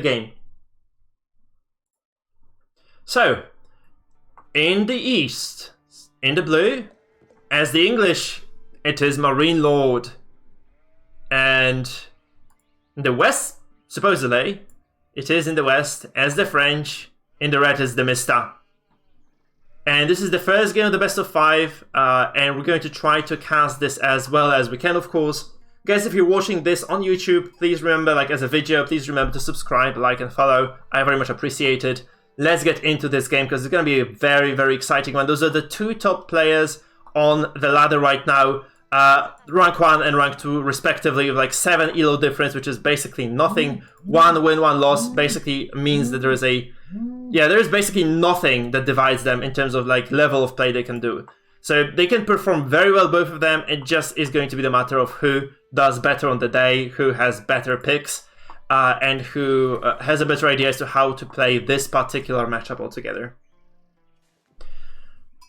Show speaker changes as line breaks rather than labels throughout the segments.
the game. So, in the east, in the blue, as the English, it is MarineLord. And in the west, supposedly, it is in the west, as the French, in the red is TheMista. And this is the first game of the best of 5, and we're going to try to cast this as well as we can, of course. Guys, if you're watching this on YouTube, please remember, like as a video, please remember to subscribe, like, and follow. I very much appreciate it. Let's get into this game, because it's going to be a very, very exciting one. Those are the 2 top players on the ladder right now. Rank 1 and rank 2 respectively, with like 7 elo difference, which is basically nothing. 1 win, 1 loss basically means that there is there's basically nothing that divides them in terms of like level of play they can do. So they can perform very well, both of them. It just is going to be the matter of who does better on the day, who has better picks, and who has a better idea as to how to play this particular matchup altogether.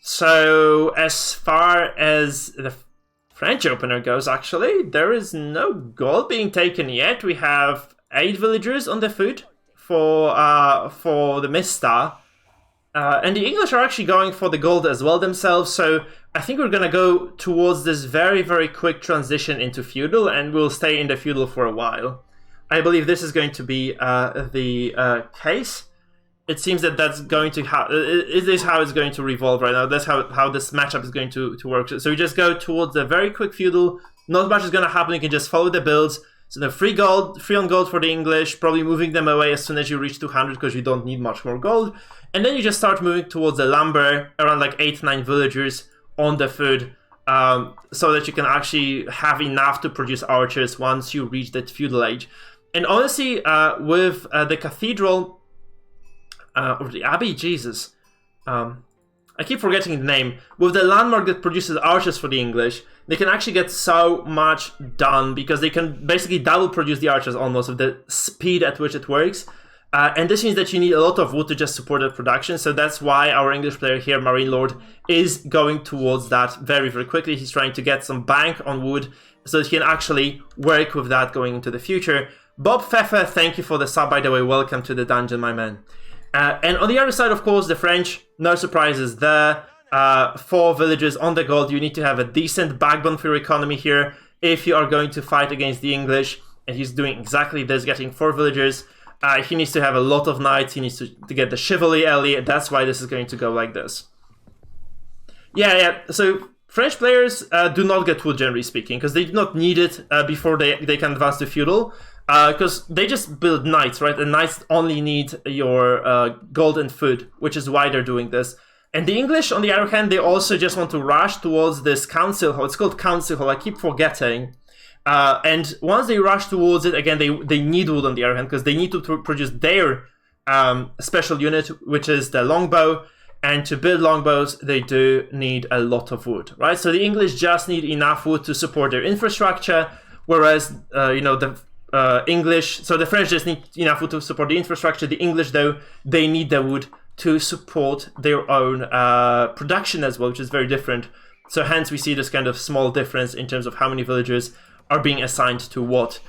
So as far as the French opener goes, actually, there is no gold being taken yet. We have 8 villagers on the food for TheMista. And the English are actually going for the gold as well themselves, so I think we're gonna go towards this very, very quick transition into feudal, and we'll stay in the feudal for a while. I believe this is going to be the case. It seems that that's going to it is how it's going to revolve right now. That's how this matchup is going to work. So we just go towards the very quick feudal. Not much is going to happen. You can just follow the builds. So the free on gold for the English, probably moving them away as soon as you reach 200 because you don't need much more gold. And then you just start moving towards the lumber, around like 8-9 villagers on the food, so that you can actually have enough to produce archers once you reach that feudal age. And honestly, with the cathedral, or the abbey, Jesus, I keep forgetting the name. With the landmark that produces archers for the English, they can actually get so much done because they can basically double produce the archers almost with the speed at which it works. And this means that you need a lot of wood to just support the production. So that's why our English player here, MarineLord, is going towards that very, very quickly. He's trying to get some bank on wood so that he can actually work with that going into the future. Bo5, thank you for the sub, by the way. Welcome to the dungeon, my man. And on the other side, of course, the French, no surprises there. 4 villages on the gold. You need to have a decent backbone for your economy here if you are going to fight against the English. And he's doing exactly this, getting 4 villagers. He needs to have a lot of knights. He needs to get the chivalry early. That's why this is going to go like this. Yeah. So French players do not get wood, generally speaking, because they do not need it before they can advance to feudal. Because they just build knights, right? And knights only need your gold and food, which is why they're doing this. And the English, on the other hand, they also just want to rush towards this council hall. It's called council hall. I keep forgetting. And once they rush towards it, again, they need wood on the other hand, because they need to produce their special unit, which is the longbow. And to build longbows, they do need a lot of wood, right? So the English just need enough wood to support their infrastructure, whereas, the English, so the French just need enough wood to support the infrastructure. The English, though, they need the wood to support their own production as well, which is very different. So hence we see this kind of small difference in terms of how many villagers are being assigned to what.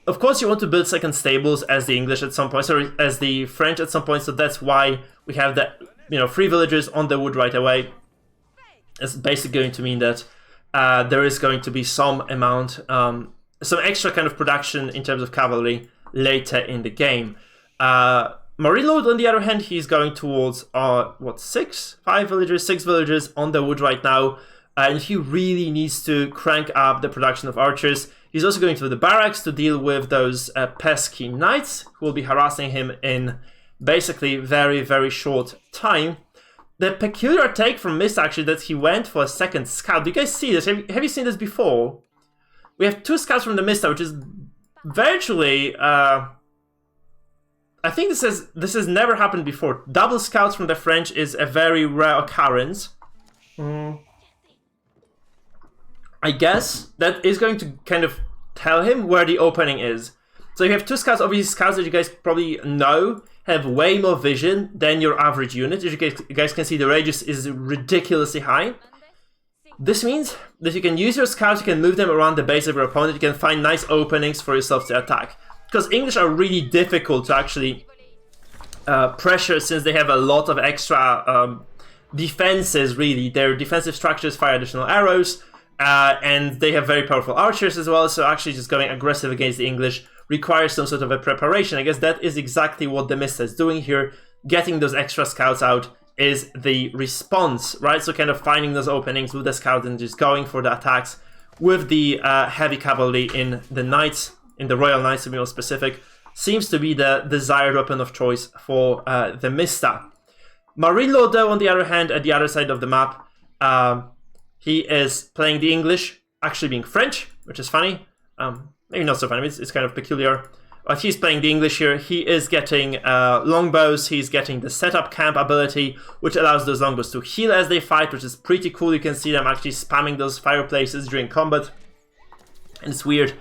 Of course, you want to build second stables as the English at some point, sorry, as the French at some point. So that's why we have that, 3 villagers on the wood right away. It's basically going to mean that there is going to be some amount, some extra kind of production in terms of cavalry later in the game. MarineLord, on the other hand, he's going towards 6 villagers on the wood right now, and he really needs to crank up the production of archers. He's also going to the barracks to deal with those pesky knights who will be harassing him in basically very, very short time. The peculiar take from Mist, actually, that he went for a second scout. Do you guys see this? Have you seen this before? We have 2 scouts from the Mista, which is virtually, I think this has never happened before. Double scouts from the French is a very rare occurrence. I guess that is going to kind of tell him where the opening is. So you have 2 scouts. Obviously, scouts that you guys probably know have way more vision than your average unit. As you guys can see, the radius is ridiculously high. This means that you can use your scouts, you can move them around the base of your opponent, you can find nice openings for yourself to attack. because English are really difficult to actually pressure, since they have a lot of extra defenses, really. Their defensive structures fire additional arrows, and they have very powerful archers as well, so actually just going aggressive against the English requires some sort of a preparation. I guess that is exactly what TheMista is doing here. Getting those extra scouts out is the response, right? So kind of finding those openings with the scouts and just going for the attacks with the heavy cavalry in the knights, in the Royal Knights to be more specific, seems to be the desired weapon of choice for TheMista. MarineLord, though, on the other hand, at the other side of the map, he is playing the English, actually being French, which is funny. Maybe not so funny, it's kind of peculiar. But he's playing the English here. He is getting longbows, he's getting the setup camp ability, which allows those longbows to heal as they fight, which is pretty cool. You can see them actually spamming those fireplaces during combat. And it's weird,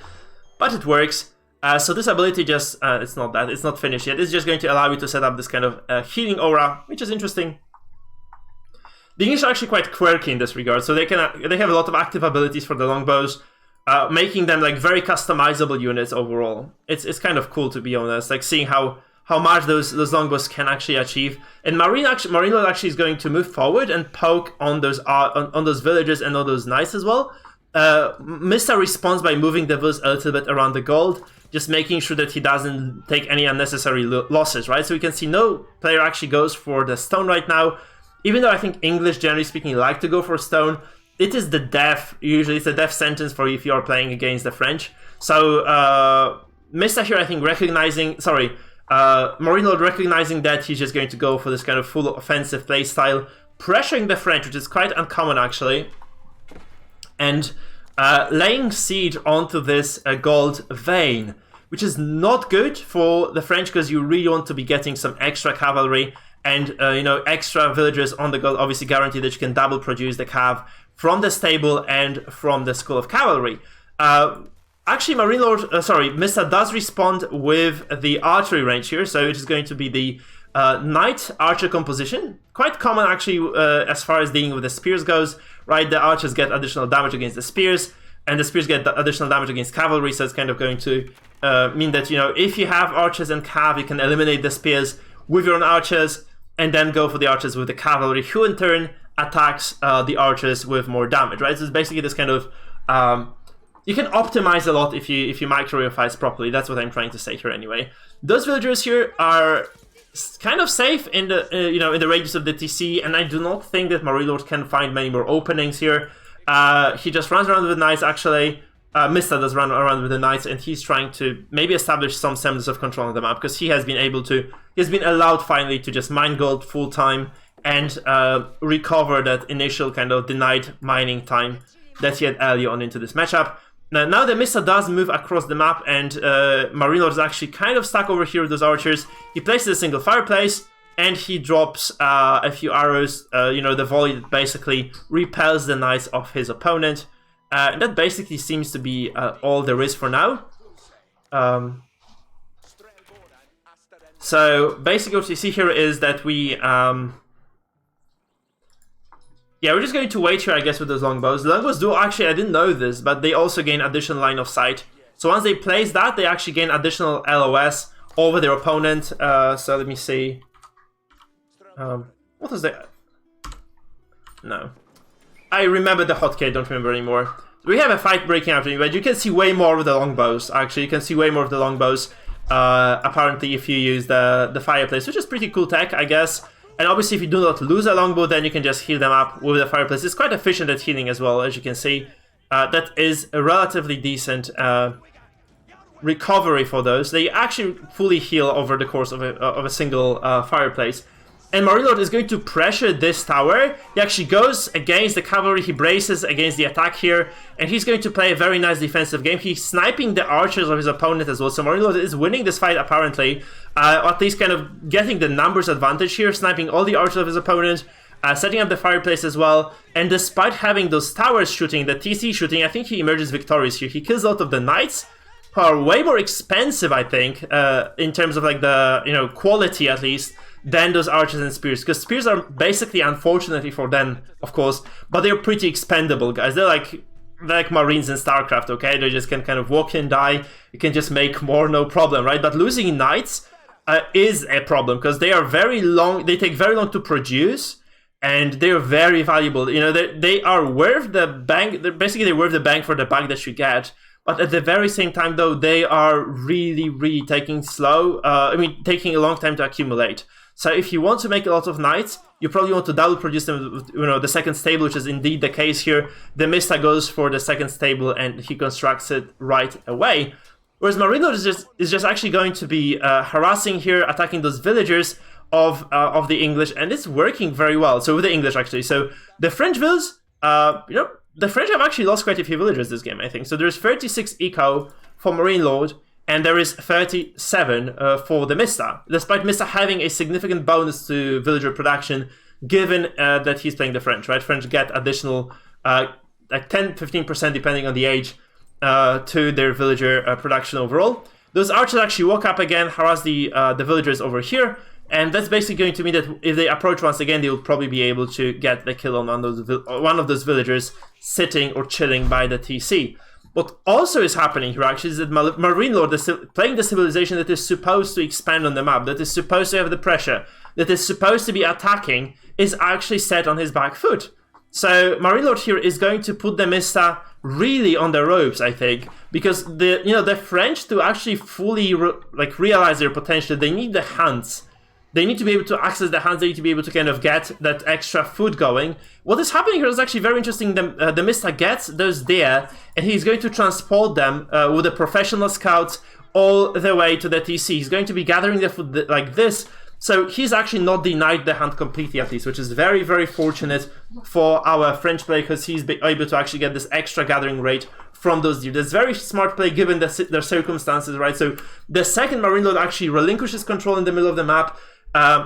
but it works. So this ability just, it's not finished yet. It's just going to allow you to set up this kind of healing aura, which is interesting. The English are actually quite quirky in this regard, so they have a lot of active abilities for the longbows, making them like very customizable units overall. It's kind of cool, to be honest, like seeing how much those longbows can actually achieve. And MarineLord actually is going to move forward and poke on those villages and on those knights as well. Mista responds by moving the villas a little bit around the gold, just making sure that he doesn't take any unnecessary losses, right? So we can see no player actually goes for the stone right now, even though I think English, generally speaking, like to go for stone. It is the death, usually it's a death sentence for if you are playing against the French. So Mista here, I think, MarineLord recognizing that, he's just going to go for this kind of full offensive playstyle, pressuring the French, which is quite uncommon actually, and laying siege onto this gold vein, which is not good for the French, because you really want to be getting some extra cavalry and extra villagers on the gold, obviously guarantee that you can double produce the cav from the stable and from the School of Cavalry. Actually, Mista does respond with the archery range here, so it is going to be the knight archer composition. Quite common actually as far as dealing with the spears goes, right? The archers get additional damage against the spears, and the spears get additional damage against cavalry, so it's kind of going to mean that, if you have archers and cav, you can eliminate the spears with your own archers, and then go for the archers with the cavalry, who in turn attacks the archers with more damage, right? So it's basically this kind of you can optimize a lot if you micro your fights properly. That's what I'm trying to say here anyway. Those villagers here are kind of safe in the in the radius of the TC, and I do not think that MarineLord can find many more openings here. He just runs around with the knights actually. Mista does run around with the knights, and he's trying to maybe establish some semblance of control on the map, because he has been allowed finally to just mine gold full time and recover that initial kind of denied mining time that he had early on into this matchup. Now TheMista does move across the map, and MarineLord is actually kind of stuck over here with those archers. He places a single fireplace, and he drops a few arrows, the volley that basically repels the knights of his opponent. And that basically seems to be all there is for now. So basically what you see here is that we're just going to wait here, I guess, with those longbows. The longbows do actually, I didn't know this, but they also gain additional line of sight. So once they place that, they actually gain additional LOS over their opponent. So let me see. What is that? No. I remember the hotkey, I don't remember anymore. We have a fight breaking out, but you can see way more of the longbows, actually. You can see way more of the longbows, apparently, if you use the fireplace, which is pretty cool tech, I guess. And obviously, if you do not lose a longbow, then you can just heal them up with the fireplace. It's quite efficient at healing as well, as you can see. That is a relatively decent recovery for those. They actually fully heal over the course of a single fireplace. And MarineLord is going to pressure this tower. He actually goes against the cavalry, he braces against the attack here, and he's going to play a very nice defensive game. He's sniping the archers of his opponent as well, so MarineLord is winning this fight apparently, at least kind of getting the numbers advantage here, sniping all the archers of his opponent, setting up the fireplace as well, and despite having those towers shooting, the TC shooting, I think he emerges victorious here. He kills a lot of the knights, who are way more expensive, I think, in terms of like the, quality at least, than those archers and spears, because spears are basically, unfortunately for them, of course, but they're pretty expendable, guys. They're like like Marines in StarCraft, okay? They just can kind of walk in, die, you can just make more, no problem, right? But losing Knights is a problem, because they are very long, they take very long to produce, and they're very valuable. You know, they are worth the bang, they're worth the bang for the buck that you get, but at the very same time, though, they are really, really taking taking a long time to accumulate. So if you want to make a lot of Knights, you probably want to double produce them with, the second stable, which is indeed the case here. TheMista goes for the second stable, and he constructs it right away. Whereas MarineLord is just actually going to be harassing here, attacking those villagers of the English, and it's working very well. So with the English, actually. So the French villas, the French have actually lost quite a few villagers this game, I think. So there's 36 eco for MarineLord, and there is 37 for TheMista, despite Mista having a significant bonus to villager production, given that he's playing the French, right? French get additional, like 10-15% depending on the age, to their villager production overall. Those archers actually walk up again, harass the villagers over here, and that's basically going to mean that if they approach once again, they will probably be able to get the kill on one of those villagers sitting or chilling by the TC. What also is happening here actually is that MarineLord is playing the civilization that is supposed to expand on the map, that is supposed to have the pressure, that is supposed to be attacking, is actually set on his back foot. So MarineLord here is going to put TheMista really on the ropes, I think, because the French, to actually fully realize their potential, they need the hunts. They need to be able to access the hunts, they need to be able to kind of get that extra food going. What is happening here is actually very interesting. TheMista gets those deer, and he's going to transport them with the professional scouts all the way to the TC. He's going to be gathering the food like this, so he's actually not denied the hunt completely, at least, which is very, very fortunate for our French player, because he's able to actually get this extra gathering rate from those deer. That's very smart play given their circumstances, right? So the second MarineLord actually relinquishes control in the middle of the map,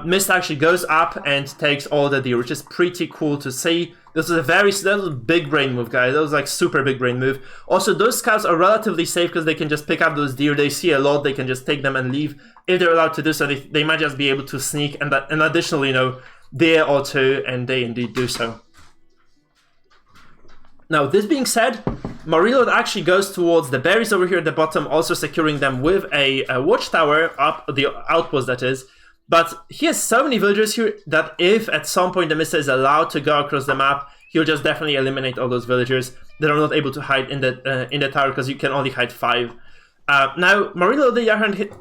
Mista actually goes up and takes all the deer, which is pretty cool to see. That was a big brain move, guys. That was like super big brain move. Also, those scouts are relatively safe because they can just pick up those deer. They see a lot, they can just take them and leave. If they're allowed to do so, they might just be able to sneak an additional, deer or two, and they indeed do so. Now, this being said, MarineLord actually goes towards the berries over here at the bottom, also securing them with a watchtower up the outpost, that is. But he has so many villagers here that if at some point TheMista is allowed to go across the map, he'll just definitely eliminate all those villagers that are not able to hide in the tower, because you can only hide 5. Now, MarineLord,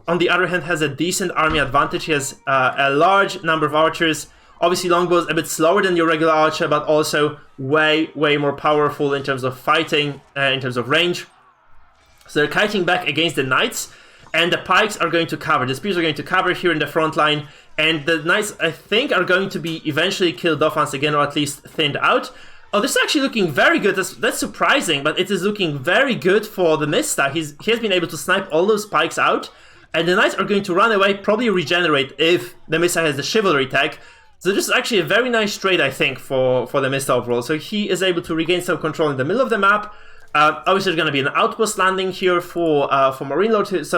on the other hand, has a decent army advantage. He has a large number of archers. Obviously, longbow is a bit slower than your regular archer, but also way, way more powerful in terms of fighting, in terms of range. So they're kiting back against the knights. And the pikes are going to cover. The spears are going to cover here in the front line. And the knights, I think, are going to be eventually killed off once again, or at least thinned out. Oh, this is actually looking very good. That's surprising, but it is looking very good for TheMista. He has been able to snipe all those pikes out. And the knights are going to run away, probably regenerate if TheMista has the chivalry tag. So this is actually a very nice trade, I think, for TheMista overall. So he is able to regain some control in the middle of the map. Obviously, there's going to be an outpost landing here for MarineLord, so it's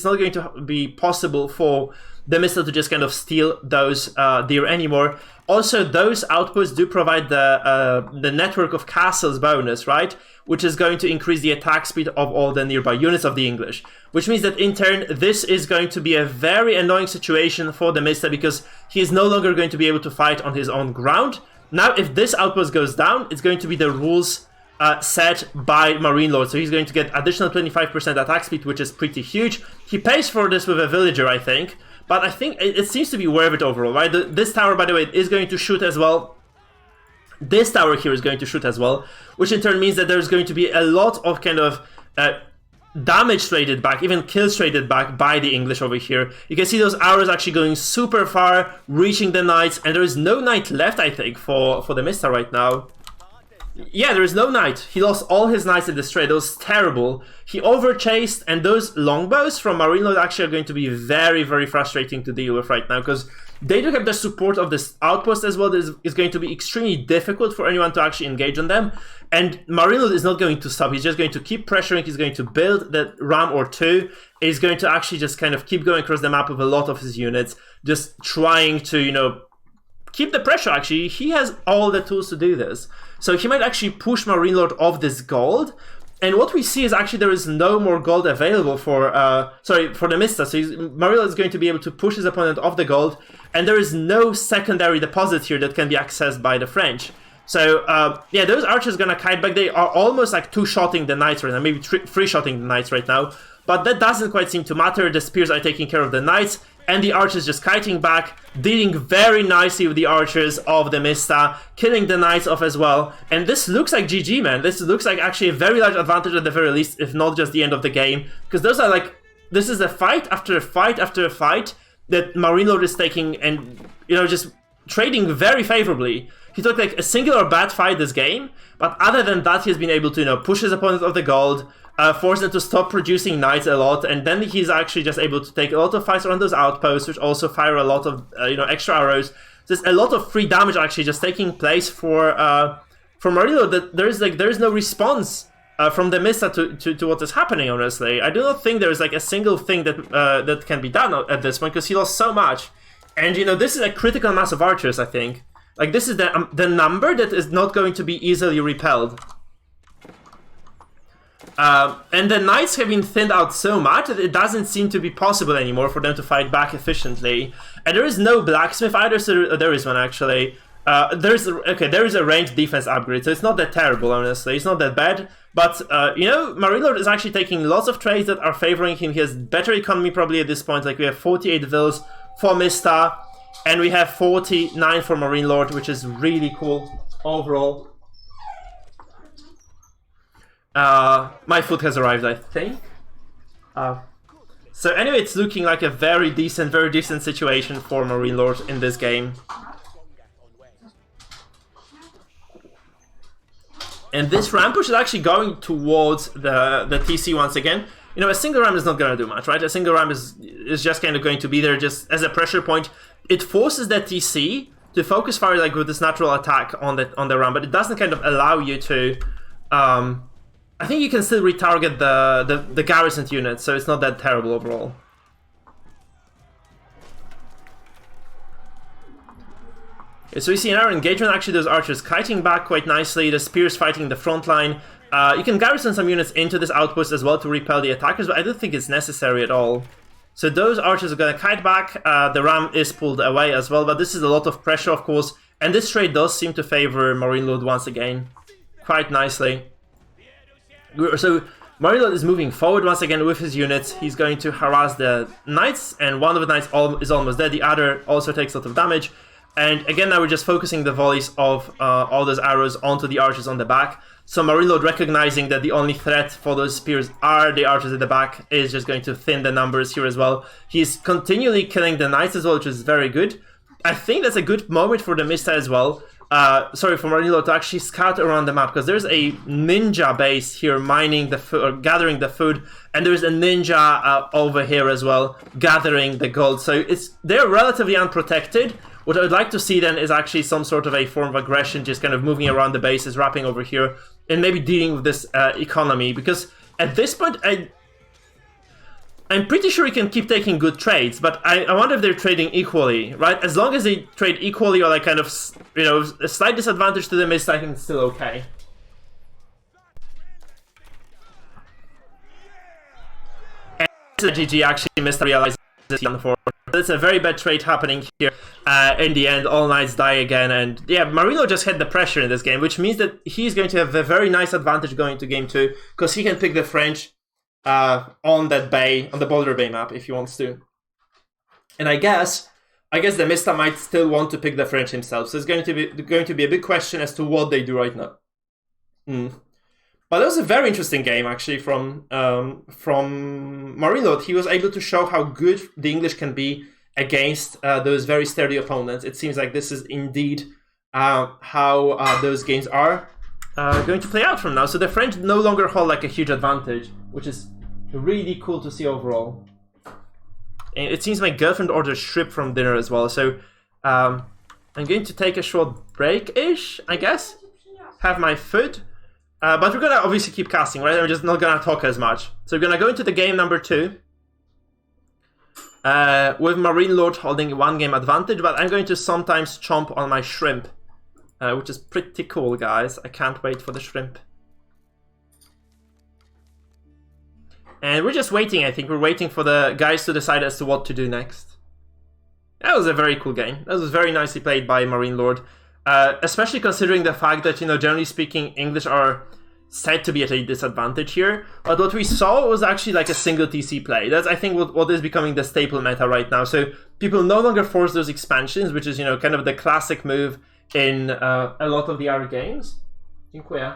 not going to be possible for TheMista to just kind of steal those deer anymore. Also, those outposts do provide the network of castles bonus, right? Which is going to increase the attack speed of all the nearby units of the English. Which means that in turn, this is going to be a very annoying situation for TheMista, because he is no longer going to be able to fight on his own ground. Now, if this outpost goes down, it's going to be the rules set by MarineLord, so he's going to get additional 25% attack speed, which is pretty huge. He pays for this with a villager, I think, but I think it seems to be worth it overall, right? This tower, by the way, is going to shoot as well. This tower here is going to shoot as well, which in turn means that there's going to be a lot of kind of damage traded back, even kills traded back by the English over here. You can see those arrows actually going super far, reaching the knights, and there is no knight left, I think, for TheMista right now. Yeah, there is no knight. He lost all his knights in this trade. That was terrible. He overchased, and those longbows from MarineLord actually are going to be very, very frustrating to deal with right now, because they do have the support of this outpost as well. This is going to be extremely difficult for anyone to actually engage on them, and MarineLord is not going to stop. He's just going to keep pressuring. He's going to build that ram or two. He's going to actually just kind of keep going across the map with a lot of his units, just trying to, keep the pressure, actually. He has all the tools to do this. So he might actually push MarineLord off this gold. And what we see is actually there is no more gold available for for TheMista. So MarineLord is going to be able to push his opponent off the gold, and there is no secondary deposit here that can be accessed by the French. So yeah, those archers are gonna kite back. They are almost like two-shotting the knights right now, maybe three-shotting the knights right now. But that doesn't quite seem to matter. The spears are taking care of the knights, and the archers just kiting back, dealing very nicely with the archers of TheMista, killing the knights off as well. And this looks like GG, man. This looks like actually a very large advantage at the very least, if not just the end of the game. Because those are like, this is a fight after a fight after a fight that MarineLord is taking and, you know, just trading very favorably. He took like a singular bad fight this game, but other than that, he's been able to, you know, push his opponent off the gold, force them to stop producing knights a lot, and then he's actually just able to take a lot of fights around those outposts, which also fire a lot of you know, extra arrows. There's a lot of free damage actually just taking place for MarineLord. That there's no response from TheMista to what is happening. Honestly, I do not think there is like a single thing that that can be done at this point, because he lost so much, and you know, this is a critical mass of archers. I think like this is the number that is not going to be easily repelled. And the knights have been thinned out so much that it doesn't seem to be possible anymore for them to fight back efficiently. And there is no blacksmith either, so there is one actually. There is a ranged defense upgrade, so it's not that terrible, honestly. It's not that bad. But, you know, MarineLord is actually taking lots of trades that are favoring him. He has better economy probably at this point. Like, we have 48 vills for Mista, and we have 49 for MarineLord, which is really cool overall. My food has arrived, I think. So anyway, it's looking like a very decent situation for MarineLord in this game. And this ram push is actually going towards the TC once again. You know, a single ram is not going to do much, right? A single ram is just kind of going to be there just as a pressure point. It forces the TC to focus fire like with this natural attack on the ram, but it doesn't kind of allow you to. I think you can still retarget the garrison units, so it's not that terrible overall. Okay, so we see in our engagement, actually those archers kiting back quite nicely, the spears fighting the front line. You can garrison some units into this outpost as well to repel the attackers, but I don't think it's necessary at all. So those archers are going to kite back, the ram is pulled away as well, but this is a lot of pressure, of course, and this trade does seem to favor MarineLord once again, quite nicely. So MarineLord is moving forward once again with his units. He's going to harass the knights, and one of the knights is almost dead. The other also takes a lot of damage. And again, now we're just focusing the volleys of all those arrows onto the archers on the back. So MarineLord, recognizing that the only threat for those spears are the archers at the back, is just going to thin the numbers here as well. He's continually killing the knights as well, which is very good. I think that's a good moment for TheMista as well. For MarineLord to actually scout around the map, because there's a ninja base here mining the food, or gathering the food, and there's a ninja over here as well gathering the gold. So they're relatively unprotected. What I would like to see then is actually some sort of a form of aggression, just kind of moving around the bases, wrapping over here, and maybe dealing with this economy. Because at this point, I'm pretty sure he can keep taking good trades, but I wonder if they're trading equally, right? As long as they trade equally, or like kind of, you know, a slight disadvantage to them, I think it's still okay. And GG actually missed realizing this on the fourth. It's a very bad trade happening here. In the end, all knights die again, and yeah, MarineLord just had the pressure in this game, which means that he's going to have a very nice advantage going to game 2, because he can pick the French on that bay, on the Boulder Bay map, if he wants to. And I guess TheMista might still want to pick the French himself, so it's going to be a big question as to what they do right now. But that was a very interesting game, actually, from MarineLord. He was able to show how good the English can be against those very sturdy opponents. It seems like this is indeed how those games are going to play out from now. So the French no longer hold like a huge advantage, which is really cool to see overall. And it seems my girlfriend ordered shrimp from dinner as well. So I'm going to take a short break-ish, I guess. Have my food. But we're going to obviously keep casting, right? We're just not going to talk as much. So we're going to go into the game number 2. with MarineLord holding 1 game advantage, but I'm going to sometimes chomp on my shrimp, which is pretty cool, guys. I can't wait for the shrimp. And we're just waiting, I think. We're waiting for the guys to decide as to what to do next. That was a very cool game. That was very nicely played by MarineLord. Especially considering the fact that, you know, generally speaking, English are said to be at a disadvantage here. But what we saw was actually like a single TC play. That's, I think, what is becoming the staple meta right now. So people no longer force those expansions, which is, you know, kind of the classic move in a lot of the other games. Dziękuję.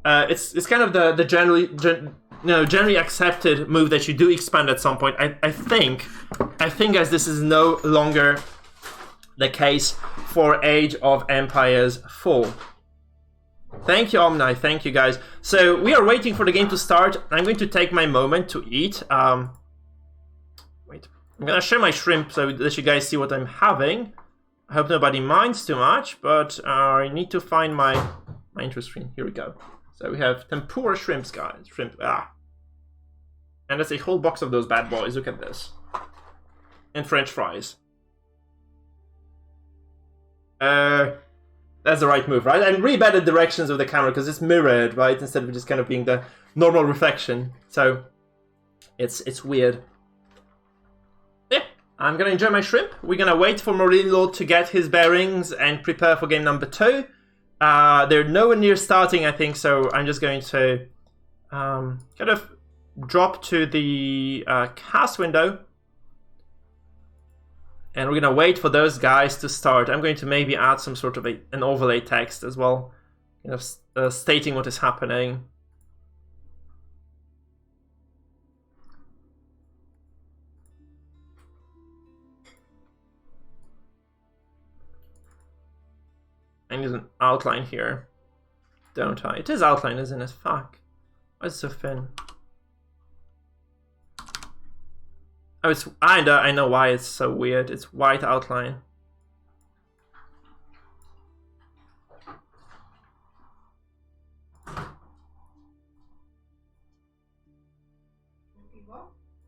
It's kind of the generally accepted move that you do expand at some point. I think as this is no longer the case for Age of Empires 4. Thank you, Omni. Thank you, guys. So we are waiting for the game to start. I'm going to take my moment to eat. Wait, I'm gonna share my shrimp so that you guys see what I'm having. I hope nobody minds too much, but I need to find my intro screen. Here we go. So we have tempura shrimps, guys. And that's a whole box of those bad boys. Look at this. And French fries. That's the right move, right? I'm really bad at directions of the camera because it's mirrored, right? Instead of just kind of being the normal reflection. So it's weird. Yeah, I'm gonna enjoy my shrimp. We're gonna wait for MarineLord to get his bearings and prepare for game number 2. They're nowhere near starting, I think, so I'm just going to kind of drop to the cast window. And we're going to wait for those guys to start. I'm going to maybe add some sort of an overlay text as well, you know, stating what is happening. I need an outline here, don't I? It is outline, isn't it? Fuck. Why is it so thin? Oh, it's... I know why it's so weird. It's white outline.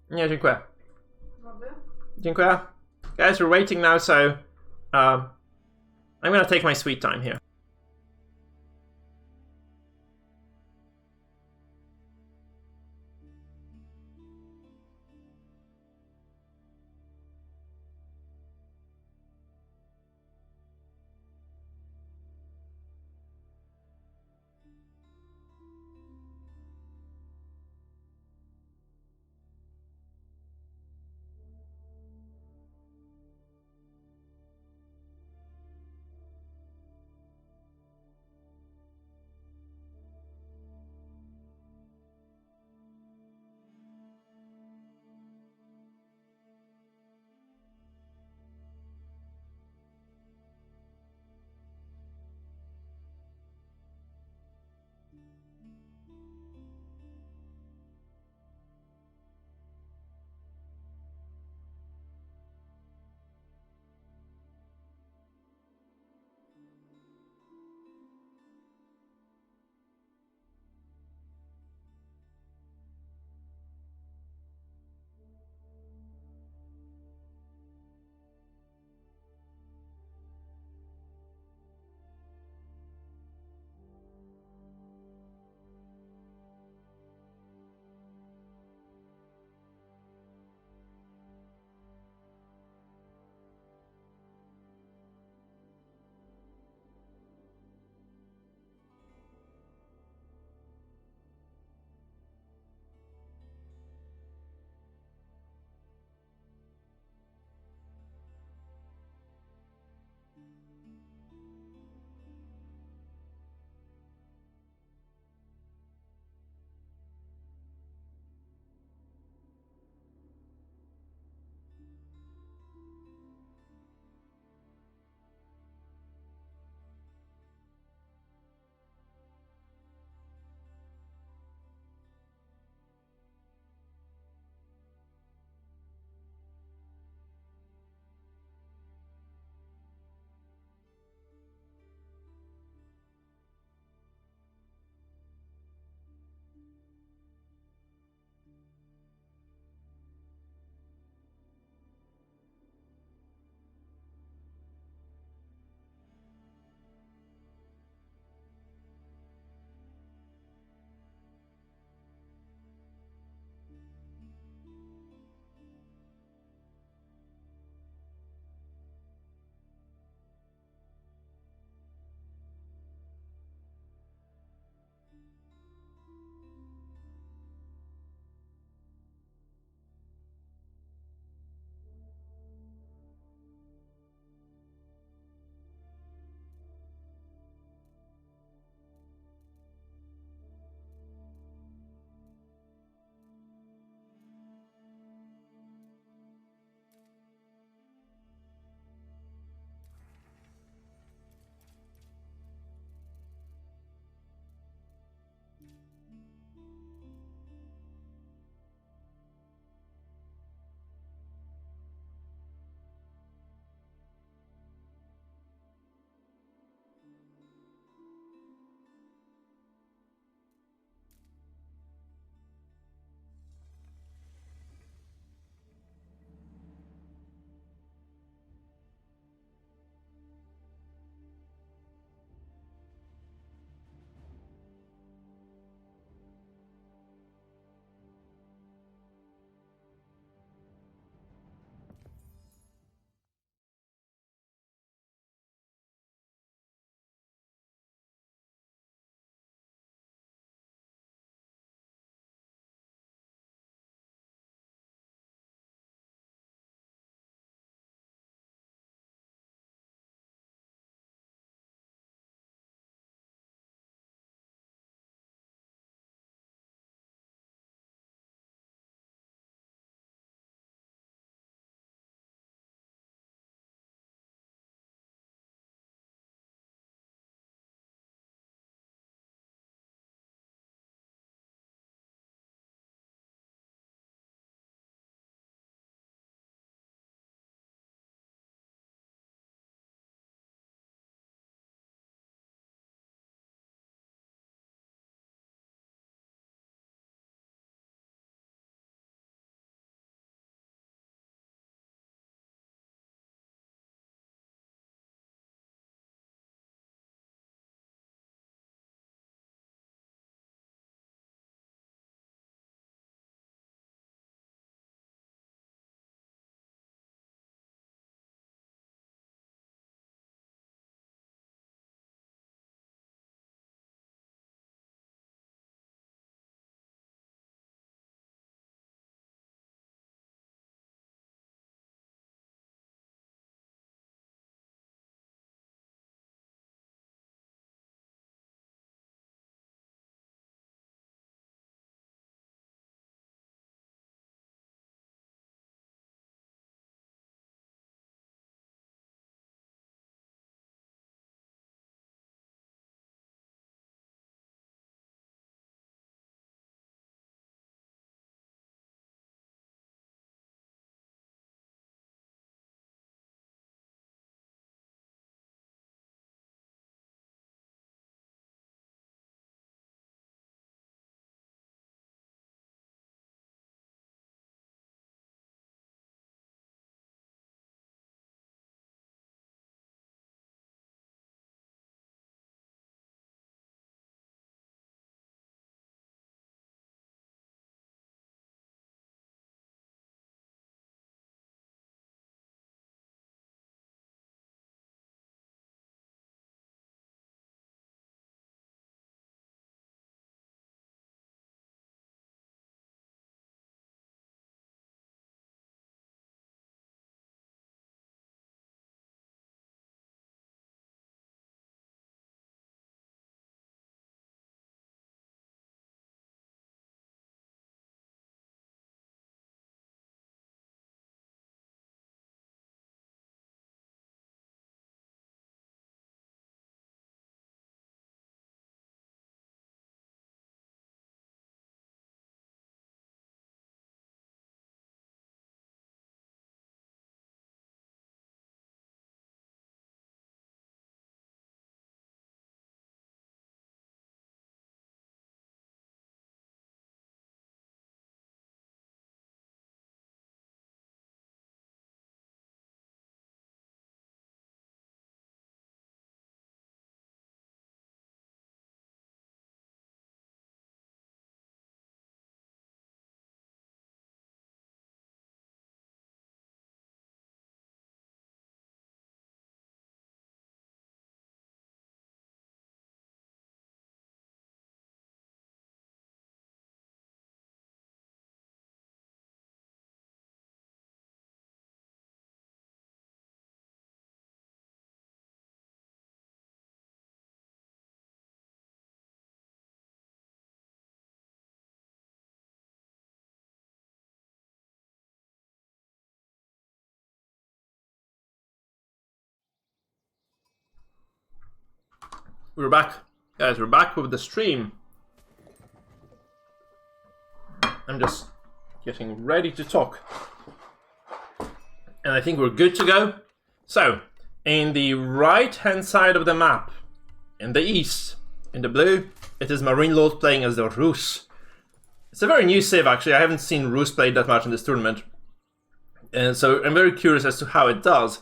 Nie, dziękuję. Dziękuję. Guys, we're waiting now, so... I'm gonna take my sweet time here. We're back. Guys, we're back with the stream. I'm just getting ready to talk. And I think we're good to go. So, in the right-hand side of the map, in the east, in the blue, it is MarineLord playing as the Rus. It's a very new civ, actually. I haven't seen Rus played that much in this tournament. And so I'm very curious as to how it does.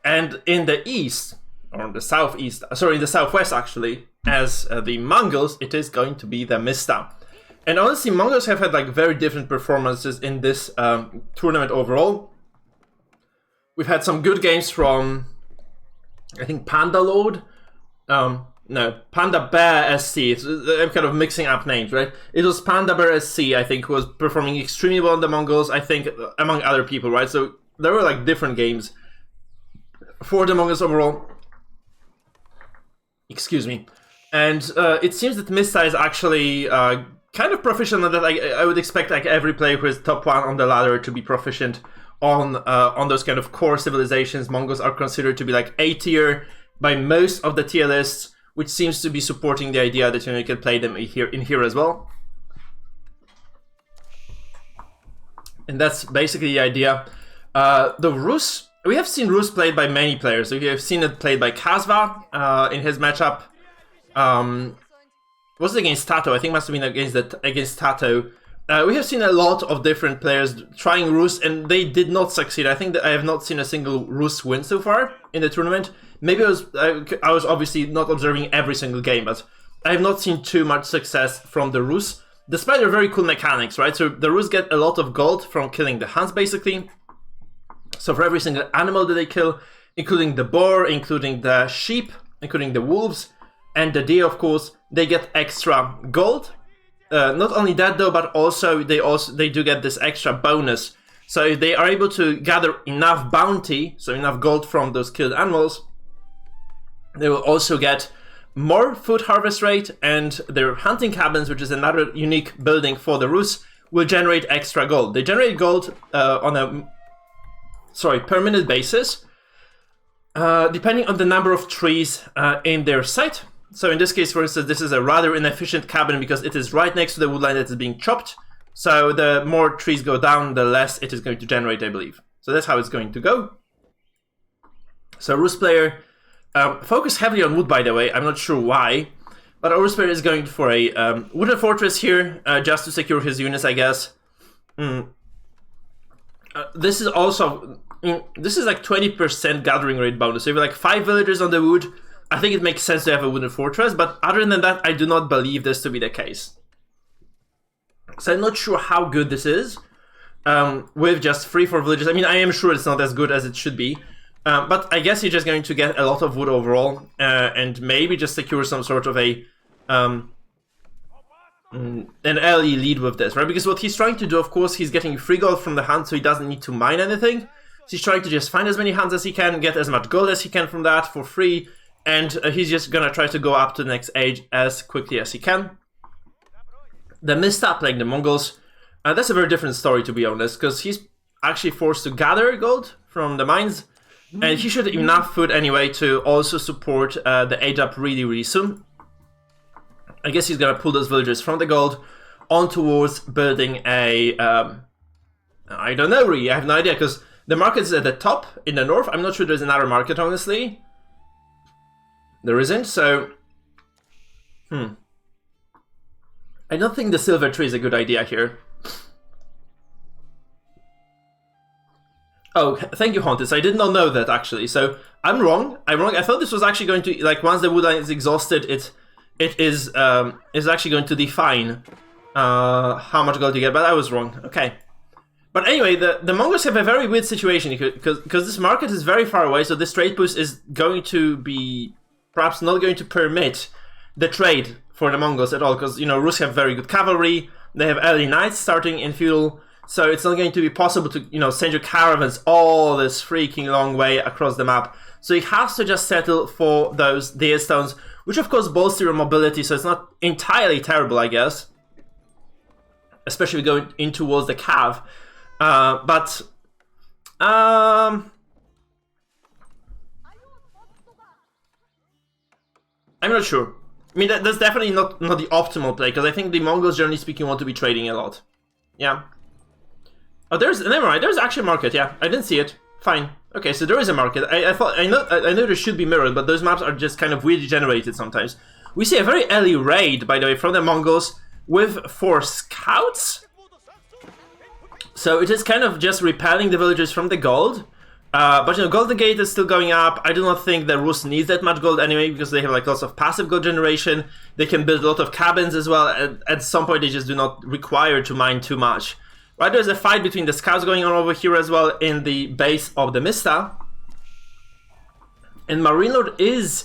And in the east, or in the southeast, sorry, in the southwest actually, as the Mongols, it is going to be TheMista. And honestly, Mongols have had like very different performances in this tournament overall. We've had some good games from, I think, Panda Lord. No, Panda Bear SC. I'm kind of mixing up names, right? It was Panda Bear SC, I think, who was performing extremely well in the Mongols, I think, among other people, right? So there were like different games for the Mongols overall. Excuse me. And it seems that Mista is actually kind of proficient on that. I would expect like every player who is top 1 on the ladder to be proficient on those kind of core civilizations. Mongols are considered to be like A tier by most of the tier lists, which seems to be supporting the idea that you can play them in here as well. And that's basically the idea. The Rus, we have seen Rus played by many players. So we have seen it played by Kazva in his matchup. Was it against Tato? I think it must have been against Tato. We have seen a lot of different players trying Rus, and they did not succeed. I think that I have not seen a single Rus win so far in the tournament. Maybe I was obviously not observing every single game, but I have not seen too much success from the Rus, despite their very cool mechanics, right? So the Rus get a lot of gold from killing the Huns, basically. So for every single animal that they kill, including the boar, including the sheep, including the wolves, and the deer, of course, they get extra gold. Not only that though, but also they do get this extra bonus. So if they are able to gather enough bounty, so enough gold from those killed animals, they will also get more food harvest rate, and their hunting cabins, which is another unique building for the Rus, will generate extra gold. They generate gold on a per minute basis, depending on the number of trees in their site. So in this case, for instance, this is a rather inefficient cabin because it is right next to the woodline that is being chopped. So the more trees go down, the less it is going to generate, I believe. So that's how it's going to go. So Rus player, focus heavily on wood, by the way. I'm not sure why, but our Rus player is going for a wooden fortress here, just to secure his units, I guess. This is also, this is like 20% gathering rate bonus. So if you have like 5 villagers on the wood, I think it makes sense to have a wooden fortress, but other than that, I do not believe this to be the case. So I'm not sure how good this is with just 3-4 villages. I mean, I am sure it's not as good as it should be, but I guess you're just going to get a lot of wood overall, and maybe just secure some sort of a an early lead with this, right? Because what he's trying to do, of course, he's getting free gold from the hunt, so he doesn't need to mine anything. So he's trying to just find as many hunts as he can, get as much gold as he can from that for free, and he's just gonna try to go up to the next age as quickly as he can. TheMista playing the Mongols, that's a very different story, to be honest, because he's actually forced to gather gold from the mines, and he should have enough food anyway to also support the age up really, really soon. I guess he's gonna pull those villagers from the gold on towards building a, I don't know really, I have no idea, because the market is at the top in the north. I'm not sure there's another market, honestly. There isn't, so... I don't think the silver tree is a good idea here. Oh, thank you, Haunted. I did not know that, actually. So, I'm wrong. I thought this was actually going to... Like, once the woodline is exhausted, it is actually going to define how much gold you get, but I was wrong. Okay. But anyway, the Mongols have a very weird situation because this market is very far away, so this trade boost is going to be... perhaps not going to permit the trade for the Mongols at all, because, you know, Rus have very good cavalry, they have early knights starting in feudal, so it's not going to be possible to, you know, send your caravans all this freaking long way across the map. So he has to just settle for those deer stones, which of course bolster your mobility, so it's not entirely terrible, I guess. Especially going in towards the cav. I'm not sure. I mean, that's definitely not the optimal play, because I think the Mongols, generally speaking, want to be trading a lot. Yeah. Oh, never mind, there's actually a market, yeah. I didn't see it. Fine. Okay, so there is a market. I know there should be mirrored, but those maps are just kind of weirdly generated sometimes. We see a very early raid, by the way, from the Mongols with 4 scouts. So it is kind of just repelling the villagers from the gold. But you know, Golden Gate is still going up. I do not think the Rus needs that much gold anyway, because they have like lots of passive gold generation. They can build a lot of cabins as well. At some point, they just do not require to mine too much. Right, there's a fight between the scouts going on over here as well in the base of TheMista. And MarineLord is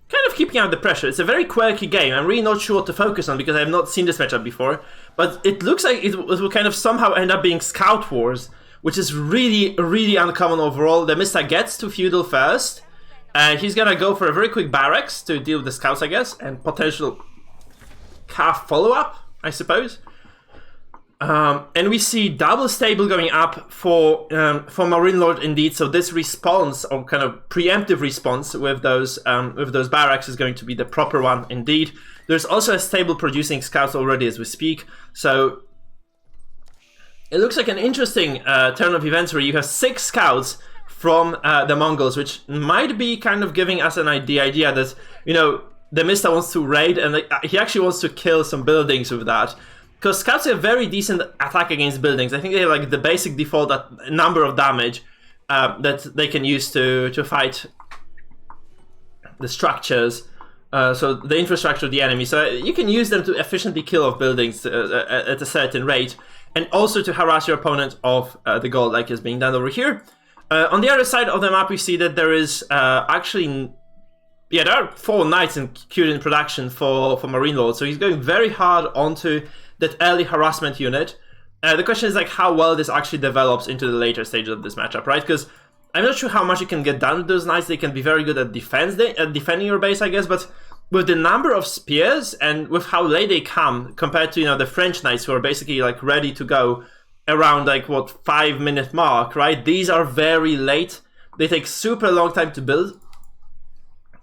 kind of keeping out the pressure. It's a very quirky game. I'm really not sure what to focus on because I have not seen this matchup before. But it looks like it will kind of somehow end up being Scout Wars, which is really, really uncommon overall. TheMista gets to Feudal first. He's gonna go for a very quick barracks to deal with the scouts, I guess, and potential calf follow-up, I suppose. And we see double stable going up for MarineLord indeed. So this response, or kind of preemptive response with those barracks, is going to be the proper one indeed. There's also a stable producing scouts already as we speak. So it looks like an interesting turn of events where you have 6 scouts from the Mongols, which might be kind of giving us the idea that, you know, TheMista wants to raid and he actually wants to kill some buildings with that. Because scouts have very decent attack against buildings. I think they have like the basic default number of damage that they can use to fight the structures. So the infrastructure of the enemy. So you can use them to efficiently kill off buildings at a certain rate. And also to harass your opponent of the gold, like is being done over here. On the other side of the map, we see that there is actually... Yeah, there are 4 knights queued in production for MarineLord. So he's going very hard onto that early harassment unit. The question is like how well this actually develops into the later stages of this matchup, right? Because I'm not sure how much you can get done with those knights. They can be very good at defending your base, I guess, but with the number of spears and with how late they come compared to, you know, the French knights who are basically like ready to go around like what 5-minute mark, right? These are very late. They take super long time to build.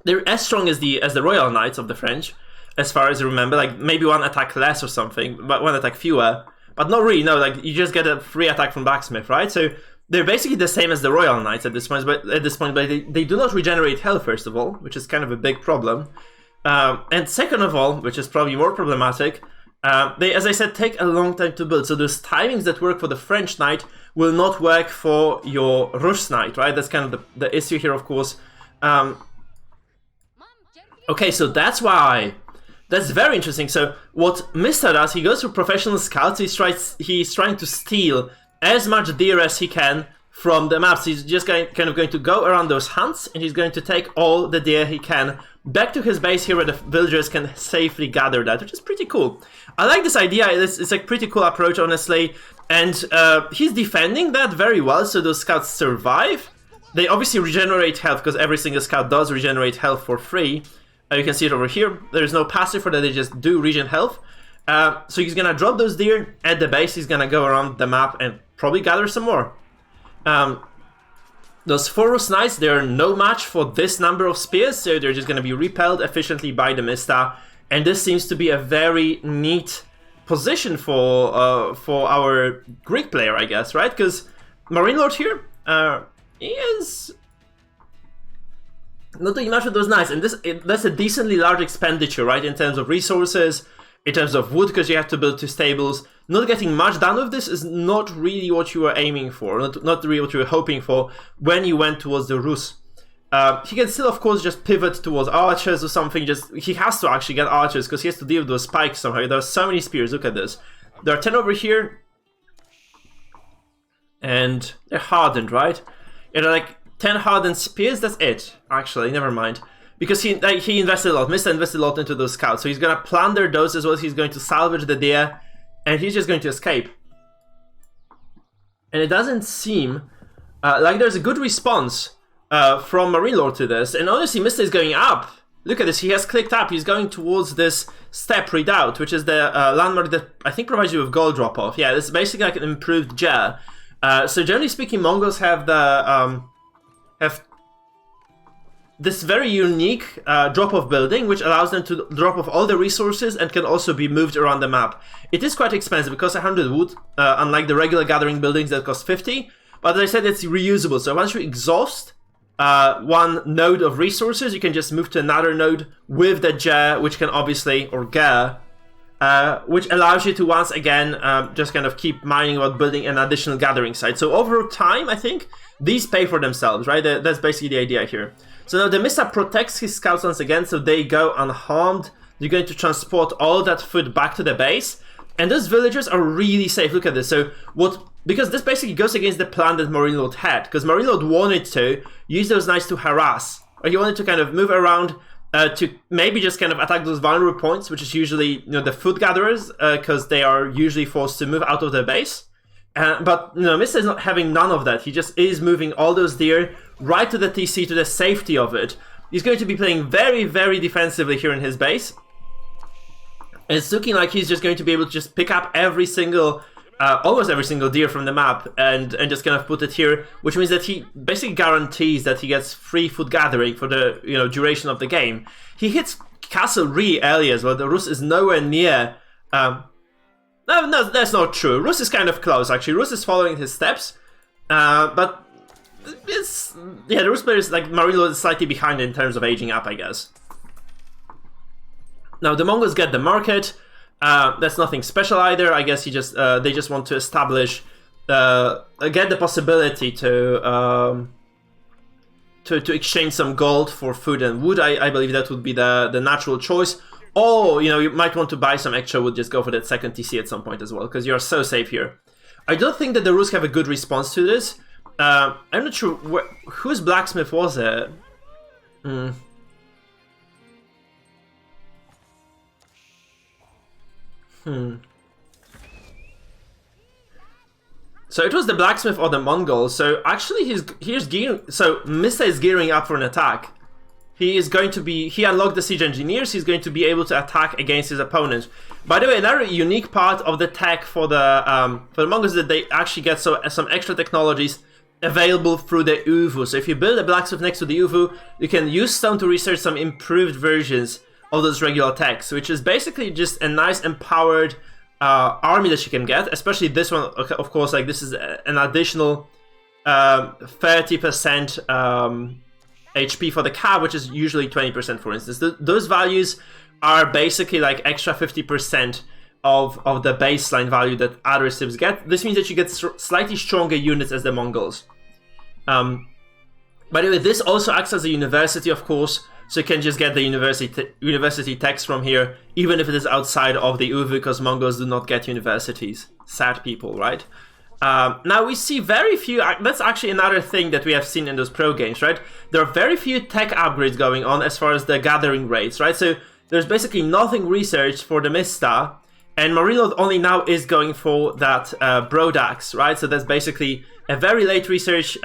They're as strong as the Royal Knights of the French, as far as I remember, like maybe 1 attack less or something, but 1 attack fewer. But not really, no, like you just get a free attack from Blacksmith, right? So they're basically the same as the Royal Knights at this point, but they do not regenerate health, first of all, which is kind of a big problem. And second of all, which is probably more problematic, they, as I said, take a long time to build. So those timings that work for the French Knight will not work for your Rus Knight, right? That's kind of the issue here, of course. Okay, so that's why. That's very interesting. So what Mista does, he goes for professional scouts. He's trying to steal as much deer as he can from the maps. He's just kind of going to go around those hunts, and he's going to take all the deer he can back to his base here where the villagers can safely gather that, which is pretty cool. I like this idea. It's a pretty cool approach, honestly. And he's defending that very well, so those scouts survive. They obviously regenerate health, because every single scout does regenerate health for free. You can see it over here. There's no passive for that, they just do regen health. So he's gonna drop those deer at the base. He's gonna go around the map and probably gather some more. Those 4 Rus Knights, they're no match for this number of spears, so they're just gonna be repelled efficiently by TheMista. And this seems to be a very neat position for our Greek player, I guess, right? Because MarineLord here, he is not doing much with those knights, and that's a decently large expenditure, right, in terms of resources, in terms of wood, because you have to build 2 stables. Not getting much done with this is not really what you were aiming for, not really what you were hoping for when you went towards the Rus. He can still, of course, just pivot towards archers or something. He has to actually get archers, because he has to deal with those spikes somehow. There are so many spears, look at this. There are 10 over here, and they're hardened, right? They're like 10 hardened spears, that's it. Actually, never mind. Because he invested a lot. Mista invested a lot into those scouts. So he's going to plunder those as well as he's going to salvage the deer. And he's just going to escape. And it doesn't seem like there's a good response from MarineLord to this. And honestly, Mista is going up. Look at this, he has clicked up. He's going towards this step redoubt, which is the landmark that I think provides you with gold drop-off. Yeah, this is basically like an improved jar. So generally speaking, Mongols have the this very unique drop-off building, which allows them to drop off all the resources and can also be moved around the map. It is quite expensive, because 100 wood, unlike the regular gathering buildings that cost 50. But as I said, it's reusable, so once you exhaust one node of resources, you can just move to another node with the ger, which can obviously, or ger, which allows you to once again just kind of keep mining about building an additional gathering site. So over time, I think, these pay for themselves, right? That's basically the idea here. So now TheMista protects his scouts once again, so they go unharmed. You're going to transport all that food back to the base. And those villagers are really safe. Look at this. So because this basically goes against the plan that MarineLord had, because MarineLord wanted to use those knights to harass, or he wanted to kind of move around to maybe just kind of attack those vulnerable points, which is usually, you know, the food gatherers, because they are usually forced to move out of their base. But you know, Mista is not having none of that. He just is moving all those deer right to the TC, to the safety of it. He's going to be playing very, very defensively here in his base. It's looking like he's just going to be able to just pick up every single, almost every single deer from the map and just kind of put it here, which means that he basically guarantees that he gets free food gathering for the, you know, duration of the game. He hits castle really early as well. The Rus is nowhere near. No, that's not true. Rus is kind of close actually. Rus is following his steps, but it's, yeah, the Rus player is like MarineLord is slightly behind in terms of aging up, I guess. Now the Mongols get the market. That's nothing special either. I guess they just want to establish, get the possibility to exchange some gold for food and wood. I believe that would be the natural choice. Or, you know, you might want to buy some extra wood, just go for that second TC at some point as well, because you're so safe here. I don't think that the Rus have a good response to this. I'm not sure whose blacksmith was it. So it was the blacksmith or the Mongols. So actually he's gearing. So Mista is gearing up for an attack. He unlocked the siege engineers. He's going to be able to attack against his opponent. By the way, another unique part of the tech for the Mongols is that they actually get some extra technologies available through the Uvu. So if you build a blacksmith next to the Uvu, you can use stone to research some improved versions of those regular techs, which is basically just a nice empowered army that you can get. Especially this one, of course. Like this is an additional 30%. HP for the cab, which is usually 20%, for instance. Those values are basically like extra 50% of the baseline value that other civs get. This means that you get slightly stronger units as the Mongols. By the way, this also acts as a university, of course, so you can just get the university text from here, even if it is outside of the Uvu, because Mongols do not get universities. Sad people, right? Now we see very few, that's actually another thing that we have seen in those pro games, right? There are very few tech upgrades going on as far as the gathering rates, right? So there's basically nothing researched for TheMista, and MarineLord only now is going for that Brodax, right? So that's basically a very late research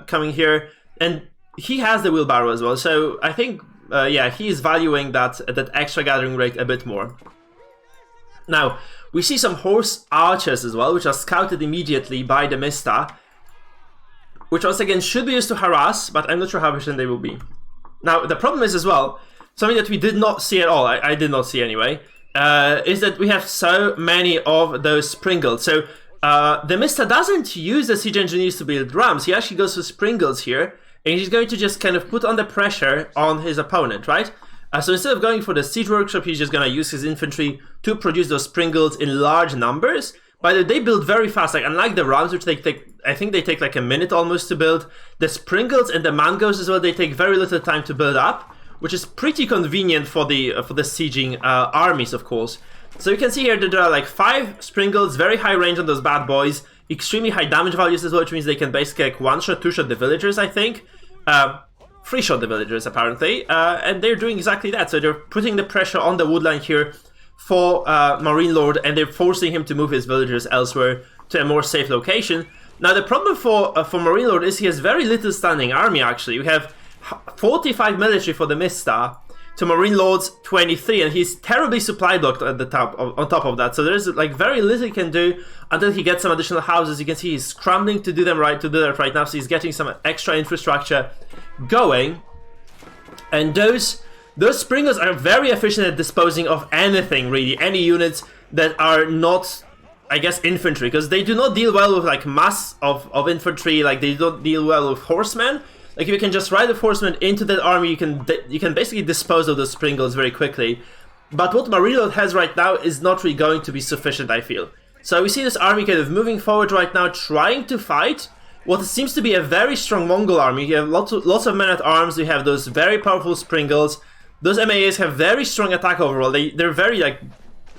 coming here, and he has the wheelbarrow as well, so I think, yeah, he is valuing that extra gathering rate a bit more. Now, we see some horse archers as well, which are scouted immediately by TheMista, which once again should be used to harass, but I'm not sure how efficient they will be. Now, the problem is as well, something that we did not see at all, I did not see anyway, is that we have so many of those springles. So, TheMista doesn't use the siege engineers to build rams, he actually goes for springles here, and he's going to just kind of put on the pressure on his opponent, right? So instead of going for the siege workshop, he's just going to use his infantry to produce those springles in large numbers. By the way, they build very fast, like unlike the rams, which I think they take like a minute almost to build. The springles and the mangoes as well, they take very little time to build up, which is pretty convenient for the sieging armies, of course. So you can see here that there are like 5 springles, very high range on those bad boys, extremely high damage values as well, which means they can basically like 1-shot, 2-shot the villagers, I think. 3-shot the villagers apparently, and they're doing exactly that. So they're putting the pressure on the woodline here for MarineLord, and they're forcing him to move his villagers elsewhere to a more safe location. Now the problem for MarineLord is he has very little standing army actually. We have 45 military for TheMista to MarineLord's 23, and he's terribly supply blocked at the top on top of that. So there's like very little he can do until he gets some additional houses. You can see he's scrambling to do that right now, so he's getting some extra infrastructure going. And those springers are very efficient at disposing of anything, really, any units that are not, I guess, infantry, because they do not deal well with like mass of infantry, like they don't deal well with horsemen. Like if you can just ride a horseman into that army, you can basically dispose of those springles very quickly. But what MarineLord has right now is not really going to be sufficient, I feel. So we see this army kind of moving forward right now, trying to fight what seems to be a very strong Mongol army. You have lots of men-at-arms, you have those very powerful springles. Those MAAs have very strong attack overall. They're very, like,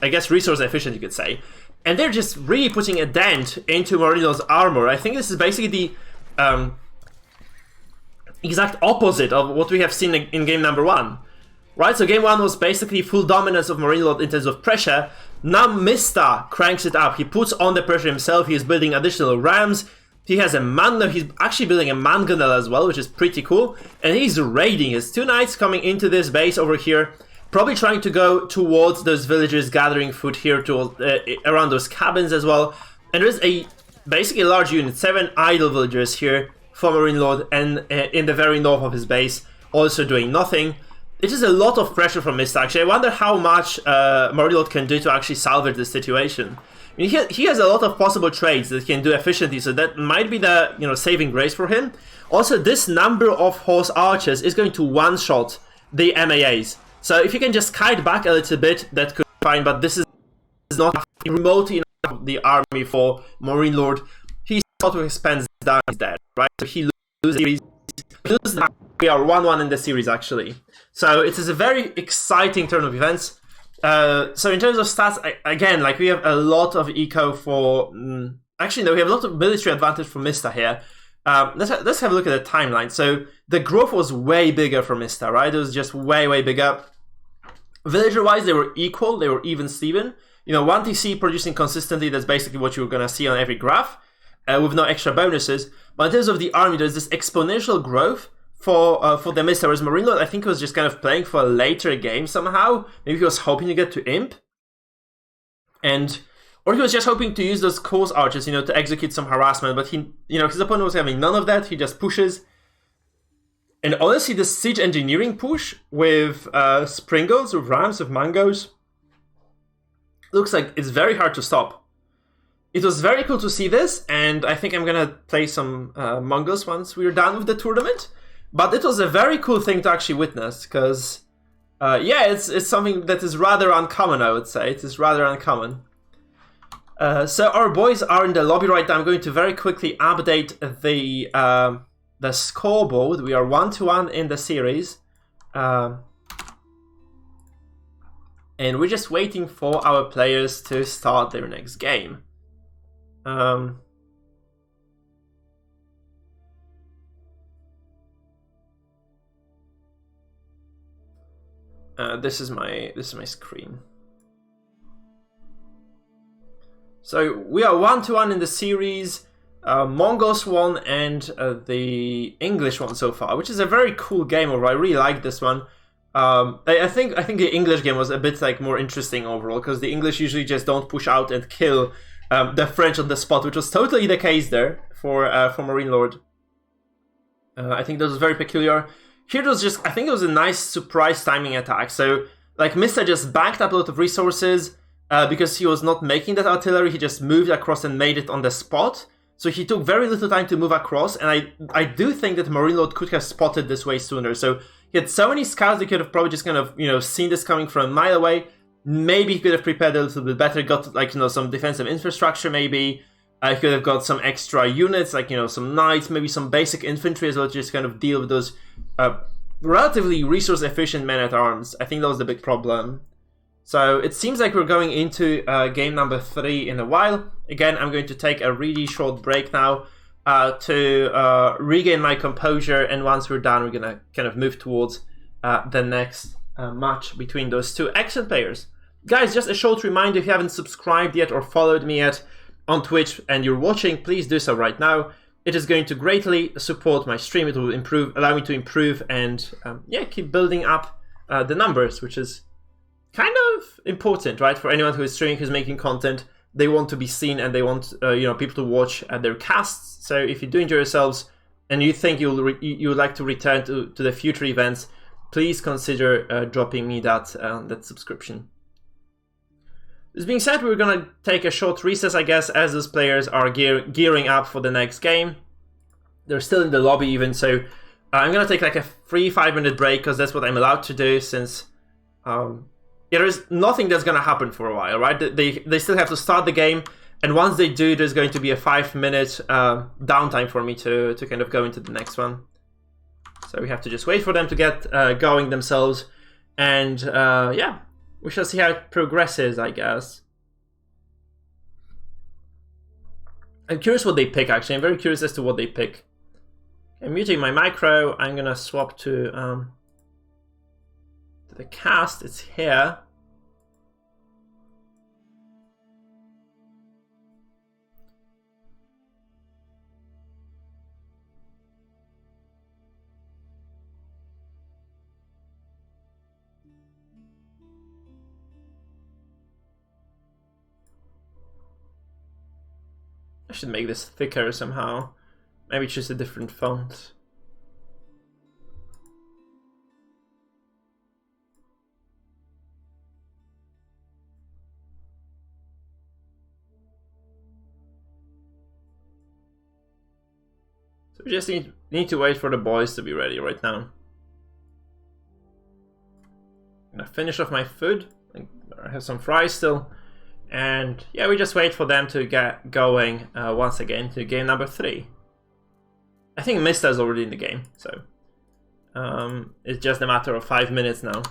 I guess, resource efficient, you could say. And they're just really putting a dent into MarineLord's armor. I think this is basically the exact opposite of what we have seen in game number 1. Right, so game 1 was basically full dominance of MarineLord in terms of pressure. Now TheMista cranks it up. He puts on the pressure himself. He is building additional rams. He has a man. He's actually building a mangonel as well, which is pretty cool. And he's raiding. His 2 knights coming into this base over here, probably trying to go towards those villagers, gathering food here to around those cabins as well. And there's basically a large unit, 7 idle villagers here for MarineLord, and in the very north of his base, also doing nothing. It is a lot of pressure from TheMista, actually. I wonder how much MarineLord can do to actually salvage the situation. I mean, he has a lot of possible trades that he can do efficiently, so that might be the saving grace for him. Also, this number of horse archers is going to one-shot the MAAs. So if you can just kite back a little bit, that could be fine, but this is not remotely enough of the army for MarineLord. He's got to expand down, he's dead, right? So he loses the series. We are 1-1 in the series, actually. So it is a very exciting turn of events. So in terms of stats, again, like we have a lot of eco for... actually, no, we have a lot of military advantage for TheMista here. Let's have a look at the timeline. So the growth was way bigger for TheMista, right? It was just way bigger. Villager-wise, they were equal. They were even Steven. 1 TC producing consistently, that's basically what you're going to see on every graph, with no extra bonuses. But in terms of the army, there's this exponential growth for TheMista, whereas MarineLord, I think, was just kind of playing for a later game somehow. Maybe he was hoping to get to Imp. Or he was just hoping to use those course archers, to execute some harassment, but his opponent was having none of that. He just pushes. And honestly, the siege engineering push with Springles, with Rams, with Mangoes, looks like it's very hard to stop. It was very cool to see this, and I think I'm gonna play some Mongols once we're done with the tournament. But it was a very cool thing to actually witness, because, yeah, it's something that is rather uncommon, I would say. It is rather uncommon. So our boys are in the lobby right now. I'm going to very quickly update the scoreboard. We are 1-1 in the series. And we're just waiting for our players to start their next game. This is my screen. So we are 1-1 in the series. Mongols won and the English won so far, which is a very cool game overall. I really like this one. I think the English game was a bit more interesting overall, because the English usually just don't push out and kill the French on the spot, which was totally the case there for MarineLord. I think that was very peculiar. Here it was just, I think it was a nice surprise timing attack. So TheMista just backed up a lot of resources because he was not making that artillery. He just moved across and made it on the spot. So he took very little time to move across, and I do think that MarineLord could have spotted this way sooner. So he had so many scouts, they could have probably just kind of, seen this coming from a mile away. Maybe he could have prepared a little bit better, got some defensive infrastructure maybe. He could have got some extra units, some knights, maybe some basic infantry as well, to just kind of deal with those relatively resource-efficient men-at-arms. I think that was the big problem. So it seems like we're going into game number 3 in a while. Again, I'm going to take a really short break now to regain my composure, and once we're done, we're gonna kind of move towards the next match between those two excellent players. Guys, just a short reminder, if you haven't subscribed yet or followed me yet on Twitch and you're watching, please do so right now. It is going to greatly support my stream. It will allow me to improve and yeah, keep building up the numbers, which is kind of important, right? For anyone who is streaming, who's making content, they want to be seen and they want people to watch their casts. So if you do enjoy yourselves and you think you would like to return to the future events, please consider dropping me that subscription. This being said, we're gonna take a short recess, I guess, as those players are gearing up for the next game. They're still in the lobby even, so I'm gonna take like a 3-5 minute break, because that's what I'm allowed to do, since there is nothing that's gonna happen for a while, right? They still have to start the game, and once they do, there's going to be a 5-minute downtime for me to kind of go into the next one. So we have to just wait for them to get going themselves, and yeah, we shall see how it progresses, I guess. I'm curious what they pick, actually. I'm very curious as to what they pick. I'm muting my micro. I'm gonna swap to the cast. It's here. I should make this thicker somehow. Maybe choose a different font. So we just need to wait for the boys to be ready right now. I'm gonna finish off my food. I have some fries still. And yeah, we just wait for them to get going once again to game number 3. I think Mista is already in the game, so it's just a matter of 5 minutes now.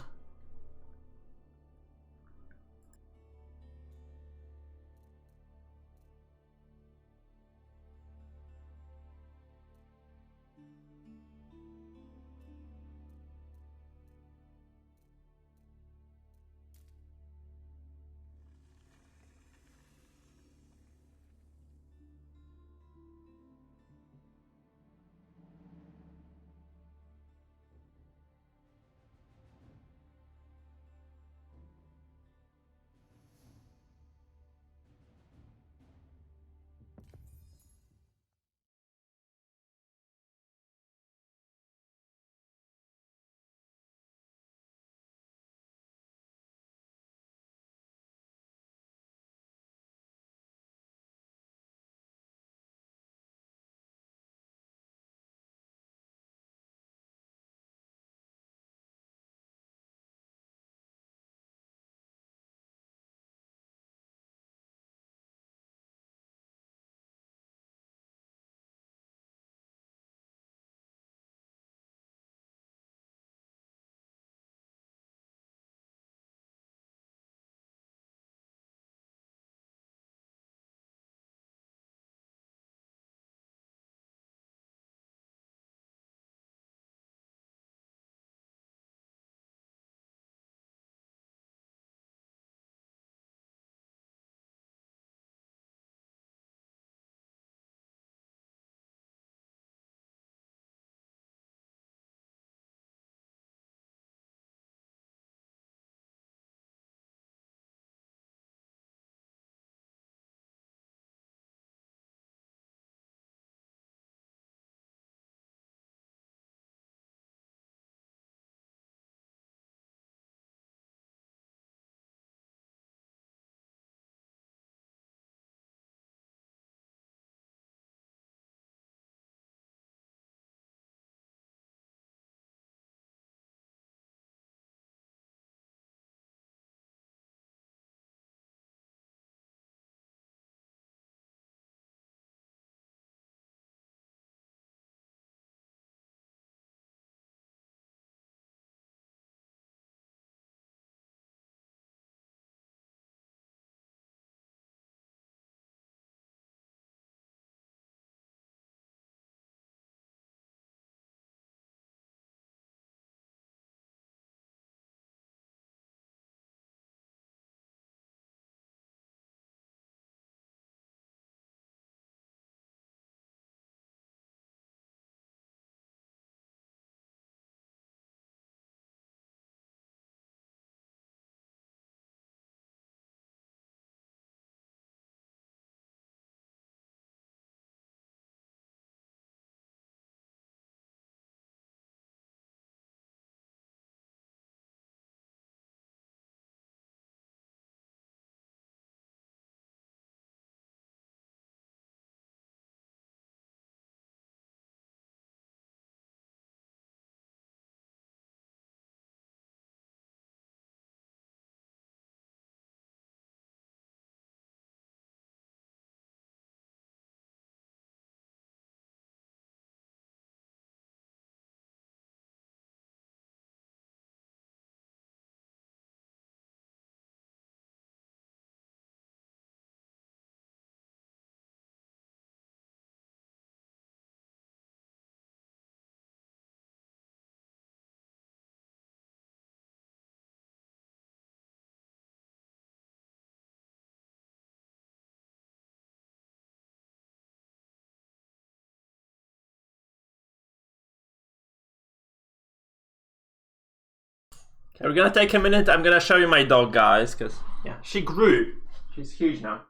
Okay, we're gonna take a minute. I'm gonna show you my dog, guys, because yeah, she grew. She's huge now.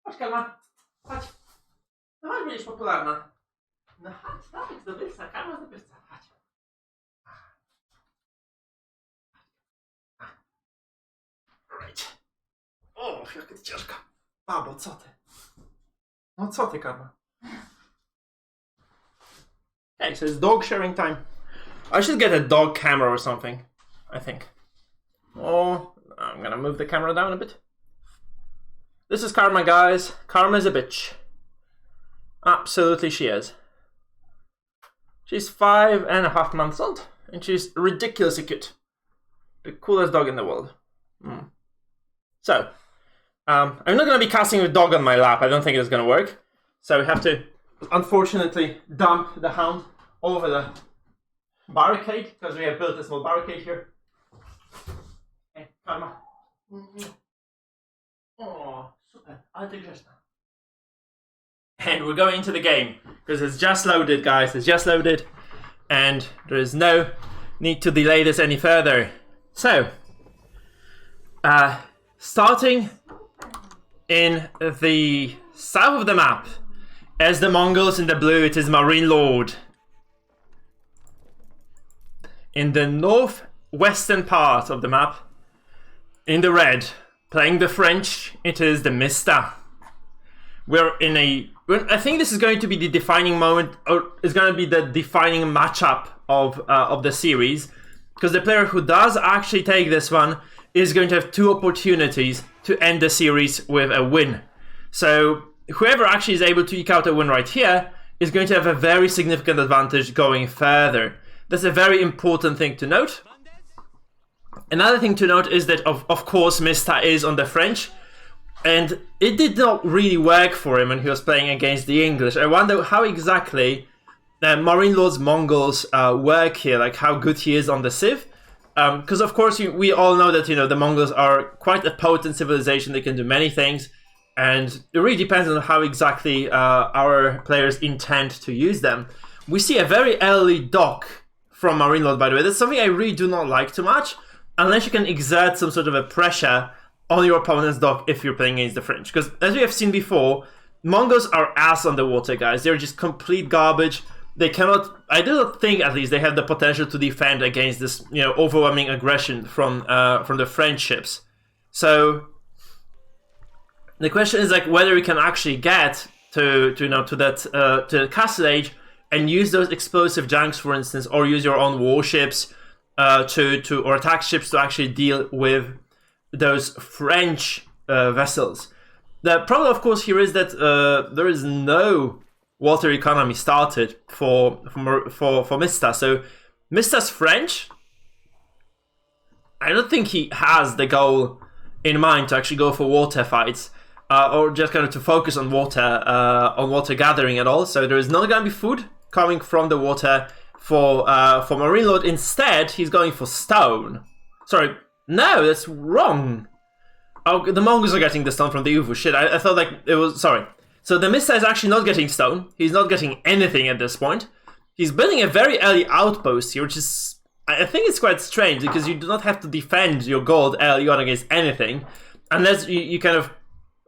Chodź, Kalma. Chodź. No chodź, będziesz popularna. No chodź, tak, zdobywca, Kalma zdobywca. Chodź. Right. O, jaka to ciężka. Babo, co ty? No co ty, Kalma? Okay, so it's dog sharing time. I should get a dog camera or something, I think. Oh, I'm gonna move the camera down a bit. This is Karma, guys. Karma's a bitch. Absolutely she is. She's 5.5 months old, and she's ridiculously cute. The coolest dog in the world. So, I'm not gonna be casting with dog on my lap. I don't think it's gonna work. So we have to, unfortunately, dump the hound over the barricade, because we have built a small barricade here. Hey, Karma. Oh, super. Ale ty grzeczna. And we're going into the game, because it's just loaded, guys. It's just loaded, and there is no need to delay this any further. So, starting in the south of the map, as the Mongols in the blue, it is MarineLord. In the northwestern part of the map, in the red, playing the French, it is TheMista. We're in a... I think this is going to be the defining moment, or it's going to be the defining matchup of the series, because the player who does actually take this one is going to have 2 opportunities to end the series with a win. So whoever actually is able to eke out a win right here is going to have a very significant advantage going further. That's a very important thing to note. Another thing to note is that, of course, Mista is on the French, and it did not really work for him when he was playing against the English. I wonder how exactly MarineLord's Mongols work here, like how good he is on the civ. Because, of course, we all know that, the Mongols are quite a potent civilization. They can do many things, and it really depends on how exactly our players intend to use them. We see a very early dock from MarineLord, by the way. That's something I really do not like too much, unless you can exert some sort of a pressure on your opponent's dock if you're playing against the French. Because, as we have seen before, Mongols are ass on the water, guys. They're just complete garbage. They cannot, I do not think at least, they have the potential to defend against this, overwhelming aggression from the French ships. So, the question is, like, whether we can actually get to the Castle Age and use those explosive junks, for instance, or use your own warships or attack ships to actually deal with those French vessels. The problem, of course, here is that there is no water economy started for Mista. So Mista's French. I don't think he has the goal in mind to actually go for water fights, or just kind of to focus on water gathering at all. So there is not going to be food coming from the water for MarineLord. Instead, he's going for stone. Sorry, no, that's wrong. Oh, the Mongols are getting the stone from the Uvu. Shit, I thought like it was... Sorry. So the Mista is actually not getting stone. He's not getting anything at this point. He's building a very early outpost here, which is... I think it's quite strange, because you do not have to defend your gold early on against anything, unless you kind of...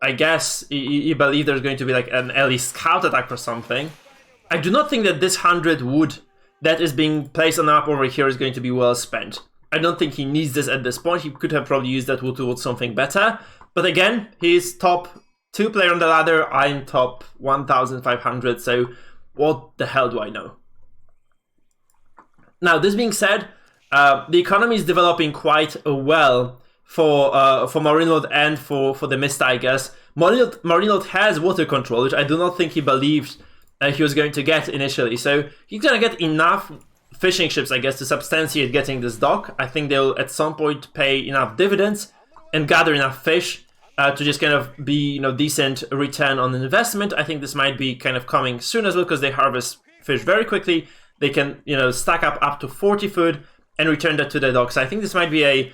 I guess you believe there's going to be like an early scout attack or something. I do not think that this 100 wood that is being placed on the map over here is going to be well spent. I don't think he needs this at this point. He could have probably used that wood towards something better. But again, he's top 2 player on the ladder. I'm top 1,500. So what the hell do I know? Now, this being said, the economy is developing quite well for MarineLord and for the Mista, I guess. MarineLord has water control, which I do not think he believed he was going to get initially. So he's going to get enough fishing ships, I guess, to substantiate getting this dock. I think they'll at some point pay enough dividends and gather enough fish to just kind of be, decent return on investment. I think this might be kind of coming soon as well, because they harvest fish very quickly. They can, stack up to 40 food and return that to the dock. So I think this might be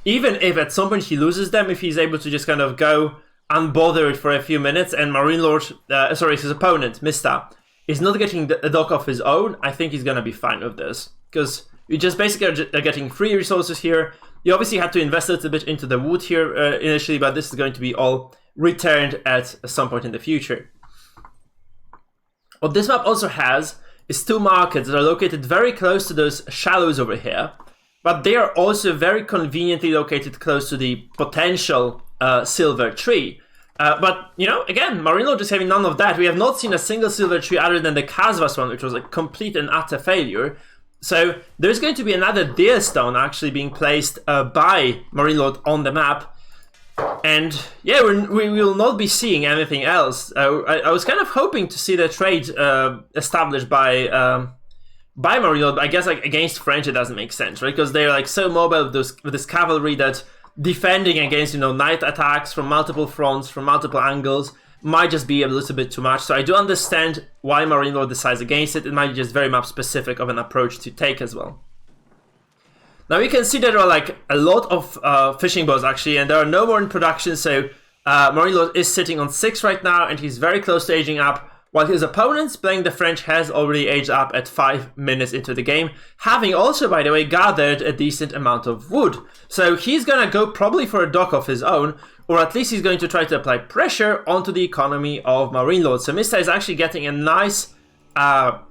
even if at some point he loses them, if he's able to just kind of go unbothered for a few minutes, and MarineLord, his opponent, Mista, is not getting a dock of his own, I think he's going to be fine with this. Because You just basically are getting free resources here. You obviously had to invest a little bit into the wood here initially, but this is going to be all returned at some point in the future. What this map also has is 2 markets that are located very close to those shallows over here, but they are also very conveniently located close to the potential silver tree. But, you know, again, MarineLord is having none of that. We have not seen a single silver tree other than the Kasvas one, which was a complete and utter failure. So there's going to be another deer stone actually being placed by MarineLord on the map. And yeah, we will not be seeing anything else. I was kind of hoping to see the trade established by MarineLord, but I guess like against French it doesn't make sense, right? Because they're like so mobile with this cavalry that defending against, you know, night attacks from multiple fronts, from multiple angles, might just be a little bit too much. So I do understand why MarineLord decides against it. It might be just very map specific of an approach to take as well. Now you can see there are like a lot of fishing boats actually, and there are no more in production. So MarineLord is sitting on 6 right now, and he's very close to aging up, while his opponent playing the French has already aged up at 5 minutes into the game, having also, by the way, gathered a decent amount of wood. So he's gonna go probably for a dock of his own, or at least he's going to try to apply pressure onto the economy of MarineLord. So Mista is actually getting a nice, I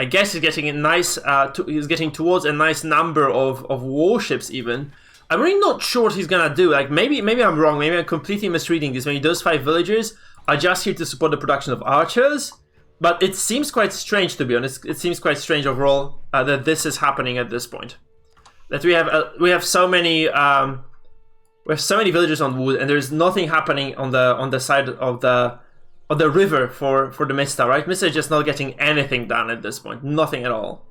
guess he's getting a nice, he's getting towards a nice number of warships even. I'm really not sure what he's gonna do. Like maybe I'm wrong, maybe I'm completely misreading this. Maybe those 5 villagers are just here to support the production of archers, but it seems quite strange, to be honest. It seems quite strange overall that this is happening at this point. That we have so many villagers on wood, and there's nothing happening on the side of the river for the Mista, right? Mista is just not getting anything done at this point, nothing at all.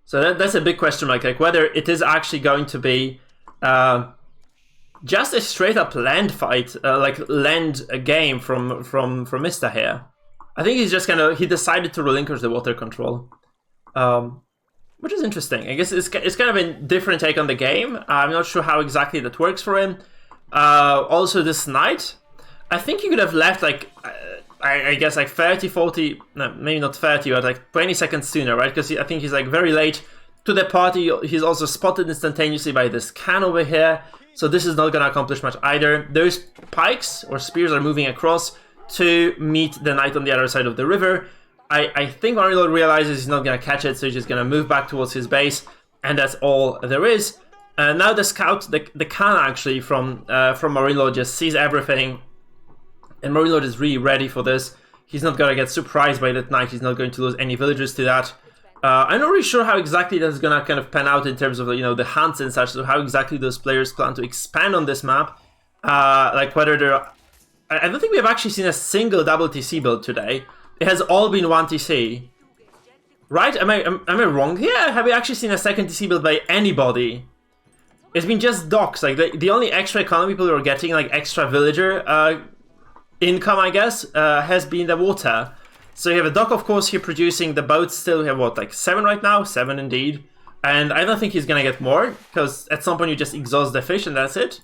So that's a big question mark, like whether it is actually going to be just a straight up land fight, like land game from Mista here. I think he's just he decided to relinquish the water control, which is interesting. I guess it's kind of a different take on the game. I'm not sure how exactly that works for him. Also this knight, I think he could have left like I guess like 30, 40, no, maybe not 30, but like 20 seconds sooner, right? Because I think he's like very late to the party. He's also spotted instantaneously by this can over here. So this is not going to accomplish much either. Those pikes or spears are moving across to meet the knight on the other side of the river. I think MarineLord realizes he's not going to catch it, so he's just going to move back towards his base, and that's all there is. Now the scout, the can actually from MarineLord just sees everything, and MarineLord is really ready for this. He's not going to get surprised by that knight. He's not going to lose any villagers to that. I'm not really sure how exactly that's gonna kind of pan out in terms of, you know, the hunts and such. So how exactly those players plan to expand on this map, like whether they're. I don't think we have actually seen a single double TC build today. It has all been 1 TC, right? Am I wrong here? Have we actually seen a second TC build by anybody? It's been just docks. Like the only extra economy people who are getting, like extra villager income, I guess, has been the water. So you have a dock, of course, here producing the boats. Still, we have what, like 7 right now? 7 indeed. And I don't think he's gonna get more, because at some point you just exhaust the fish and that's it.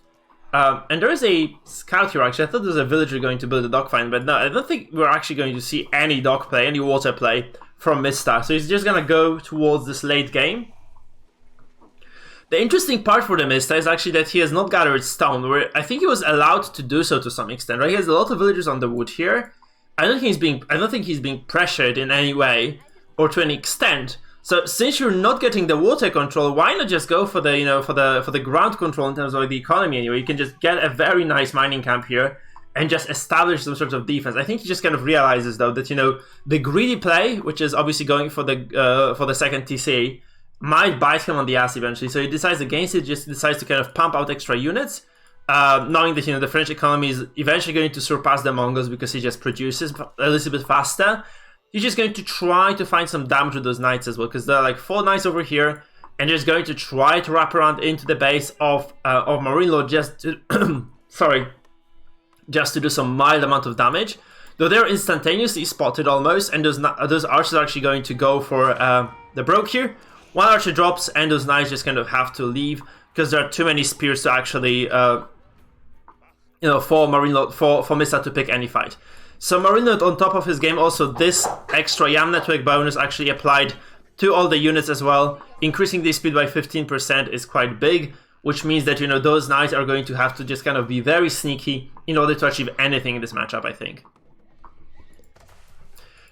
And there is a scout here, actually. I thought there was a villager going to build a dock find, but no, I don't think we're actually going to see any dock play, any water play from Mista. So he's just gonna go towards this late game. The interesting part for the Mista is actually that he has not gathered stone, where I think he was allowed to do so to some extent, right? He has a lot of villagers on the wood here. I don't think he's being pressured in any way or to any extent. So since you're not getting the water control, why not just go for the, you know, for the ground control in terms of the economy anyway? You can just get a very nice mining camp here and just establish some sort of defense. I think he just kind of realizes though that, you know, the greedy play, which is obviously going for the second TC, might bite him on the ass eventually. So he decides against it, just decides to kind of pump out extra units. Knowing that, you know, the French economy is eventually going to surpass the Mongols because he just produces a little bit faster. He's just going to try to find some damage with those knights as well, because there are like 4 knights over here, and he's going to try to wrap around into the base of MarineLord just to sorry, just to do some mild amount of damage. Though they're instantaneously spotted almost, and those archers are actually going to go for the broke here. One archer drops, and those knights just kind of have to leave because there are too many spears to actually you know, for MarineLord, for Mista to pick any fight. So MarineLord, on top of his game, also this extra YAM network bonus actually applied to all the units as well. Increasing the speed by 15% is quite big, which means that, you know, those knights are going to have to just kind of be very sneaky in order to achieve anything in this matchup, I think.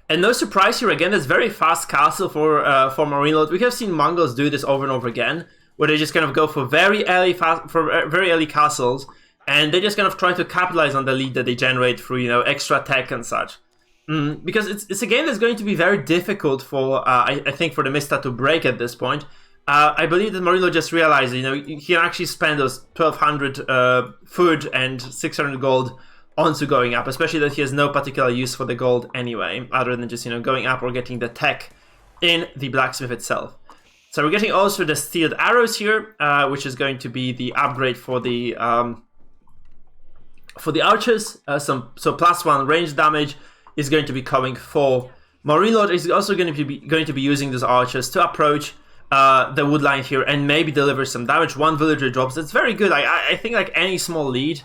And no surprise here, again, it's very fast castle for MarineLord. We have seen Mongols do this over and over again, where they just kind of go for very early castles, and they just kind of try to capitalize on the lead that they generate through, you know, extra tech and such. Because it's a game that's going to be very difficult for, I think, for TheMista to break at this point. I believe that MarineLord just realized, you know, he can actually spend those 1,200 food and 600 gold onto going up, especially that he has no particular use for the gold anyway, other than just, you know, going up or getting the tech in the blacksmith itself. So we're getting also the steeled arrows here, which is going to be the upgrade for the archers. So +1 range damage is going to be coming for MarineLord. Is also going to be using those archers to approach the wood line here and maybe deliver some damage. 1 villager drops. It's very good. I think like any small lead,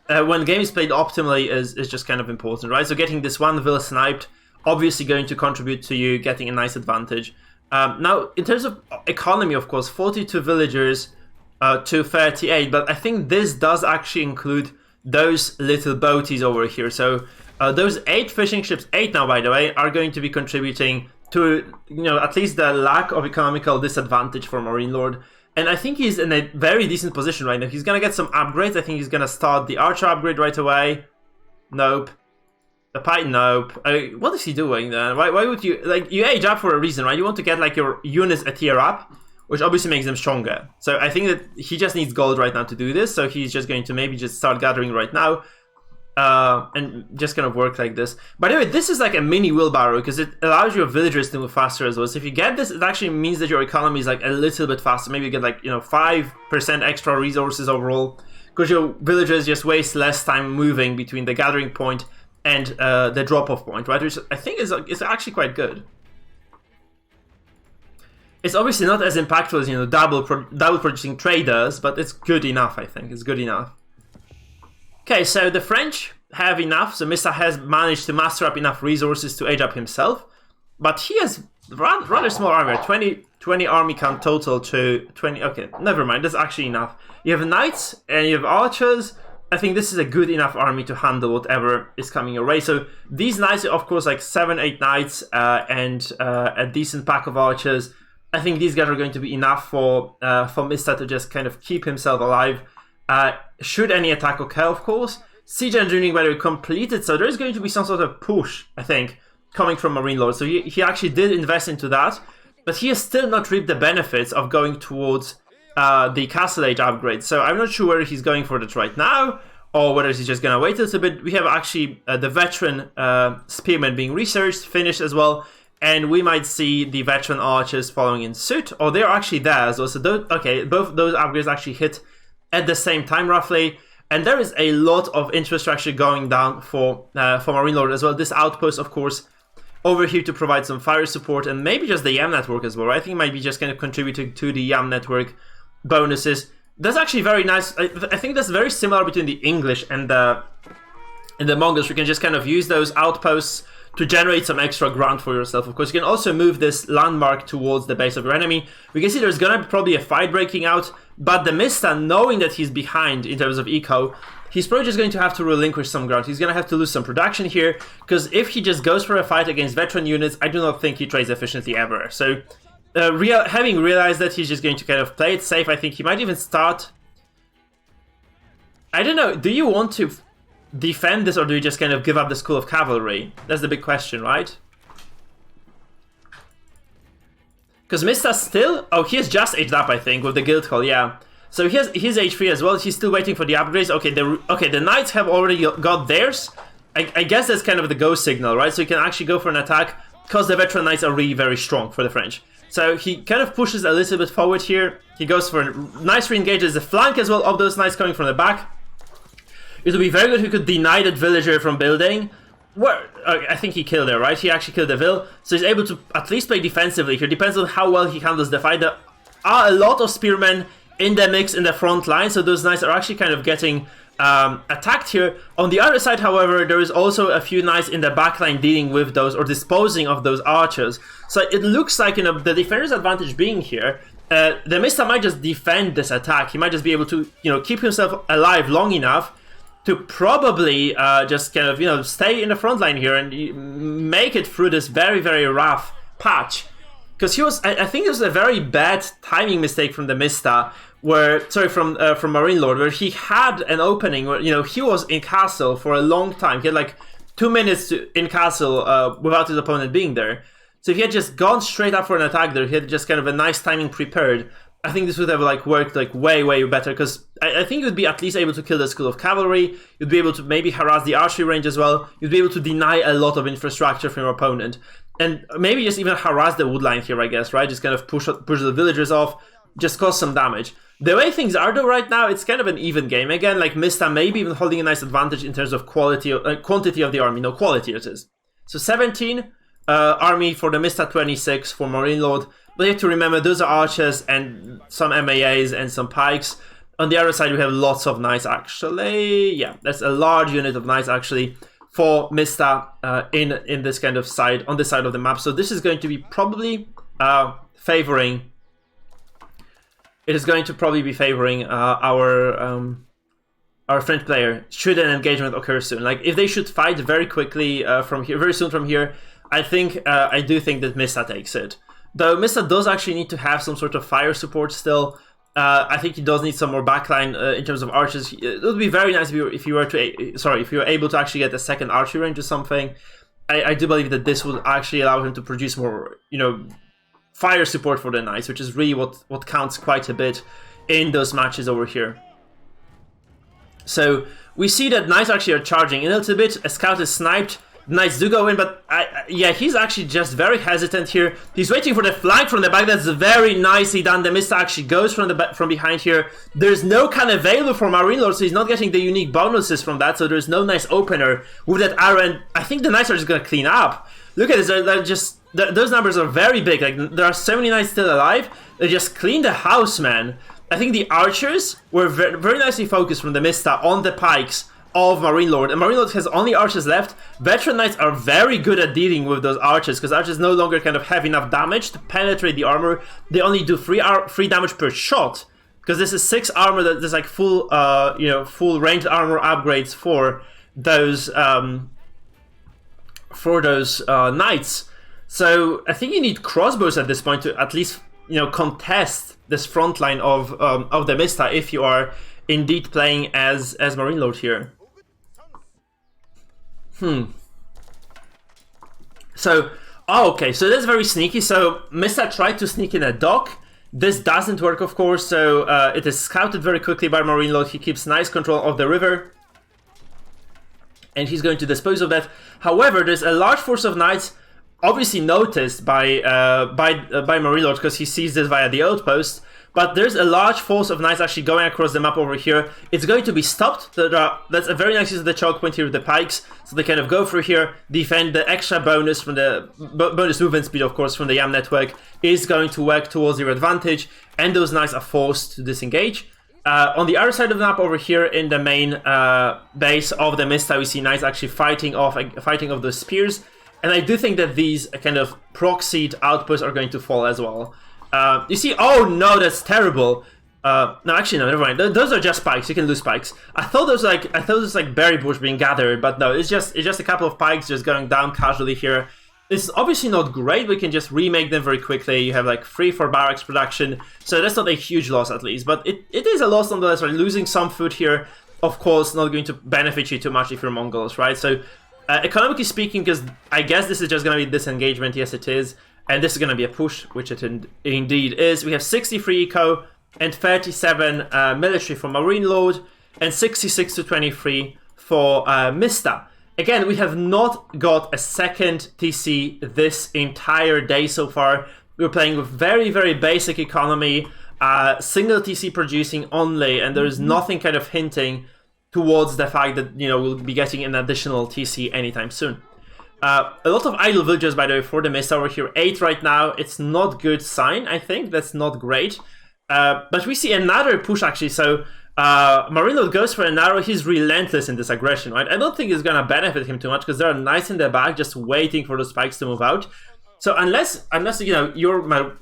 when game is played optimally, is just kind of important, right? So getting this 1 villa sniped, obviously going to contribute to you getting a nice advantage. Now, in terms of economy, of course, 42 villagers to 38, but I think this does actually include those little boaties over here. So those 8 fishing ships, 8 now, by the way, are going to be contributing to, you know, at least the lack of economical disadvantage for MarineLord. And I think he's in a very decent position right now. He's going to get some upgrades. I think he's going to start the archer upgrade right away. Nope. The pike, nope. What is he doing then? Why would you, like, you age up for a reason, right? You want to get, like, your units a tier up, which obviously makes them stronger. So I think that he just needs gold right now to do this. So he's just going to maybe just start gathering right now. And just kind of work like this. By the way, this is like a mini wheelbarrow because it allows your villagers to move faster as well. So if you get this, it actually means that your economy is like a little bit faster. Maybe you get like, you know, 5% extra resources overall because your villagers just waste less time moving between the gathering point and the drop-off point, right? Which I think is actually quite good. It's obviously not as impactful as, you know, double producing traders, but it's good enough, I think. It's good enough. Okay, so the French have enough, so Mista has managed to muster up enough resources to age up himself, but he has rather small army, 20 army count total to 20, okay, never mind, that's actually enough. You have knights and you have archers. I think this is a good enough army to handle whatever is coming your way. So these knights are, of course, like 7-8 knights and a decent pack of archers. I think these guys are going to be enough for Mista to just kind of keep himself alive. Should any attack occur, of course. Siege engineering, by the way, completed, so there's going to be some sort of push, I think, coming from MarineLord. So he actually did invest into that, but he has still not reaped the benefits of going towards the Castle Age upgrade. So I'm not sure whether he's going for that right now, or whether he's just going to wait a little bit. We have actually the veteran spearmen being researched, finished as well, and we might see the veteran archers following in suit, or they're actually there as well. So both those upgrades actually hit at the same time, roughly, and there is a lot of infrastructure going down for MarineLord as well. This outpost, of course, over here to provide some fire support, and maybe just the YAM network as well, right? I think it might be just kind of contributing to the YAM network bonuses. That's actually very nice. I think that's very similar between the English and the Mongols. You can just kind of use those outposts to generate some extra ground for yourself. Of course, you can also move this landmark towards the base of your enemy. We can see there's gonna be probably a fight breaking out, but TheMista, knowing that he's behind in terms of eco, he's probably just going to have to relinquish some ground. He's gonna have to lose some production here, because if he just goes for a fight against veteran units, I do not think he trades efficiently ever. So, having realized that he's just going to kind of play it safe, I think he might even start... I don't know, do you want to defend this, or do you just kind of give up the school of cavalry? That's the big question, right? Because Mista still... Oh, he has just aged up, I think, with the guild hall, yeah. So he's age 3 as well. He's still waiting for the upgrades. Okay, the knights have already got theirs. I guess that's kind of the go signal, right? So he can actually go for an attack, because the veteran knights are really very strong for the French. So he kind of pushes a little bit forward here. He goes for a nice re-engage. There's a flank as well of those knights coming from the back. It would be very good if he could deny that villager from building. Well, I think he killed her, right? He actually killed the vill. So he's able to at least play defensively here. Depends on how well he handles the fight. There are a lot of spearmen in the mix in the front line. So those knights are actually kind of getting attacked here. On the other side, however, there is also a few knights in the backline dealing with those or disposing of those archers. So it looks like, you know, the defender's advantage being here, TheMista might just defend this attack. He might just be able to, you know, keep himself alive long enough to probably just kind of, you know, stay in the front line here and make it through this very, very rough patch. Because he was, I think it was a very bad timing mistake from TheMista, from MarineLord, where he had an opening where, you know, he was in castle for a long time. He had like 2 minutes in castle without his opponent being there. So if he had just gone straight up for an attack there, he had just kind of a nice timing prepared. I think this would have like worked like way, way better, because I think you'd be at least able to kill the school of cavalry. You'd be able to maybe harass the archery range as well. You'd be able to deny a lot of infrastructure from your opponent, and maybe just even harass the wood line here, I guess, right? Just kind of push the villagers off, just cause some damage. The way things are though right now, it's kind of an even game. Again, like Mista maybe even holding a nice advantage in terms of quantity of the army. No, quality it is. So 17 army for TheMista, 26 for MarineLord. But you have to remember, those are archers and some MAAs and some pikes. On the other side, we have lots of knights, actually. Yeah, that's a large unit of knights, actually, for Mista in this kind of side, on this side of the map. So this is going to be probably favoring... It is going to probably be favoring our French player, should an engagement occur soon. Like, if they should fight very quickly from here, very soon from here, I do think that Mista takes it. Though Mista does actually need to have some sort of fire support still. I think he does need some more backline in terms of archers. It would be very nice if you were able to actually get a second archery range or something. I do believe that this would actually allow him to produce more, you know, fire support for the knights, which is really what counts quite a bit in those matches over here. So we see that knights actually are charging in a little bit. A scout is sniped. Knights do go in, but yeah, he's actually just very hesitant here. He's waiting for the flank from the back. That's very nicely done. TheMista actually goes from behind here. There's no can available for MarineLord, so he's not getting the unique bonuses from that. So there's no nice opener with that arrow. And I think the knights are just gonna clean up. Look at this. They're just those numbers are very big. Like, there are so many knights still alive. They just clean the house, man. I think the archers were very, very nicely focused from TheMista on the pikes of MarineLord, and MarineLord has only archers left. Veteran knights are very good at dealing with those archers, because archers no longer kind of have enough damage to penetrate the armor. They only do 3 damage per shot, because this is 6 armor. That there's like full full ranged armor upgrades for those knights. So I think you need crossbows at this point to at least, you know, contest this front line of TheMista if you are indeed playing as MarineLord here. So, okay, so that's very sneaky. So Mista tried to sneak in a dock. This doesn't work, of course, so it is scouted very quickly by MarineLord. He keeps nice control of the river, and he's going to dispose of that. However, there's a large force of knights, obviously noticed by MarineLord, because he sees this via the outpost. But there's a large force of knights actually going across the map over here. It's going to be stopped. That's a very nice use of the choke point here with the pikes. So they kind of go through here, defend. The extra bonus from the bonus movement speed, of course, from the YAM network is going to work towards your advantage. And those knights are forced to disengage. On the other side of the map over here in the main base of TheMista, we see knights actually fighting off those spears. And I do think that these kind of proxied outposts are going to fall as well. You see, oh no, that's terrible. No, actually, no, never mind. Those are just spikes. You can lose spikes. I thought those like berry bush being gathered, but no, it's just a couple of pikes just going down casually here. It's obviously not great. We can just remake them very quickly. You have like 3-4 barracks production, so that's not a huge loss at least. But it is a loss nonetheless. Right? Losing some food here, of course, not going to benefit you too much if you're Mongols, right? So economically speaking, because I guess this is just going to be disengagement. Yes, it is. And this is going to be a push, which it indeed is. We have 63 eco and 37 military for MarineLord, and 66 to 23 for Mista. Again, we have not got a second TC this entire day so far. We're playing with very, very basic economy, single TC producing only, and there is nothing kind of hinting towards the fact that, you know, we'll be getting an additional TC anytime soon. A lot of idle villagers, by the way, for TheMista over here. 8 right now. It's not good sign, I think. That's not great. But we see another push, actually. So MarineLord goes for an arrow. He's relentless in this aggression, right? I don't think it's gonna benefit him too much because they're nice in the back, just waiting for the spikes to move out. So unless you know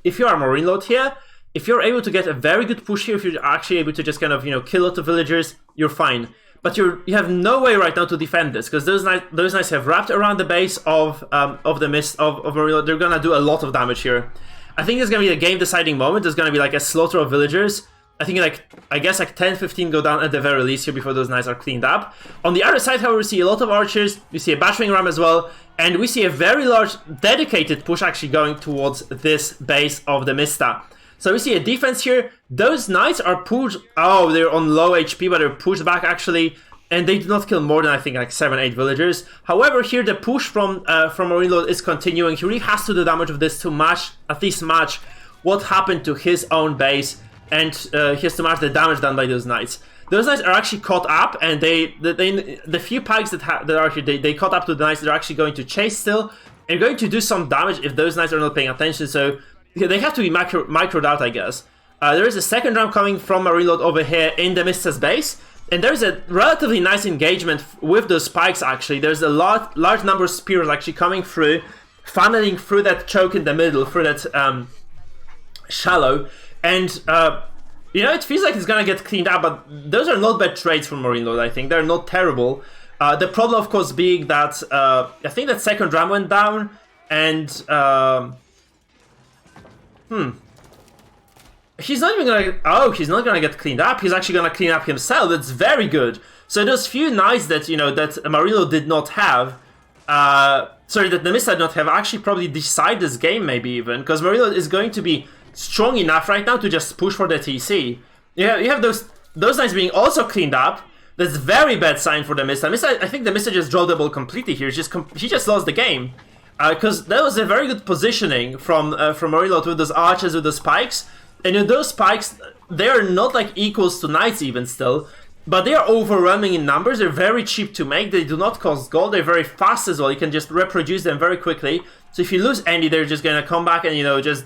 if you are a MarineLord here, if you're able to get a very good push here, if you're actually able to just kind of kill a lot of villagers, you're fine. But you have no way right now to defend this because those knights have wrapped around the base of the Mist of MarineLord. They're gonna do a lot of damage here. I think it's gonna be a game deciding moment. There's gonna be like a slaughter of villagers. I guess 10-15 go down at the very least here before those knights are cleaned up. On the other side, however, we see a lot of archers, we see a battering ram as well, and we see a very large dedicated push actually going towards this base of the Mista. So we see a defense here. Those knights are pushed. Oh, they're on low HP, but they're pushed back actually, and they do not kill more than I think like 7-8 villagers. However, here the push from MarineLord is continuing. He really has to do damage of this to at least match what happened to his own base. And he has to match the damage done by those knights. Those knights are actually caught up, and the few pikes that are here, they caught up to the knights. They're actually going to chase still, and going to do some damage if those knights are not paying attention. So they have to be microed out, I guess. There is a second round coming from MarineLord over here in the Mista's base, and there's a relatively nice engagement with those spikes. Actually, there's a large number of spears actually coming through, funneling through that choke in the middle, through that shallow. And, it feels like it's gonna get cleaned up, but those are not bad trades from MarineLord, I think. They're not terrible. The problem, of course, being that I think that second ram went down, and... He's not even gonna... Oh, he's not gonna get cleaned up. He's actually gonna clean up himself. That's very good. So those few knights that, that MarineLord did not have... sorry, that the Mista did not have, actually probably decide this game, maybe even, because MarineLord is going to be strong enough right now to just push for the TC. Yeah, you have those knights being also cleaned up. That's very bad sign for the Mista. I think the Mista just dropped the ball completely here. He just lost the game because that was a very good positioning from MarineLord with those archers with those spikes. And those spikes, they are not like equals to knights even still, but they are overwhelming in numbers. They're very cheap to make. They do not cost gold. They're very fast as well. You can just reproduce them very quickly. So if you lose any, they're just gonna come back and just.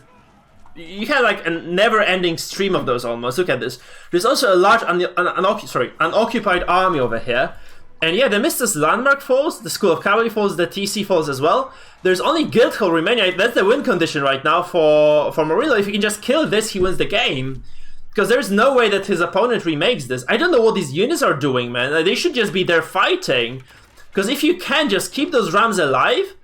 You have like a never-ending stream of those almost. Look at this. There's also a large unoccupied army over here. And yeah, the Mista's landmark falls, the School of Cavalry falls, the TC falls as well. There's only Guildhall remaining. That's the win condition right now for MarineLord. If he can just kill this, he wins the game. Because there's no way that his opponent remakes this. I don't know what these units are doing, man. They should just be there fighting. Because if you can just keep those rams alive...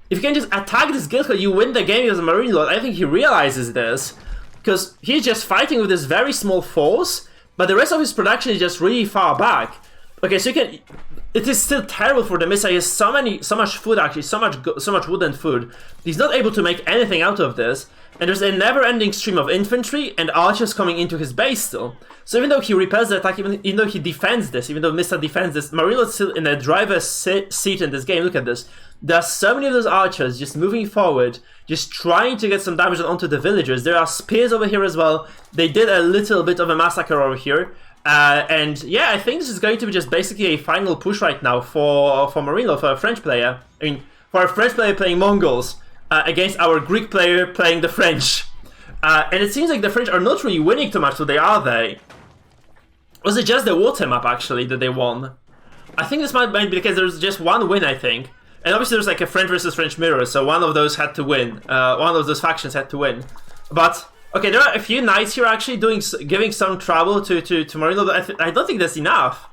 If you can just attack this Guildhall, you win the game as a MarineLord. I think he realizes this. Because he's just fighting with this very small force, but the rest of his production is just really far back. Okay, so it is still terrible for the Mista. He has so much food actually, so much wood and food. He's not able to make anything out of this. And there's a never-ending stream of infantry and archers coming into his base still. So even though he repels the attack, even though he defends this, even though Mista defends this, MarineLord's still in a driver's seat in this game. Look at this. There are so many of those archers just moving forward, just trying to get some damage onto the villagers. There are spears over here as well. They did a little bit of a massacre over here. And yeah, I think this is going to be just basically a final push right now for MarineLord, for a French player. I mean, for a French player playing Mongols against our Greek player playing the French. And it seems like the French are not really winning too much today, are they? Was it just the water map actually that they won? I think this might be because there's just one win, I think. And obviously there's like a French versus French mirror, so one of those had to win. One of those factions had to win. But, okay, there are a few knights here actually giving some trouble to MarineLord, but I don't think that's enough.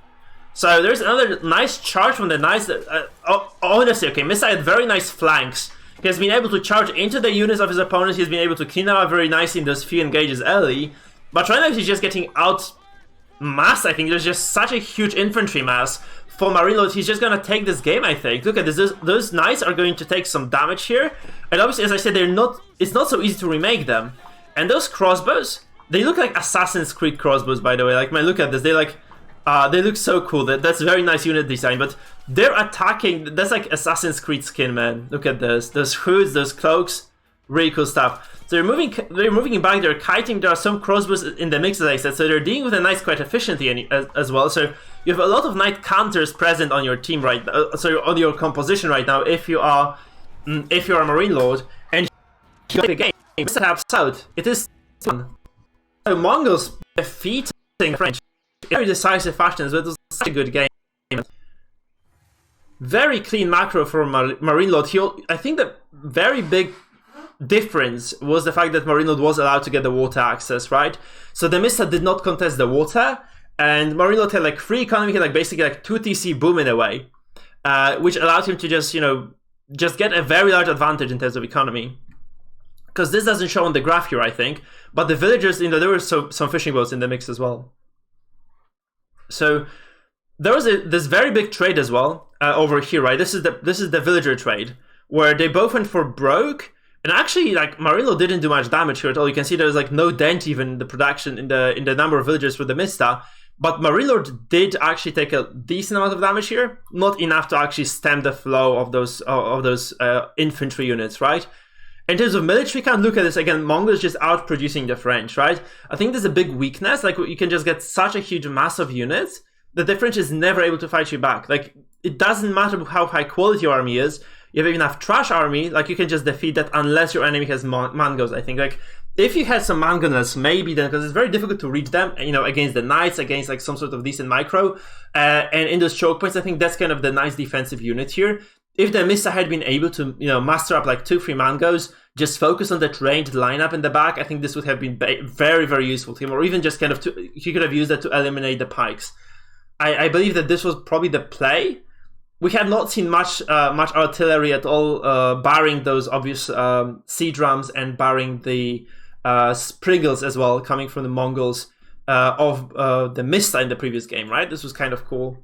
So there's another nice charge from the knights. Honestly, okay, Mista had very nice flanks. He has been able to charge into the units of his opponents. He's been able to clean them up very nicely in those few engages early. But right now he's just getting outmassed, I think. There's just such a huge infantry mass. For MarineLord, he's just gonna take this game, I think. Look at this. Those knights are going to take some damage here. And obviously, as I said, it's not so easy to remake them. And those crossbows, they look like Assassin's Creed crossbows, by the way. Like, man, look at this. They look so cool. That's very nice unit design. But they're attacking. That's like Assassin's Creed skin, man. Look at this. Those hoods, those cloaks, really cool stuff. So they're moving back. They're kiting. There are some crossbows in the mix, as I said. So they're dealing with the knights quite efficiently as well. So you have a lot of knight counters present on your team right now. So on your composition right now, if you are a MarineLord, and you play the game, perhaps out. It is fun. So Mongols defeating the French. very decisive fashion, but it was such a good game. Very clean macro for MarineLord. I think the very big difference was the fact that MarineLord was allowed to get the water access, right? So TheMista did not contest the water, and MarineLord had like free economy, he had like basically like 2 TC boom in a way, which allowed him to just, you know, just get a very large advantage in terms of economy. Because this doesn't show on the graph here, I think, but the villagers, you know, there were some fishing boats in the mix as well. So there was this very big trade as well over here, right? This is the villager trade where they both went for broke, and actually, like, MarineLord didn't do much damage here at all. You can see there's like no dent even in the production in the number of villagers for TheMista, but MarineLord did actually take a decent amount of damage here, not enough to actually stem the flow of those infantry units, right? In terms of military count, look at this again. Mongols just outproducing the French, right? I think there's a big weakness. Like, you can just get such a huge mass of units that the French is never able to fight you back. Like, it doesn't matter how high quality your army is. You have even enough trash army, like, you can just defeat that unless your enemy has Mongols, I think. Like, if you had some Mongols, maybe then, because it's very difficult to reach them, you know, against the knights, against like some sort of decent micro, and in those choke points, I think that's kind of the nice defensive unit here. If TheMista had been able to, you know, muster up like 2-3 Mongols, just focus on that ranged lineup in the back, I think this would have been very, very useful to him, or even just kind of, he could have used that to eliminate the pikes. I believe that this was probably the play. We have not seen much artillery at all, barring those obvious sea drums and barring the spriggles as well, coming from the Mongols of TheMista in the previous game, right? This was kind of cool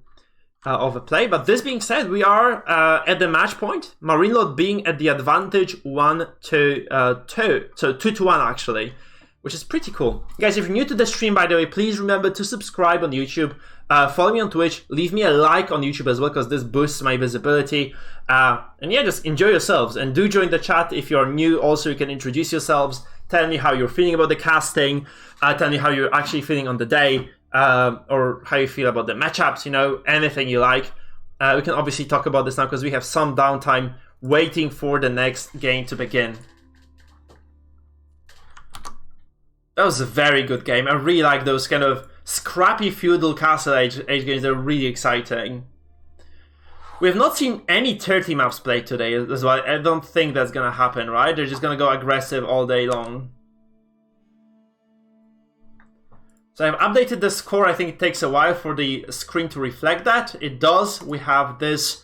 of a play. But this being said, we are at the match point. MarineLord being at the advantage 1-2, so 2-1 actually, which is pretty cool. Guys, if you're new to the stream, by the way, please remember to subscribe on YouTube. Follow me on Twitch, leave me a like on YouTube as well, because this boosts my visibility. And yeah, just enjoy yourselves, and do join the chat if you're new. Also, you can introduce yourselves, tell me how you're feeling about the casting, tell me how you're actually feeling on the day, or how you feel about the matchups, you know, anything you like. We can obviously talk about this now, because we have some downtime waiting for the next game to begin. That was a very good game. I really like those kind of scrappy feudal castle age games. They're really exciting. We have not seen any 30 maps played today as well. I don't think that's gonna happen, right? They're just gonna go aggressive all day long. So I've updated the score. I think it takes a while for the screen to reflect that. It does. We have this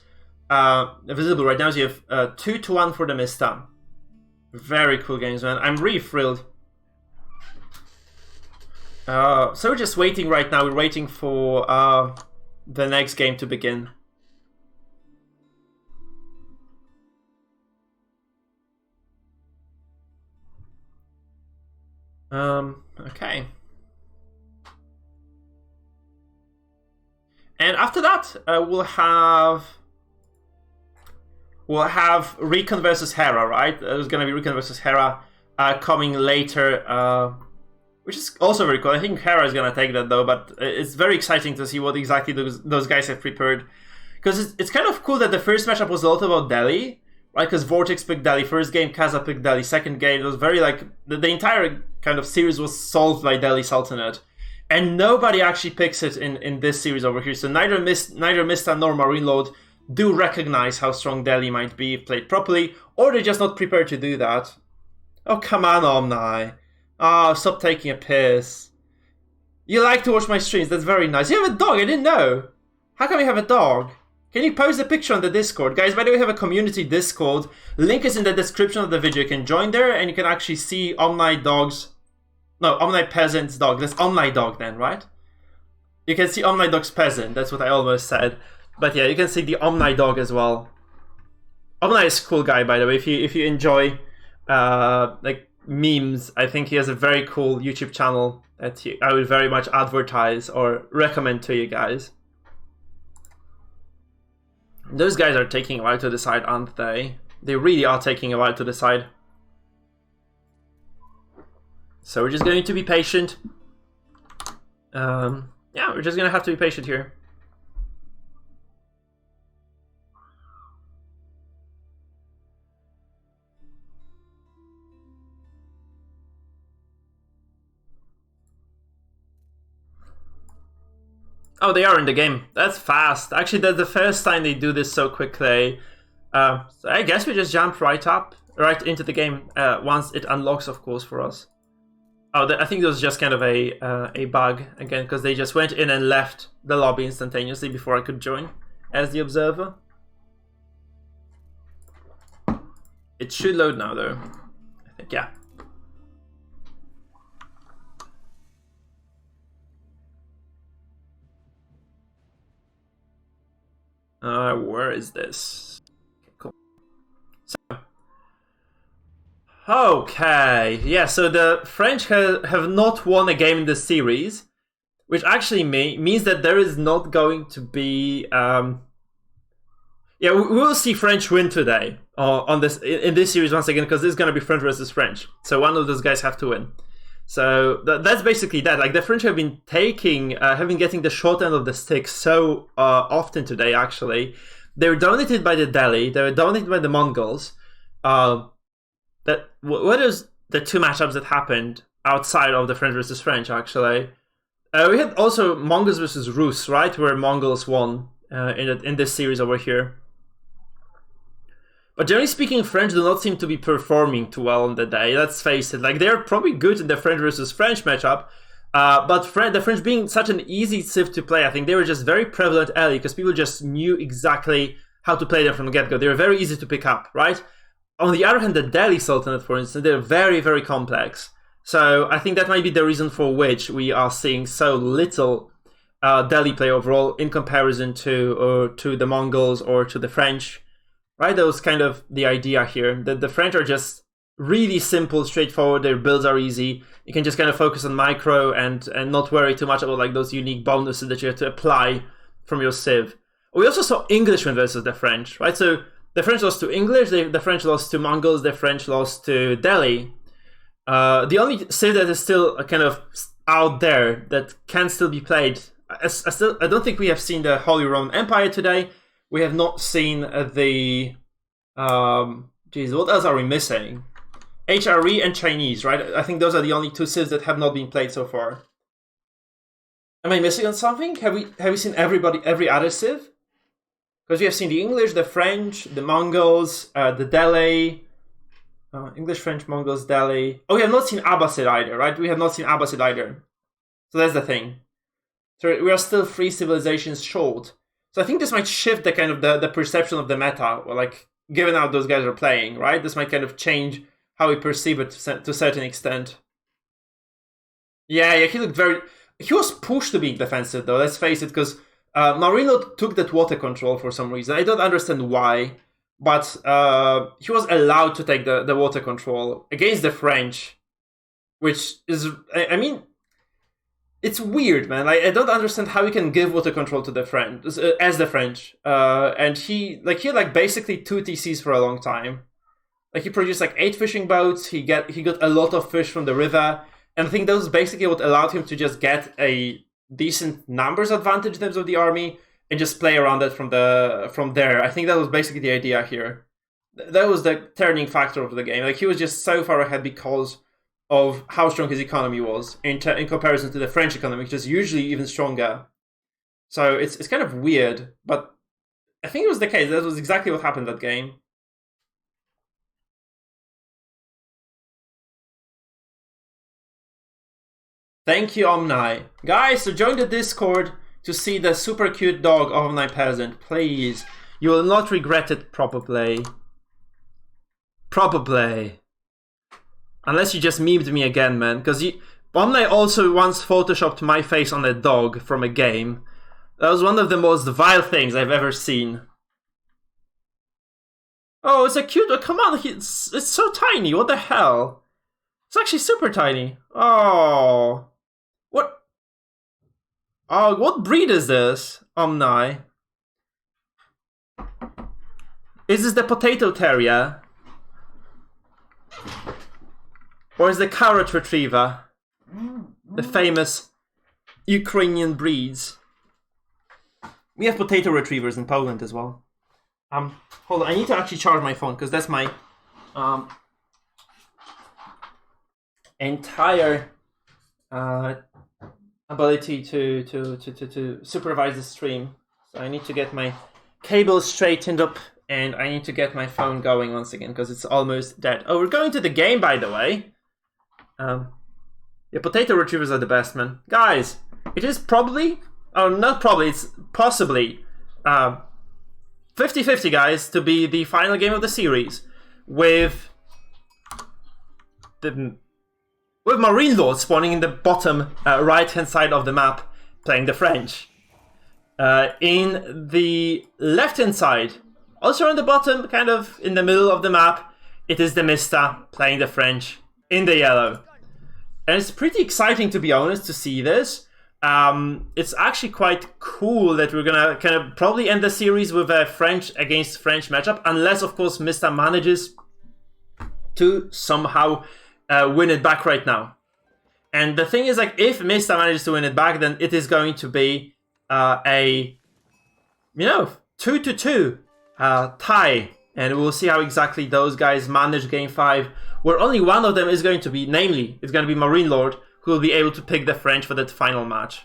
visible right now. So you have 2-1 for TheMista. Very cool games, man. I'm really thrilled. So we're just waiting right now. We're waiting for the next game to begin. Okay. And after that, we'll have Recon versus Hera, right? There's gonna be Recon versus Hera coming later. Which is also very cool. I think Hera is going to take that though, but it's very exciting to see what exactly those guys have prepared. Because it's kind of cool that the first matchup was a lot about Delhi, right? Because Vortex picked Delhi, first game Kaza picked Delhi, second game it was very like, the entire kind of series was solved by Delhi Sultanate. And nobody actually picks it in this series over here. So neither TheMista nor MarineLord do recognize how strong Delhi might be if played properly, or they're just not prepared to do that. Oh, come on, Omni. Oh, stop taking a piss. You like to watch my streams, that's very nice. You have a dog, I didn't know. How come you have a dog? Can you post a picture on the Discord? Guys, by the way, we have a community Discord. Link is in the description of the video. You can join there and you can actually see Omni Dog's... No, Omni Peasant's dog. That's Omni Dog then, right? You can see Omni Dog's peasant. That's what I almost said. But yeah, you can see the Omni Dog as well. Omni is a cool guy, by the way. If you enjoy like memes, I think he has a very cool YouTube channel that I would very much advertise or recommend to you guys. Those guys are taking a while to decide, aren't they? They really are taking a while to decide. So we're just going to be patient. Yeah, we're just gonna have to be patient here. Oh, they are in the game. That's fast. Actually, that's the first time they do this so quickly. So I guess we just jump right into the game once it unlocks, of course, for us. Oh, I think it was just kind of a bug again, because they just went in and left the lobby instantaneously before I could join as the observer. It should load now, though. I think, yeah. Where is this? Okay, cool. So, okay, yeah. So the French have not won a game in the series, which actually means that there is not going to be. Yeah, we will see French win today on this in this series once again, because this is going to be French versus French. So one of those guys have to win. So that's basically that. Like, the French have been getting the short end of the stick so often today. Actually, they were dominated by the Delhi. They were dominated by the Mongols. What is the two matchups that happened outside of the French versus French? Actually, we had also Mongols versus Rus, right, where Mongols won in this series over here. But generally speaking, French do not seem to be performing too well on the day. Let's face it. Like, they're probably good in the French versus French matchup, but the French being such an easy civ to play, I think they were just very prevalent early because people just knew exactly how to play them from the get-go. They were very easy to pick up, right? On the other hand, the Delhi Sultanate, for instance, they're very, very complex. So I think that might be the reason for which we are seeing so little Delhi play overall in comparison to the Mongols or to the French. Right, that was kind of the idea here. The French are just really simple, straightforward. Their builds are easy. You can just kind of focus on micro and not worry too much about like those unique bonuses that you have to apply from your civ. We also saw Englishmen versus the French, right? So the French lost to English, the French lost to Mongols, the French lost to Delhi. The only civ that is still kind of out there that can still be played, I don't think we have seen the Holy Roman Empire today. We have not seen the what else are we missing? HRE and Chinese, right? I think those are the only two civs that have not been played so far. Am I missing on something? Have we seen every other civ? Because we have seen the English, the French, the Mongols, the Delhi, English, French, Mongols, Delhi. Oh, we have not seen Abbasid either, right? We have not seen Abbasid either. So that's the thing. So we are still 3 civilizations short. So I think this might shift the kind of the perception of the meta, or like, given how those guys are playing, right? This might kind of change how we perceive it to a certain extent. Yeah, he looked he was pushed to being defensive, though, let's face it, because MarineLord took that water control for some reason. I don't understand why, but he was allowed to take the water control against the French, which is, I mean, it's weird, man. I don't understand how he can give water control to the French as the French. And he had basically 2 TCs for a long time. Like, he produced 8 fishing boats. He got a lot of fish from the river, and I think that was basically what allowed him to just get a decent numbers advantage in terms of the army and just play around it from there. I think that was basically the idea here. That was the turning factor of the game. Like, he was just so far ahead because of how strong his economy was in comparison to the French economy, which is usually even stronger. So it's kind of weird, but I think it was the case. That was exactly what happened that game. Thank you, Omni. Guys, so join the Discord to see the super cute dog of Omni Peasant. Please. You will not regret it, probably. Probably. Unless you just memed me again, man. Because Omni also once photoshopped my face on a dog from a game. That was one of the most vile things I've ever seen. Oh, it's a cute... Oh, come on, it's so tiny. What the hell? It's actually super tiny. Oh... What? Oh, what breed is this, Omni? Is this the potato terrier? Or is the carrot retriever? The famous Ukrainian breeds. We have potato retrievers in Poland as well. Hold on, I need to actually charge my phone because that's my entire ability to supervise the stream. So I need to get my cable straightened up, and I need to get my phone going once again because it's almost dead. Oh, we're going to the game, by the way. Yeah, potato retrievers are the best, man. Guys, it is probably, or not probably, it's possibly 50-50, guys, to be the final game of the series with MarineLord spawning in the bottom right-hand side of the map, playing the French. In the left-hand side, also on the bottom, kind of in the middle of the map, it is TheMista playing the French in the yellow. And it's pretty exciting, to be honest, to see this. It's actually quite cool that we're gonna kind of probably end the series with a French against French matchup, unless, of course, Mista manages to somehow win it back right now. And the thing is, like, if Mista manages to win it back, then it is going to be a 2-2 tie, and we'll see how exactly those guys manage Game 5, where only one of them is going to be, namely, it's going to be MarineLord, who will be able to pick the French for that final match.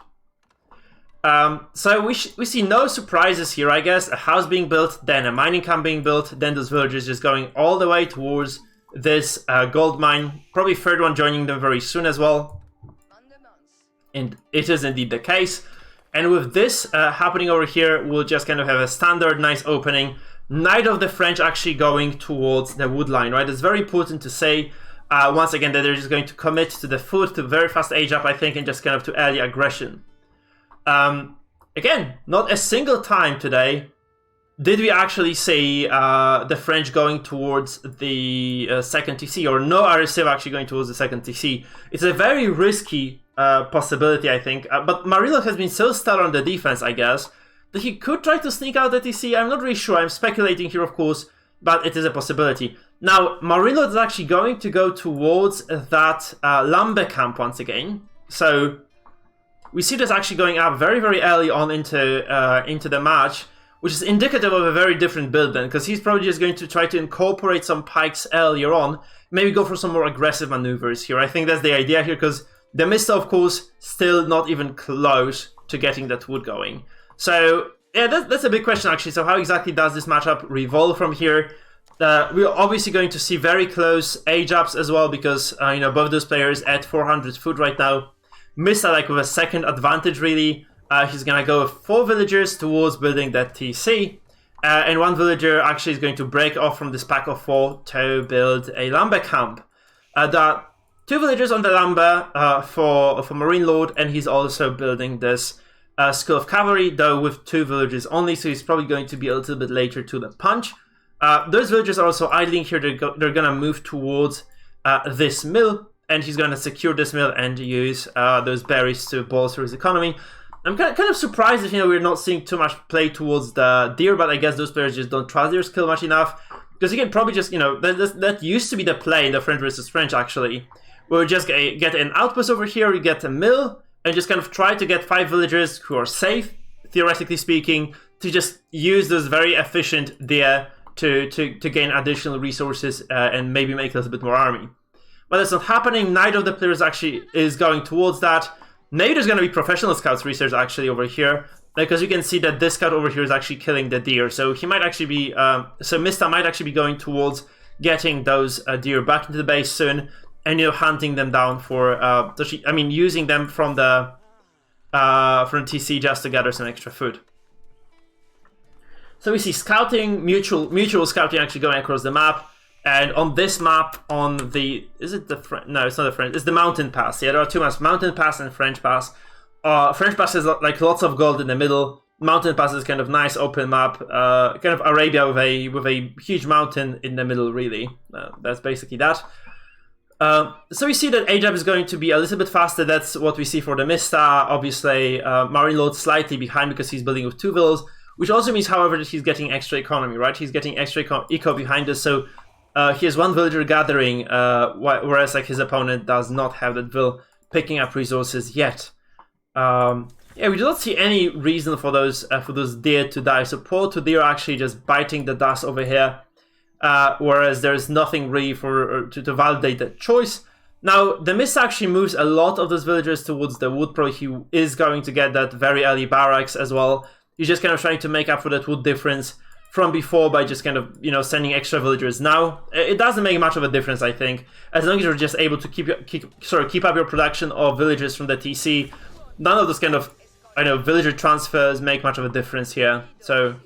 So we see no surprises here, I guess. A house being built, then a mining camp being built, then those villagers just going all the way towards this gold mine. Probably third one joining them very soon as well. And it is indeed the case. And with this happening over here, we'll just kind of have a standard nice opening. Neither of the French actually going towards the wood line, right? It's very important to say, once again, that they're just going to commit to the food, to very fast age up, I think, and just kind of to early aggression. Again, not a single time today did we actually see the French going towards the second TC, or no RSF actually going towards the second TC. It's a very risky possibility, I think, but MarineLord has been so stellar on the defense, I guess, that he could try to sneak out the TC. I'm not really sure. I'm speculating here, of course, but it is a possibility. Now, MarineLord is actually going to go towards that lumber camp once again. So we see this actually going up very, very early on into the match, which is indicative of a very different build then, because he's probably just going to try to incorporate some pikes earlier on, maybe go for some more aggressive maneuvers here. I think that's the idea here, because TheMista, of course, still not even close to getting that wood going. So, yeah, that's a big question, actually. So how exactly does this matchup revolve from here? We're obviously going to see very close age-ups as well, because, both those players at 400 food right now. Mista, like, with a second advantage, really. He's going to go with 4 villagers towards building that TC. And 1 villager actually is going to break off from this pack of 4 to build a lumber camp. There are 2 villagers on the lumber for MarineLord, and he's also building this School of Cavalry, though with 2 villagers only, so he's probably going to be a little bit later to the punch. Those villagers are also idling here. They're going to move towards this mill, and he's going to secure this mill and use those berries to bolster his economy. I'm kind of surprised if we're not seeing too much play towards the deer, but I guess those players just don't trust their skill much enough. Because you can probably just, that used to be the play in the French versus French, actually. Where we just get an outpost over here, we get a mill, and just kind of try to get 5 villagers who are safe, theoretically speaking, to just use those very efficient deer to gain additional resources and maybe make a little bit more army. But that's not happening. Neither of the players actually is going towards that. Maybe there's going to be professional scouts research actually over here, because you can see that this scout over here is actually killing the deer. So he might actually be, so Mista might actually be going towards getting those deer back into the base soon, and hunting them down for, using them from the TC just to gather some extra food. So we see scouting, mutual scouting actually going across the map. And on this map, on the... Is it the French? No, it's not the French. It's the Mountain Pass. Yeah, there are 2 maps. Mountain Pass and French Pass. French Pass is like lots of gold in the middle. Mountain Pass is kind of nice open map. Kind of Arabia with a huge mountain in the middle, really. That's basically that. So we see that age-up is going to be a little bit faster. That's what we see for TheMista. Obviously, MarineLord slightly behind because he's building with 2 villas. Which also means, however, that he's getting extra economy, right? He's getting extra eco behind us, so... he has 1 villager gathering, whereas like his opponent does not have that vill picking up resources yet. Yeah, we do not see any reason for those deer to die. So poor 2 deer are actually just biting the dust over here, whereas there is nothing really to validate that choice. Now, TheMista actually moves a lot of those villagers towards the wood. Probably he is going to get that very early barracks as well. He's just kind of trying to make up for that wood difference from before by just kind of, you know, sending extra villagers. Now, it doesn't make much of a difference, I think. As long as you're just able to keep up your production of villagers from the TC, none of those kind of, I know, villager transfers make much of a difference here. So,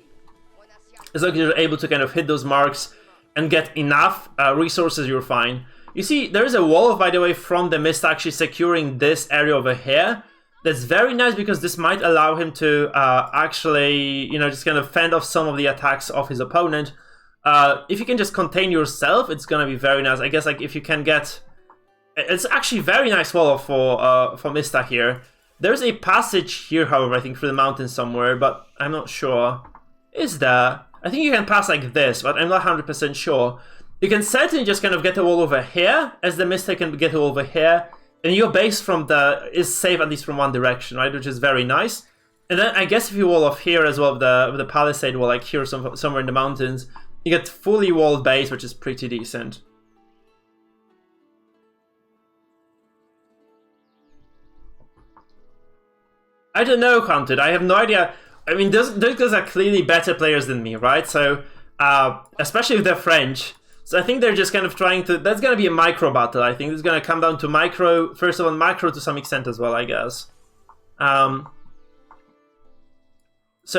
as long as you're able to kind of hit those marks and get enough resources, you're fine. You see, there is a wall, by the way, from TheMista actually securing this area over here. That's very nice because this might allow him to actually, you know, just kind of fend off some of the attacks of his opponent. If you can just contain yourself, it's gonna be very nice. I guess, like, if you can get... It's actually very nice wall for Mista here. There's a passage here, however, I think, through the mountain somewhere, but I'm not sure. Is there? I think you can pass like this, but I'm not 100% sure. You can certainly just kind of get a wall over here, as TheMista can get a wall over here. And your base from is safe at least from one direction, right? Which is very nice. And then I guess if you wall off here as well with the palisade wall, like here somewhere in the mountains, you get fully walled base, which is pretty decent. I don't know, Counted. I have no idea. I mean, those guys are clearly better players than me, right? So, especially if they're French. So I think they're just kind of trying to... That's going to be a micro battle, I think. It's going to come down to micro... First of all, macro to some extent as well, I guess. So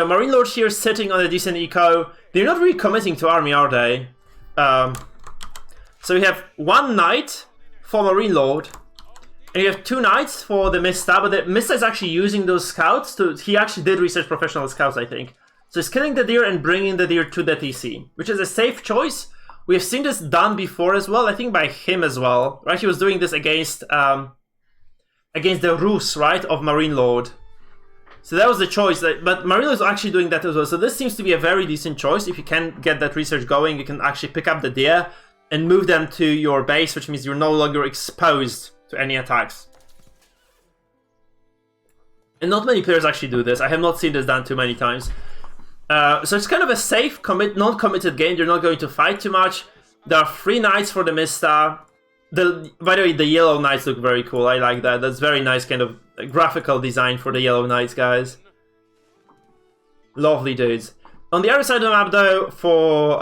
MarineLord here sitting on a decent eco. They're not really committing to army, are they? So we have one knight for MarineLord. And you have two knights for TheMista. But TheMista is actually using those scouts to... He actually did research professional scouts, I think. So he's killing the deer and bringing the deer to the TC. Which is a safe choice. We have seen this done before as well, I think by him as well, right? He was doing this against the Rus, right, of MarineLord. So that was the choice, but MarineLord is actually doing that as well. So this seems to be a very decent choice. If you can get that research going, you can actually pick up the deer and move them to your base, which means you're no longer exposed to any attacks. And not many players actually do this. I have not seen this done too many times. So it's kind of a safe, non-committed game. They're not going to fight too much. There are 3 knights for TheMista. By the way, the yellow knights look very cool. I like that. That's very nice kind of graphical design for the yellow knights, guys. Lovely dudes. On the other side of the map, though, for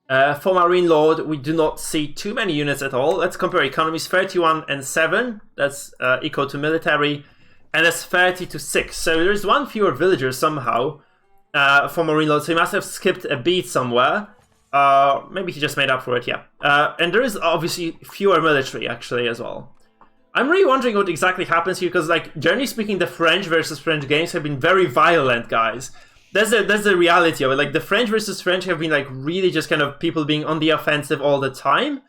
MarineLord, we do not see too many units at all. Let's compare economies. 31 and 7. That's equal to military. And that's 30 to 6. So there's one fewer villagers somehow for MarineLord. So he must have skipped a beat somewhere. Maybe he just made up for it, yeah. And there is obviously fewer military actually as well. I'm really wondering what exactly happens here because, like, generally speaking, the French versus French games have been very violent, guys. That's the reality of it. Like, the French versus French have been, like, really just kind of people being on the offensive all the time.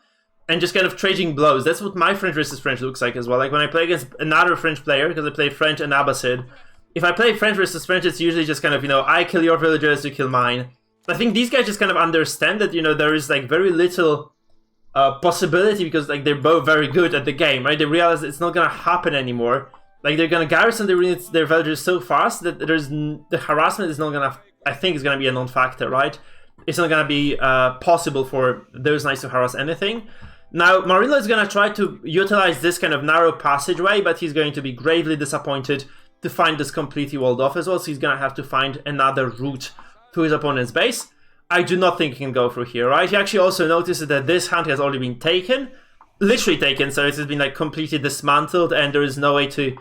And just kind of trading blows. That's what my French versus French looks like as well. Like when I play against another French player, because I play French and Abbasid, if I play French versus French, it's usually just kind of, you know, I kill your villagers, you kill mine. I think these guys just kind of understand that, you know, there is like very little possibility because like they're both very good at the game, right? They realize it's not gonna happen anymore. Like they're gonna garrison their villagers so fast that the harassment is not gonna, I think, is gonna be a non-factor, right? It's not gonna be possible for those knights to harass anything. Now, MarineLord is going to try to utilize this kind of narrow passageway, but he's going to be gravely disappointed to find this completely walled off as well, so he's going to have to find another route to his opponent's base. I do not think he can go through here, right? He actually also notices that this hunt has already been taken, literally taken, so it has been like completely dismantled, and there is no way to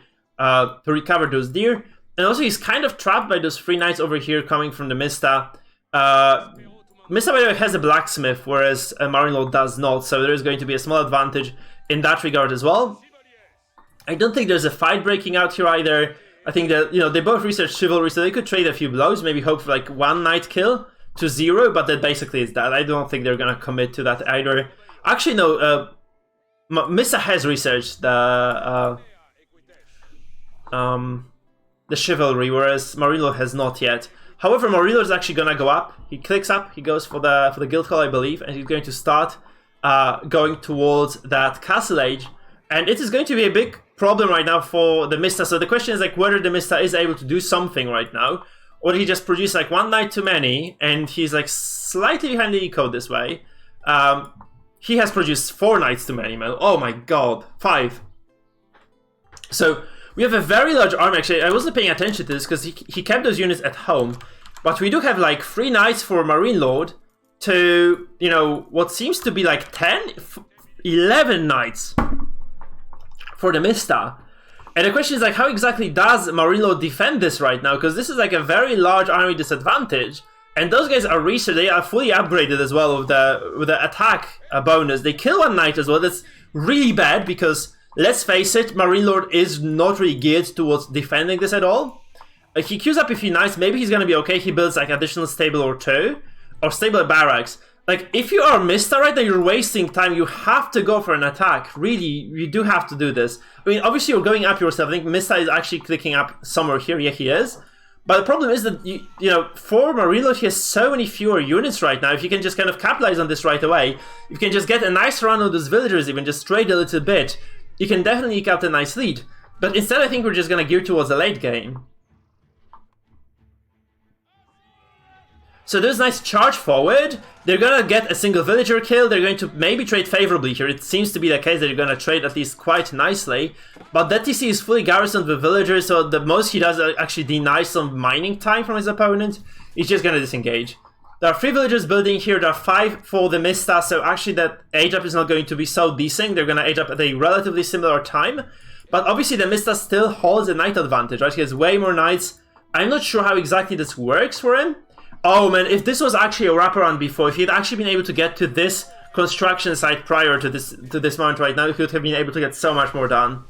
recover those deer. And also, he's kind of trapped by those 3 knights over here coming from TheMista. Mista, by the way, has a blacksmith, whereas MarineLord does not, so there is going to be a small advantage in that regard as well. I don't think there's a fight breaking out here either. I think that, you know, they both research chivalry, so they could trade a few blows, maybe hope for like 1 knight kill to 0, but that basically is that. I don't think they're gonna commit to that either. Actually, no, Mista has researched the chivalry, whereas MarineLord has not yet. However, MarineLord is actually gonna go up. He clicks up. He goes for the guild hall, I believe, and he's going to start going towards that castle age. And it is going to be a big problem right now for TheMista. So the question is like whether TheMista is able to do something right now, or he just produced like 1 knight too many, and he's like slightly behind the eco this way. he has produced 4 knights too many, man. Oh my god, 5. So we have a very large army. Actually, I wasn't paying attention to this because he kept those units at home. But we do have like 3 knights for MarineLord to, you know, what seems to be like 11 knights for TheMista. And the question is like, how exactly does MarineLord defend this right now? Because this is like a very large army disadvantage. And those guys are reached, they are fully upgraded as well with the attack bonus. They kill 1 knight as well. That's really bad because, let's face it, MarineLord is not really geared towards defending this at all. He queues up a few knights, maybe he's gonna be okay. He builds like additional stable or 2, or stable barracks. Like, if you are Mista right now, you're wasting time. You have to go for an attack. Really, you do have to do this. I mean, obviously you're going up yourself. I think Mista is actually clicking up somewhere here. Yeah, he is. But the problem is that, you know, for MarineLord, he has so many fewer units right now. If you can just kind of capitalize on this right away, if you can just get a nice run of those villagers, even just trade a little bit, you can definitely eke out a nice lead. But instead, I think we're just going to gear towards the late game. So there's nice charge forward. They're going to get a single villager kill. They're going to maybe trade favorably here. It seems to be the case that they're going to trade at least quite nicely. But that TC is fully garrisoned with villagers, so the most he does actually deny some mining time from his opponent. He's just going to disengage. There are 3 villagers building here. There are 5 for TheMista, so actually that age up is not going to be so decent. They're going to age up at a relatively similar time. But obviously TheMista still holds a knight advantage, right? He has way more knights. I'm not sure how exactly this works for him. Oh man, if this was actually a wraparound before, if he'd actually been able to get to this construction site prior to this moment right now, he could have been able to get so much more done.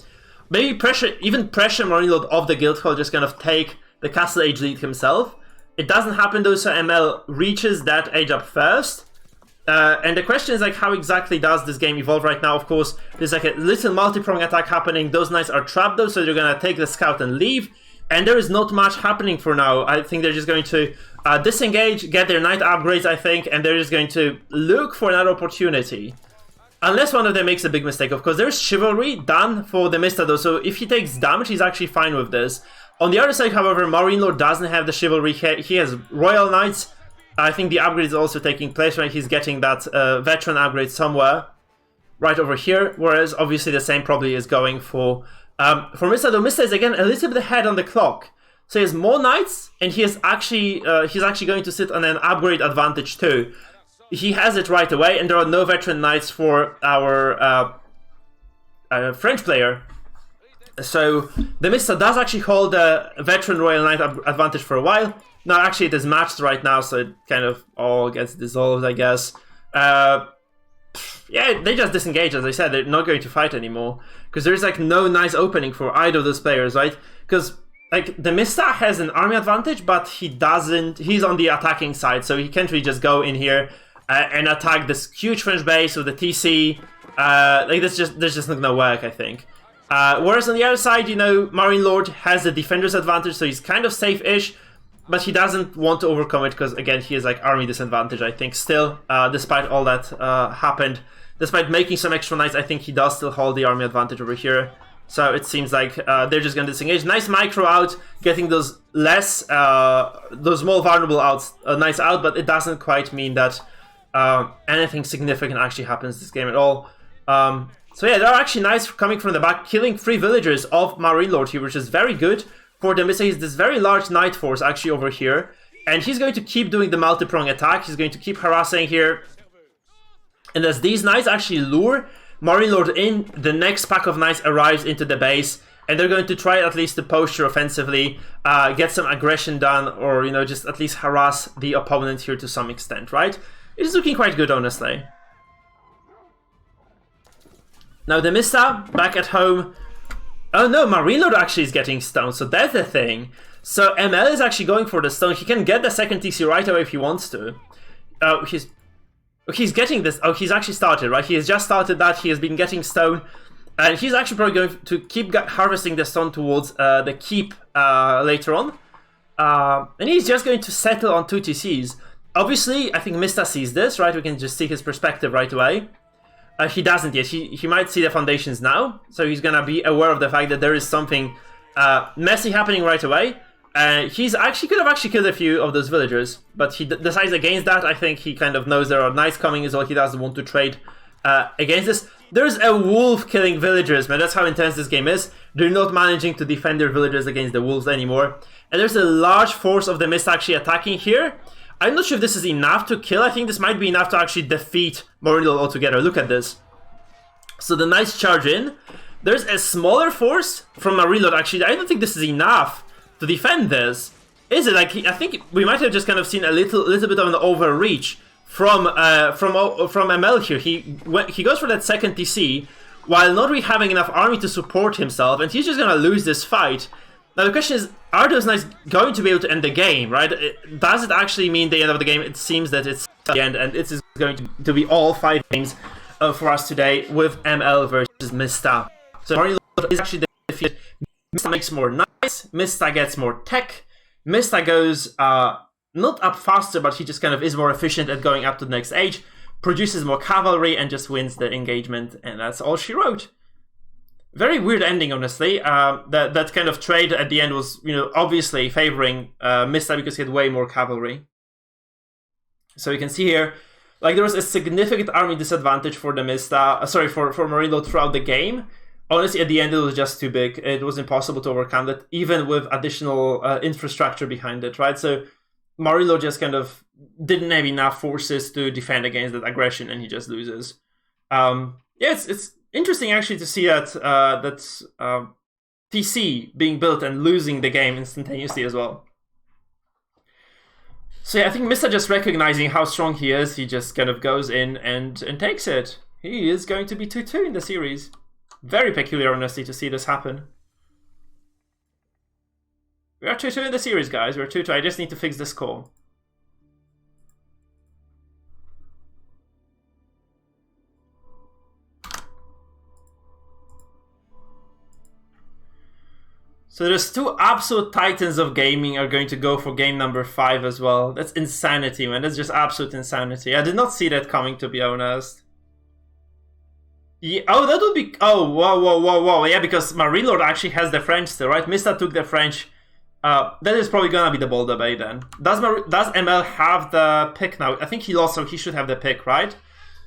Maybe pressure MarineLord off the Guildhall, just kind of take the castle age lead himself. It doesn't happen though, so ML reaches that age up first. And the question is like, how exactly does this game evolve right now? Of course, there's like a little multi-prong attack happening. Those knights are trapped though, so they're gonna take the scout and leave. And there is not much happening for now. I think they're just going to disengage, get their knight upgrades, I think, and they're just going to look for another opportunity. Unless one of them makes a big mistake. Of course, there's chivalry done for TheMista though, so if he takes damage, he's actually fine with this. On the other side, however, MarineLord doesn't have the chivalry. He has royal knights. I think the upgrade is also taking place, right? He's getting that veteran upgrade somewhere right over here, whereas obviously the same probably is going for Mista, though Mista is again a little bit ahead on the clock. So he has more knights, and he is actually he's actually going to sit on an upgrade advantage too. He has it right away, and there are no veteran knights for our French player. So TheMista does actually hold a veteran royal knight advantage for a while. Now actually it is matched right now, so it kind of all gets dissolved, I guess. Yeah, they just disengage, as I said. They're not going to fight anymore. Because there's like no nice opening for either of those players, right? Because like TheMista has an army advantage, but he doesn't. He's on the attacking side, so he can't really just go in here and attack this huge French base with the TC. Like that's just not gonna work, I think. Whereas on the other side, you know, MarineLord has the defender's advantage, so he's kind of safe-ish. But he doesn't want to overcome it because, again, he has like army disadvantage, I think, still. Despite all that happened, despite making some extra knights, I think he does still hold the army advantage over here. So it seems like they're just going to disengage. Nice micro out, getting those those more vulnerable knights out, but it doesn't quite mean that anything significant actually happens this game at all. So yeah, there are actually knights coming from the back, killing 3 villagers of MarineLord here, which is very good. For TheMista, he's this very large knight force actually over here, and he's going to keep doing the multi-prong attack. He's going to keep harassing here, and as these knights actually lure MarineLord in, the next pack of knights arrives into the base, and they're going to try at least to posture offensively, get some aggression done, or, you know, just at least harass the opponent here to some extent, right? It is looking quite good, honestly. Now TheMista, back at home. Oh no, MarineLord actually is getting stone, so that's the thing. So ML is actually going for the stone. He can get the second TC right away if he wants to. He's getting this. Oh, he's actually started, right? He has just started that. He has been getting stone. And he's actually probably going to keep harvesting the stone towards the keep later on. And he's just going to settle on 2 TCs. Obviously, I think Mista sees this, right? We can just see his perspective right away. He doesn't yet. He might see the foundations now, so he's gonna be aware of the fact that there is something messy happening right away. He's actually could have actually killed a few of those villagers, but he decides against that. I think he kind of knows there are knights coming as well. He doesn't want to trade against this. There's a wolf killing villagers, man. That's how intense this game is. They're not managing to defend their villagers against the wolves anymore. And there's a large force of the Mist actually attacking here. I'm not sure if this is enough to kill. I think this might be enough to actually defeat MarineLord altogether. Look at this. So the nice charge in. There's a smaller force from MarineLord actually. I don't think this is enough to defend this. Is it? Like, I think we might have just kind of seen a little bit of an overreach from ML here. He goes for that second TC while not really having enough army to support himself, and he's just gonna lose this fight. Now the question is, are those knights going to be able to end the game, right? Does it actually mean the end of the game? It seems that it's the end, and it is going to be all 5 games for us today with ML versus Mista. So MarineLord is actually defeated. Mista makes more knights, Mista gets more tech, Mista goes not up faster, but he just kind of is more efficient at going up to the next age, produces more cavalry, and just wins the engagement, and that's all she wrote. Very weird ending, honestly. That kind of trade at the end was, obviously favoring Mista because he had way more cavalry. So you can see here, like, there was a significant army disadvantage for the Mista, for MarineLord throughout the game. Honestly, at the end, it was just too big. It was impossible to overcome that, even with additional infrastructure behind it, right? So MarineLord just kind of didn't have enough forces to defend against that aggression, and he just loses. Yeah, it's interesting actually to see that TC being built and losing the game instantaneously as well. So yeah, I think Mista just recognizing how strong he is, he just kind of goes in and takes it. He is going to be 2-2 in the series. Very peculiar, honestly, to see this happen. We are 2-2 in the series, guys. We're 2-2. I just need to fix the score. So there's 2 absolute titans of gaming are going to go for game number 5 as well. That's insanity, man. That's just absolute insanity. I did not see that coming, to be honest. Yeah, oh, that would be... Oh, whoa. Yeah, because MarineLord actually has the French still, right? Mista took the French. That is probably gonna be the Boulder Bay then. Does ML have the pick now? I think he lost, so he should have the pick, right?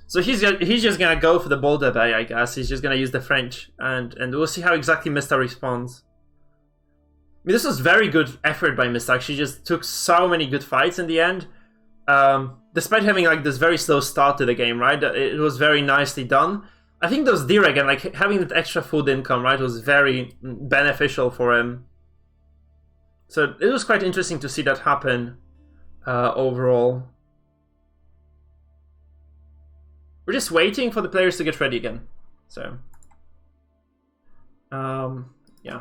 So he's just gonna go for the Boulder Bay, I guess. He's just gonna use the French, and we'll see how exactly Mista responds. I mean, this was very good effort by Mista. She just took so many good fights in the end. Despite having like this very slow start to the game, right? It was very nicely done. I think those deer again, like having that extra food income, right, was very beneficial for him. So it was quite interesting to see that happen overall. We're just waiting for the players to get ready again. So, yeah.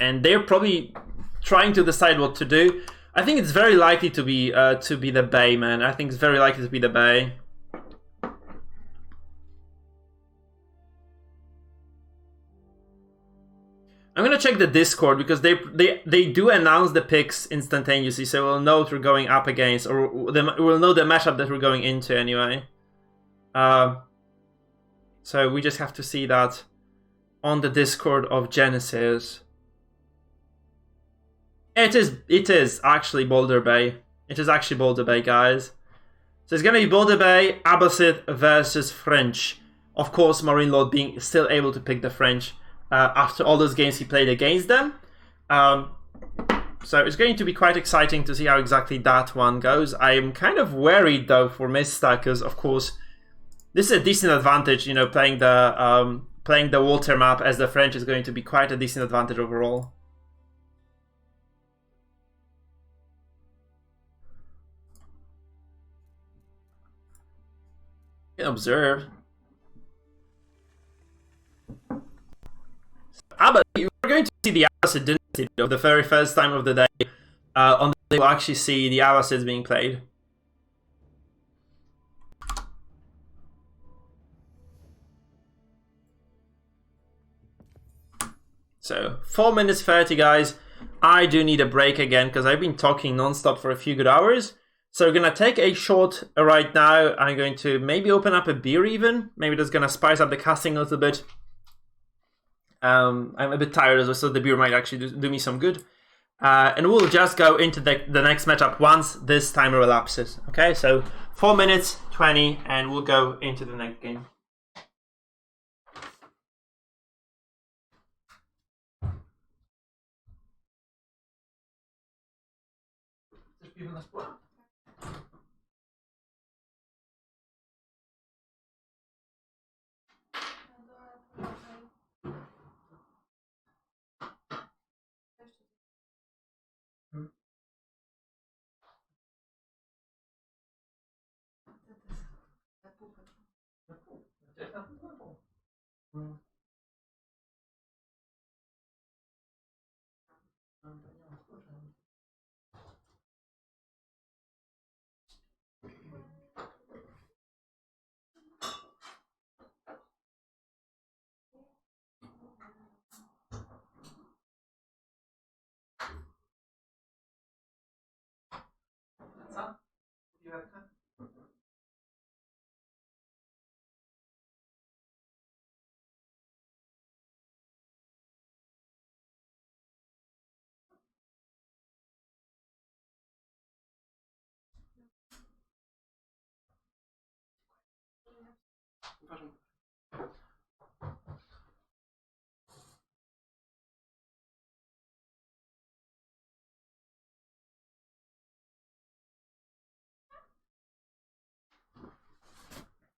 And they're probably trying to decide what to do. I think it's very likely to be the Bay, man. I think it's very likely to be the Bay. I'm gonna check the Discord because they do announce the picks instantaneously, so we'll know what we're going up against, or we'll know the matchup that we're going into anyway. So we just have to see that on the Discord of Genesis. It is actually Boulder Bay. It is actually Boulder Bay, guys. So it's gonna be Boulder Bay, Abbasid versus French. Of course, MarineLord being still able to pick the French after all those games he played against them. So it's going to be quite exciting to see how exactly that one goes. I'm kind of worried though for Mista, because of course this is a decent advantage. You know, playing the water map as the French is going to be quite a decent advantage overall. Observe. We're going to see the Abbasid Dynasty for the very first time of the day. On the day we'll actually see the Abbasids being played. So 4 minutes 30, guys. I do need a break again because I've been talking non-stop for a few good hours. So we're gonna take a short right now. I'm going to maybe open up a beer even. Maybe that's gonna spice up the casting a little bit. I'm a bit tired as well, so the beer might actually do me some good. And we'll just go into the next matchup once this timer elapses. Okay, so 4 minutes 20, and we'll go into the next game.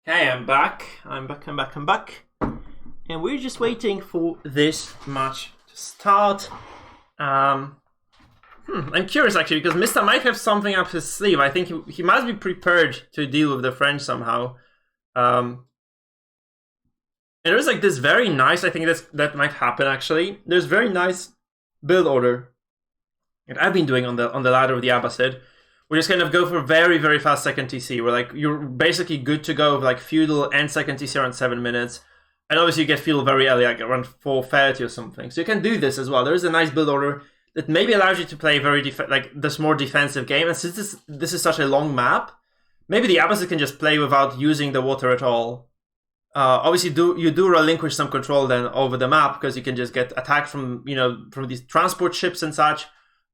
Okay, I'm back. I'm back. And we're just waiting for this match to start. I'm curious actually, because Mista might have something up his sleeve. I think he must be prepared to deal with the French somehow. And there's like this very nice, I think that might happen actually. There's very nice build order that I've been doing on the ladder of the Abbasid. We just kind of go for very, very fast second TC. We're like, you're basically good to go with like feudal and second TC around 7 minutes. And obviously you get feudal very early, like around 4:30 or something. So you can do this as well. There is a nice build order that maybe allows you to play very like this more defensive game. And since this is such a long map, maybe the Abbasid can just play without using the water at all. Obviously, you do relinquish some control then over the map because you can just get attacked from these transport ships and such.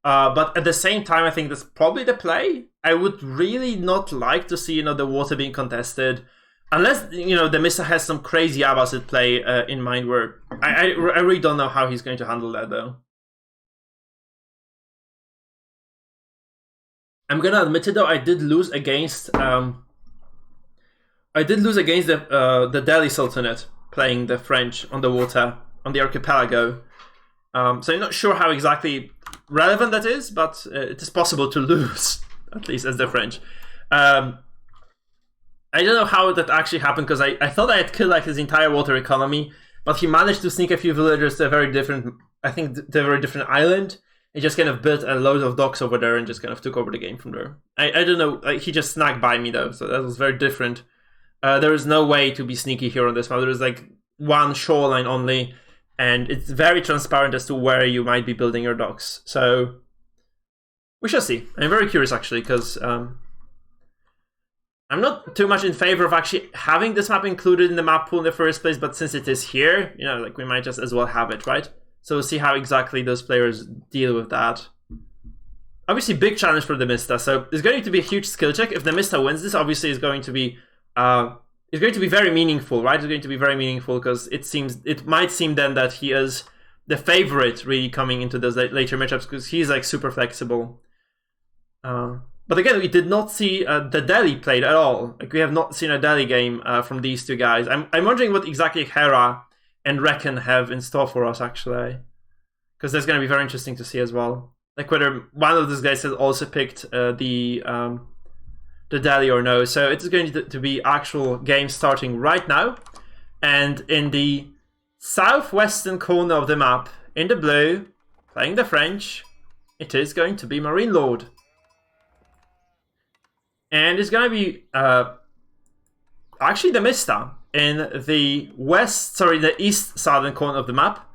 But at the same time, I think that's probably the play. I would really not like to see the water being contested, unless TheMista has some crazy Abbasid play in mind. Where I really don't know how he's going to handle that though. I'm gonna admit it though, I did lose against the Delhi Sultanate playing the French on the water on the archipelago. So I'm not sure how exactly relevant that is, but it is possible to lose, at least as the French. I don't know how that actually happened, because I thought I had killed like his entire water economy, but he managed to sneak a few villagers to a very different island. He just kind of built a load of docks over there and just kind of took over the game from there. I don't know, like, he just snagged by me though, so that was very different. There is no way to be sneaky here on this one. There is like one shoreline only, and it's very transparent as to where you might be building your docks. So we shall see. I'm very curious actually, because I'm not too much in favor of actually having this map included in the map pool in the first place, but since it is here, like, we might just as well have it, right? So we'll see how exactly those players deal with that. Obviously, big challenge for TheMista. So it's going to be a huge skill check. If TheMista wins this, obviously it's going to be very meaningful, right? It's going to be very meaningful because it might seem then that he is the favorite really coming into those later matchups, because he's like super flexible. But again, we did not see the Delhi played at all. Like, we have not seen a Delhi game from these two guys. I'm wondering what exactly Hera and Reckon have in store for us, actually, because that's going to be very interesting to see as well. Like, whether one of those guys has also picked the Delhi or no. So it's going to be actual game starting right now. And in the southwestern corner of the map, in the blue, playing the French, it is going to be MarineLord. And it's going to be actually TheMista in the east southern corner of the map.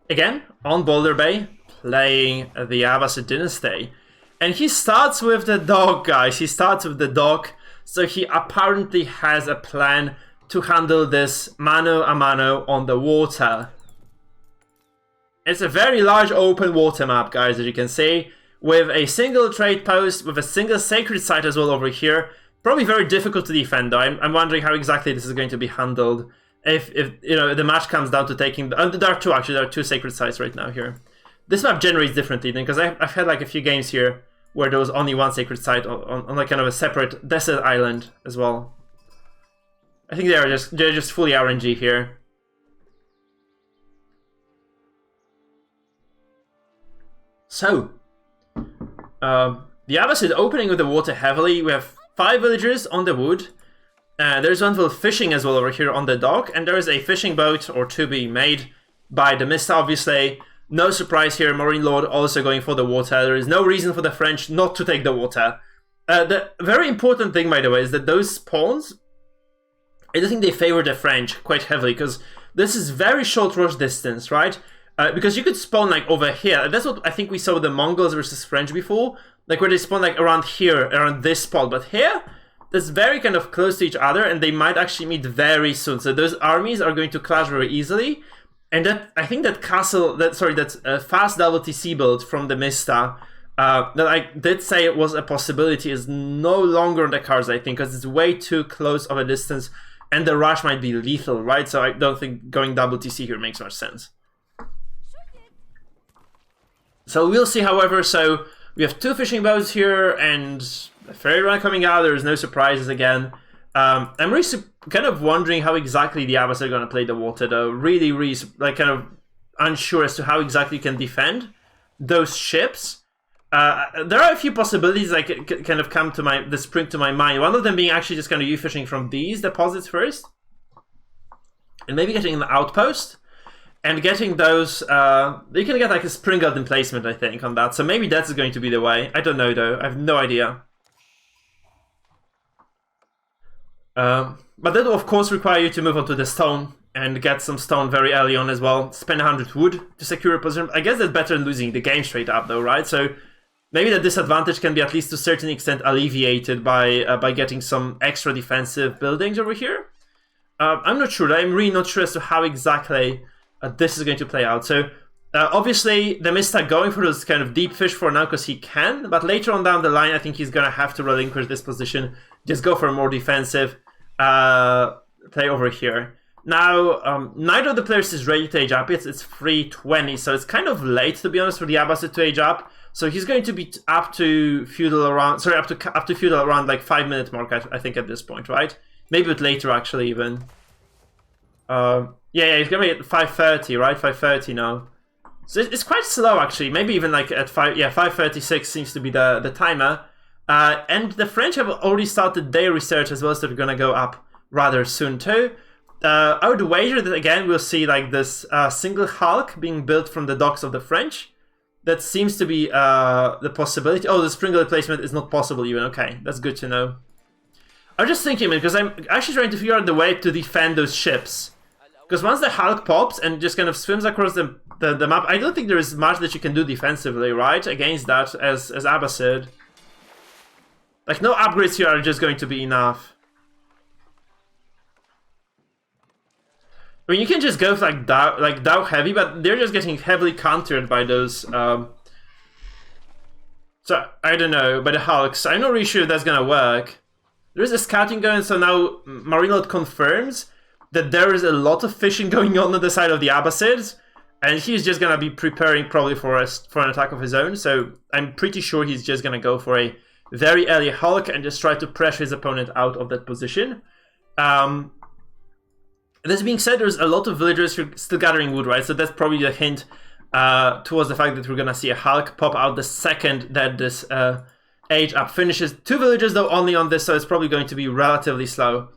Again, on Boulder Bay, playing the Abbasid Dynasty. And he starts with the dock, guys. He starts with the dock. So he apparently has a plan to handle this mano a mano on the water. It's a very large open water map, guys, as you can see, with a single trade post, with a single sacred site as well over here. Probably very difficult to defend, though. I'm wondering how exactly this is going to be handled if you know, the match comes down to taking... there are two, actually. There are two sacred sites right now here. This map generates differently, then, because I've had like a few games here where there was only one sacred site on like kind of a separate desert island as well. I think they're just fully RNG here. So, the Abbasid opening with the water heavily. We have 5 villagers on the wood. There's one for fishing as well over here on the dock, and there is a fishing boat or two being made by TheMista, obviously. No surprise here, MarineLord also going for the water. There is no reason for the French not to take the water. The very important thing, by the way, is that those spawns, I don't think they favor the French quite heavily, because this is very short rush distance, right? Because you could spawn like over here. That's what I think we saw with the Mongols versus French before, like where they spawn like around here, around this spot. But here, that's very kind of close to each other, and they might actually meet very soon. So those armies are going to clash very easily. And that, I think that castle, that's fast WTC build from TheMista, that I did say it was a possibility, is no longer on the cards, I think, because it's way too close of a distance, and the rush might be lethal, right? So I don't think going WTC here makes much sense. So we'll see, however. So we have 2 fishing boats here, and a ferry run coming out. There's no surprises again. I'm really kind of wondering how exactly the Abbasid are going to play the water, though. Really, like, kind of unsure as to how exactly you can defend those ships. There are a few possibilities that kind of come to spring to my mind. One of them being actually just kind of you fishing from these deposits first, and maybe getting an outpost. And getting those, you can get like a sprinkled emplacement, I think, on that. So maybe that's going to be the way. I don't know, though. I have no idea. But that will, of course, require you to move on to the stone and get some stone very early on as well. Spend 100 wood to secure a position. I guess that's better than losing the game straight up, though, right? So maybe the disadvantage can be at least to a certain extent alleviated by getting some extra defensive buildings over here. I'm not sure. I'm really not sure as to how exactly this is going to play out. So obviously TheMista going for those kind of deep fish for now because he can, but later on down the line I think he's gonna have to relinquish this position, just go for a more defensive play over here. Now neither of the players is ready to age up. It's 3:20, so it's kind of late, to be honest, for the Abbasid to age up. So he's going to be up to feudal around, sorry, up to feudal around like 5-minute mark, I think, at this point, right? Maybe a bit later actually even. Yeah, he's gonna be at 5:30, right? 5:30 now. So it's quite slow actually. Maybe even like at 5:36 seems to be the timer. And the French have already started their research as well, so they're gonna go up rather soon too. I would wager that again we'll see like this single hulk being built from the docks of the French. That seems to be the possibility. Oh, the sprinkler replacement is not possible even. Okay, that's good to know. I'm just thinking, man, because I'm actually trying to figure out the way to defend those ships. Because once the Hulk pops and just kind of swims across the map, I don't think there is much that you can do defensively, right? Against that as Abbasid. Like, no upgrades here are just going to be enough. I mean, you can just go for like Dow heavy, but they're just getting heavily countered by those. So, I don't know, by the Hulks. I'm not really sure if that's gonna work. There is a scouting going, so now MarineLord confirms that there is a lot of fishing going on the side of the Abbasids, and he's just gonna be preparing probably for an attack of his own. So I'm pretty sure he's just gonna go for a very early Hulk and just try to pressure his opponent out of that position. This being said, there's a lot of villagers who are still gathering wood, right? So that's probably a hint towards the fact that we're gonna see a Hulk pop out the second that this age up finishes. 2 villagers though only on this, so it's probably going to be relatively slow.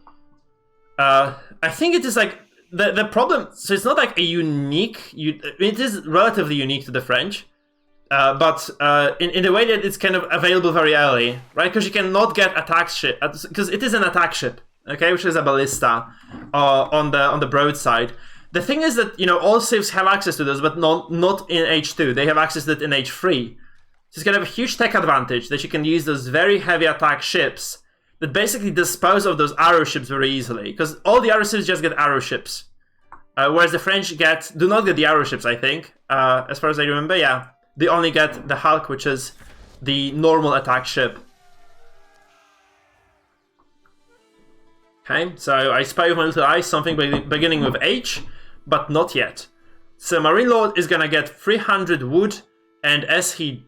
I think it is like the problem. So it's not like a unique. It is relatively unique to the French, but in the way that it's kind of available very early, right? Because you cannot get attack ship because it is an attack ship, okay, which is a ballista on the broadside. The thing is that all civs have access to those, but not in H2. They have access to it in H3. So it's gonna have a huge tech advantage that you can use those very heavy attack ships that basically dispose of those arrow ships very easily, because all the arrow ships just get arrow ships. Whereas the French do not get the arrow ships, I think. As far as I remember, yeah. They only get the Hulk, which is the normal attack ship. Okay, so I spy with my little eye something beginning with H, but not yet. So MarineLord is gonna get 300 wood, and as he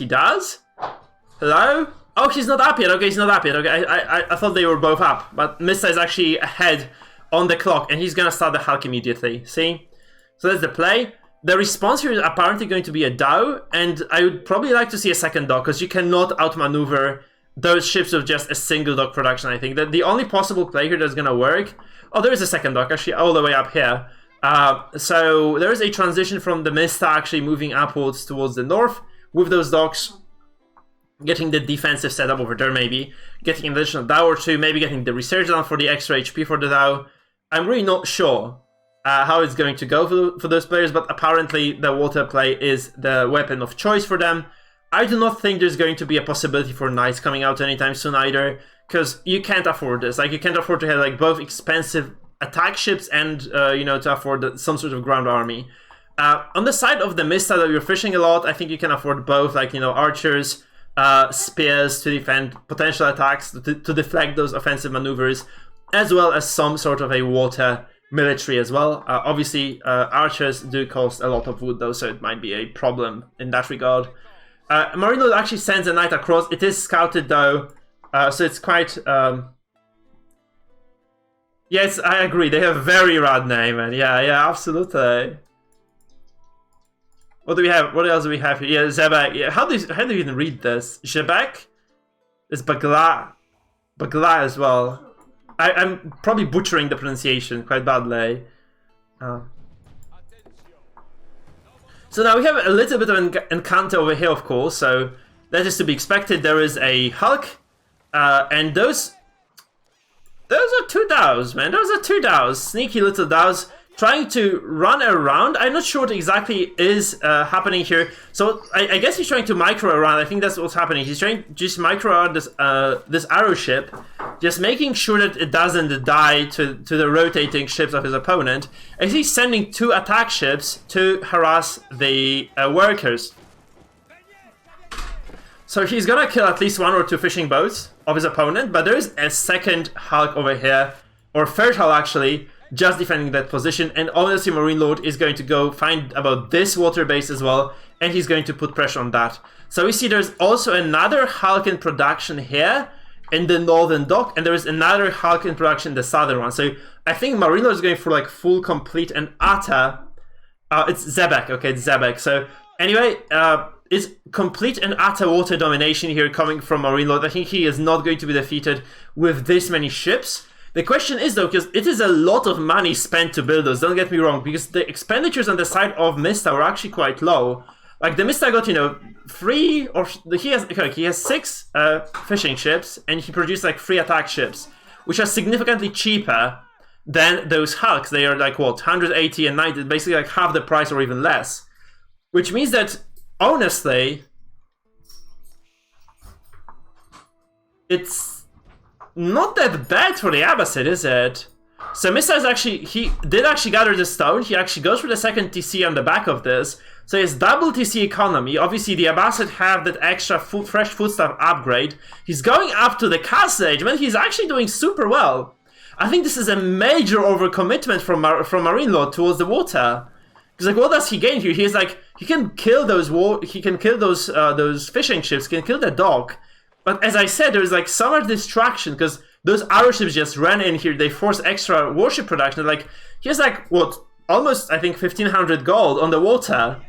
does, hello? Oh, he's not up yet. Okay, he's not up yet. Okay, I thought they were both up, but Mista is actually ahead on the clock, and he's gonna start the Hulk immediately. See? So that's the play. The response here is apparently going to be a Dao, and I would probably like to see a second dock, because you cannot outmaneuver those ships with just a single dock production, I think. That the only possible play here that's gonna work... Oh, there is a second dock, actually, all the way up here. So there is a transition from the Mista actually moving upwards towards the north, with those docks, getting the defensive setup over there maybe, getting an additional Dao or two, maybe getting the research down for the extra HP for the Dao. I'm really not sure how it's going to go for those players, but apparently the water play is the weapon of choice for them. I do not think there's going to be a possibility for knights coming out anytime soon either, because you can't afford this. Like, you can't afford to have like both expensive attack ships and you know, to afford some sort of ground army. On the side of the Mista that you're fishing a lot, I think you can afford both, like, you know, archers, spears to defend potential attacks, to deflect those offensive maneuvers, as well as some sort of a water military as well. Obviously, archers do cost a lot of wood though, so it might be a problem in that regard. MarineLord actually sends a knight across. It is scouted though, so it's quite... Yes, I agree, they have a very rad name, and yeah, absolutely. What do we have? What else do we have here? Yeah, Zebek. Yeah, how do you even read this? Zebek? It's Bagla. Bagla as well. I'm probably butchering the pronunciation quite badly. So now we have a little bit of an encounter over here, of course, so that is to be expected. There is a Hulk, and those are two Daos, man. Those are two Daos. Sneaky little Daos trying to run around. I'm not sure what exactly is happening here. So I guess he's trying to micro around. I think that's what's happening. He's trying to just micro around this arrow ship, just making sure that it doesn't die to the rotating ships of his opponent. And he's sending two attack ships to harass the workers. So he's gonna kill at least one or two fishing boats of his opponent, but there is a second Hulk over here, or third Hulk actually, just defending that position, and obviously MarineLord is going to go find about this water base as well, and he's going to put pressure on that. So we see there's also another Hulk in production here in the northern dock, and there is another Hulk in production in the southern one. So I think MarineLord is going for like full, complete, and utter... it's Zebek, okay, it's Zebek. So anyway, it's complete and utter water domination here coming from MarineLord. I think he is not going to be defeated with this many ships. The question is though, because it is a lot of money spent to build those, don't get me wrong, because the expenditures on the side of Mista were actually quite low. Like, the Mista got, you know, he has 6 fishing ships, and he produced like 3 attack ships, which are significantly cheaper than those Hulks. They are like, what, 180 and 90, basically like half the price or even less. Which means that, honestly, it's not that bad for the Abbasid, is it? So Mista is actually, he did actually gather the stone. He actually goes for the second TC on the back of this. So he has double TC economy. Obviously the Abbasid have that extra fresh foodstuff upgrade. He's going up to the castle age, man. He's actually doing super well. I think this is a major overcommitment from MarineLord towards the water. Because like, what does he gain here? He's like, he can kill those fishing ships, can kill the dock. But as I said, there's like summer distraction because those arrow ships just ran in here. They force extra warship production. Like, he has like, what, almost, I think, 1,500 gold on the water.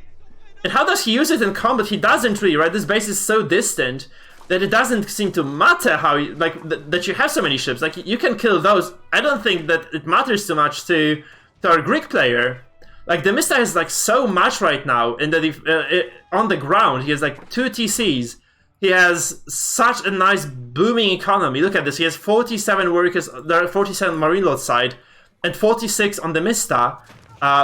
And how does he use it in combat? He doesn't really, right? This base is so distant that it doesn't seem to matter how, that you have so many ships. Like, you can kill those. I don't think that it matters too much to our Greek player. Like, the Mista has like so much right now in on the ground. He has like 2 TCs. He has such a nice booming economy. Look at this. He has 47 workers. There are 47 MarineLord side and 46 on the Mista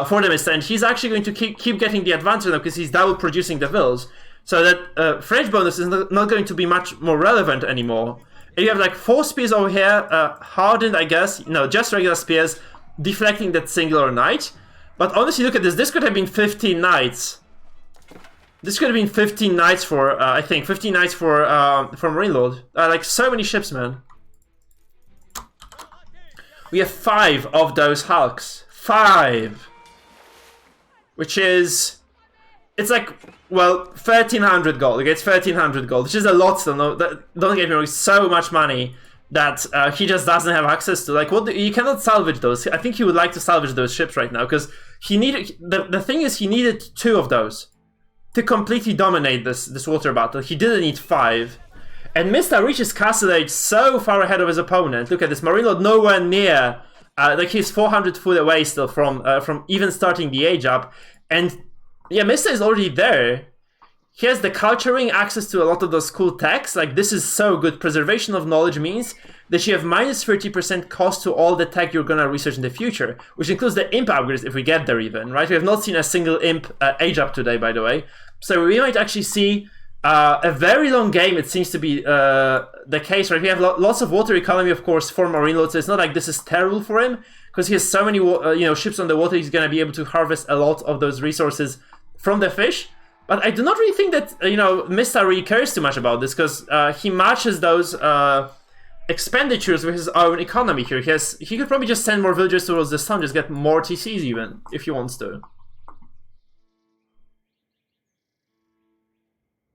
for the Mista. And he's actually going to keep getting the advantage now because he's double producing the vills. So that French bonus is not going to be much more relevant anymore. And you have like 4 spears over here, hardened, I guess. No, just regular spears, deflecting that singular knight. But honestly, look at this. This could have been 15 knights. This could have been 15 knights for, I think, 15 knights for MarineLord. Like, so many ships, man. We have 5 of those hulks. 5! Which is... It's like, well, 1,300 gold. Okay, it's 1,300 gold, which is a lot still. No, don't get me wrong, it's so much money that he just doesn't have access to. Like, you cannot salvage those. I think he would like to salvage those ships right now, because he needed... The thing is, he needed 2 of those to completely dominate this water battle. He didn't need 5. And Mista reaches Castle Age so far ahead of his opponent. Look at this, MarineLord nowhere near. Like, he's 400 foot away still from even starting the age up. And yeah, Mista is already there. He has the culturing access to a lot of those cool techs. Like, this is so good. Preservation of knowledge means that you have minus 30% cost to all the tech you're gonna research in the future, which includes the imp upgrades if we get there even, right? We have not seen a single imp age up today, by the way. So we might actually see a very long game. It seems to be the case, right? We have lots of water economy, of course, for MarineLord, so it's not like this is terrible for him, because he has so many ships on the water. He's gonna be able to harvest a lot of those resources from the fish. But I do not really think that, Mista really cares too much about this, because he matches those expenditures with his own economy here. He could probably just send more villagers towards the sun, just get more TCs even, if he wants to.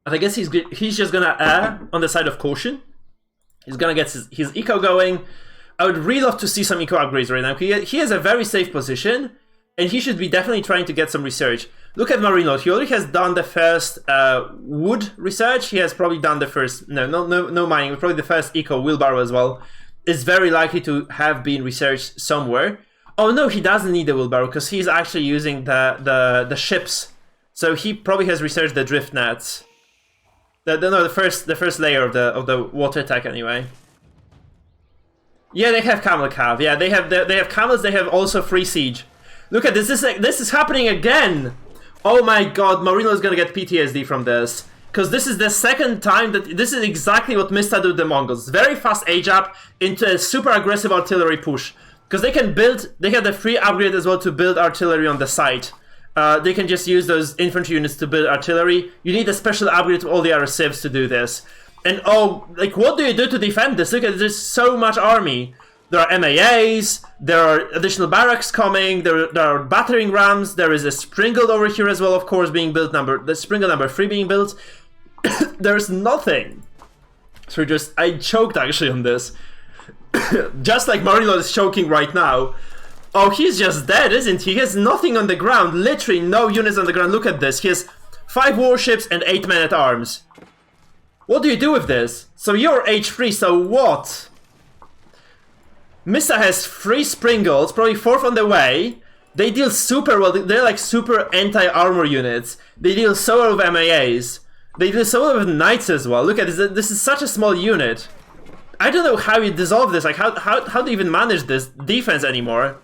And I guess he's just gonna err on the side of caution. He's gonna get his eco going. I would really love to see some eco upgrades right now. He has a very safe position, and he should be definitely trying to get some research. Look at MarineLord. He already has done the first wood research. He has probably done the first no mining, but probably the first eco wheelbarrow as well. Is very likely to have been researched somewhere. Oh no, he doesn't need the wheelbarrow because he's actually using the ships. So he probably has researched the drift nets. The first layer of the water attack anyway. Yeah, they have camel cav. Yeah, they have camels. They have also free siege. Look at this. This is happening again. Oh my god, MarineLord is gonna get PTSD from this, because this is the second time that this is exactly what Mista did with the Mongols. Very fast age up into a super aggressive artillery push, because they can build. They have the free upgrade as well to build artillery on the site. They can just use those infantry units to build artillery. You need a special upgrade to all the other civs to do this. And oh, like, what do you do to defend this? Look at, there's so much army. There are MAAs, there are additional barracks coming, there are battering rams, there is a Springald over here as well, of course, being built, the Springald number 3 being built. There's nothing. So I choked actually on this. Just like MarineLord is choking right now. Oh, he's just dead, isn't he? He has nothing on the ground, literally no units on the ground. Look at this, he has 5 warships and 8 men-at-arms. What do you do with this? So you're H3, so what? Mista has 3 Springalds, probably 4th on the way. They deal super well. They're like super anti-armor units. They deal so well with MAAs. They deal so well with Knights as well. Look at this. This is such a small unit. I don't know how you dissolve this. Like, how do you even manage this defense anymore?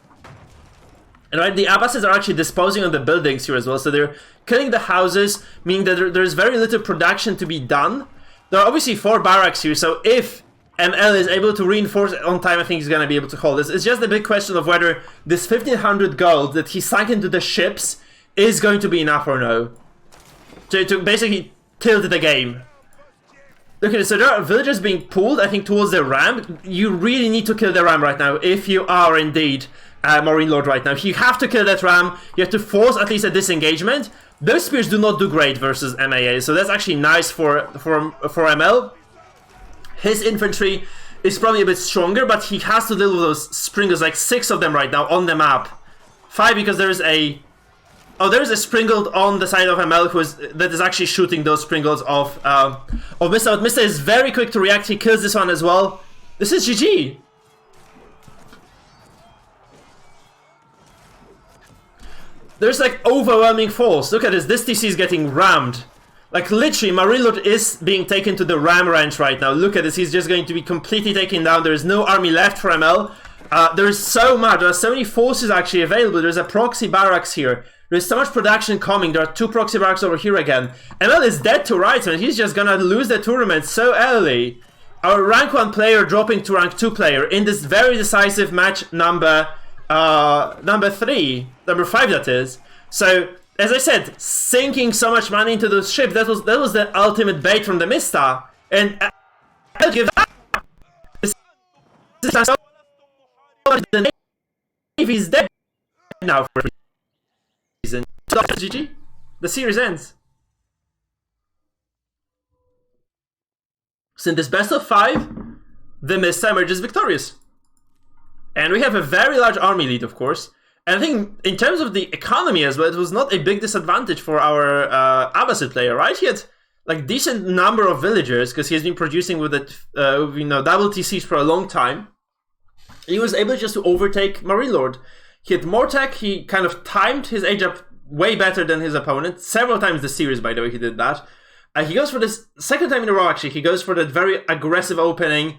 And right, the Abbasids are actually disposing on the buildings here as well. So they're killing the houses, meaning that there's very little production to be done. There are obviously 4 barracks here, so if ML is able to reinforce on time, I think he's going to be able to hold this. It's just a big question of whether this 1,500 gold that he sank into the ships is going to be enough or no. To basically tilt the game. Look at this, so there are villagers being pulled, I think, towards the ram. You really need to kill the ram right now, if you are indeed MarineLord right now. You have to kill that ram, you have to force at least a disengagement. Those spears do not do great versus MAA, so that's actually nice for ML. His infantry is probably a bit stronger, but he has to deal with those Springalds, like 6 of them right now on the map. 5 because there is a... Oh, there is a Springald on the side of ML that is actually shooting those Springalds of Mista. But Mista is very quick to react, he kills this one as well. This is GG! There's like overwhelming force. Look at this TC is getting rammed. Like, literally, MarineLord is being taken to the ram ranch right now. Look at this, he's just going to be completely taken down. There is no army left for ML. There is so much, there are so many forces actually available. There's a proxy barracks here. There's so much production coming. There are 2 proxy barracks over here again. ML is dead to rights, man. He's just gonna lose the tournament so early. our rank 1 player dropping to rank 2 player in this very decisive match number 3, number 5 that is. So, as I said, sinking so much money into those ships, that was the ultimate bait from TheMista, and I'll give that. The Navy's dead now for a reason. GG. The series ends. So in this best of 5, TheMista emerges victorious. And we have a very large army lead, of course. And I think in terms of the economy as well, it was not a big disadvantage for our Abbasid player, right? He had like decent number of villagers because he has been producing with it, double TCs for a long time. He was able just to overtake MarineLord. He had more tech. He kind of timed his age up way better than his opponent. Several times this series, by the way, he did that. He goes for this second time in a row, actually. He goes for that very aggressive opening in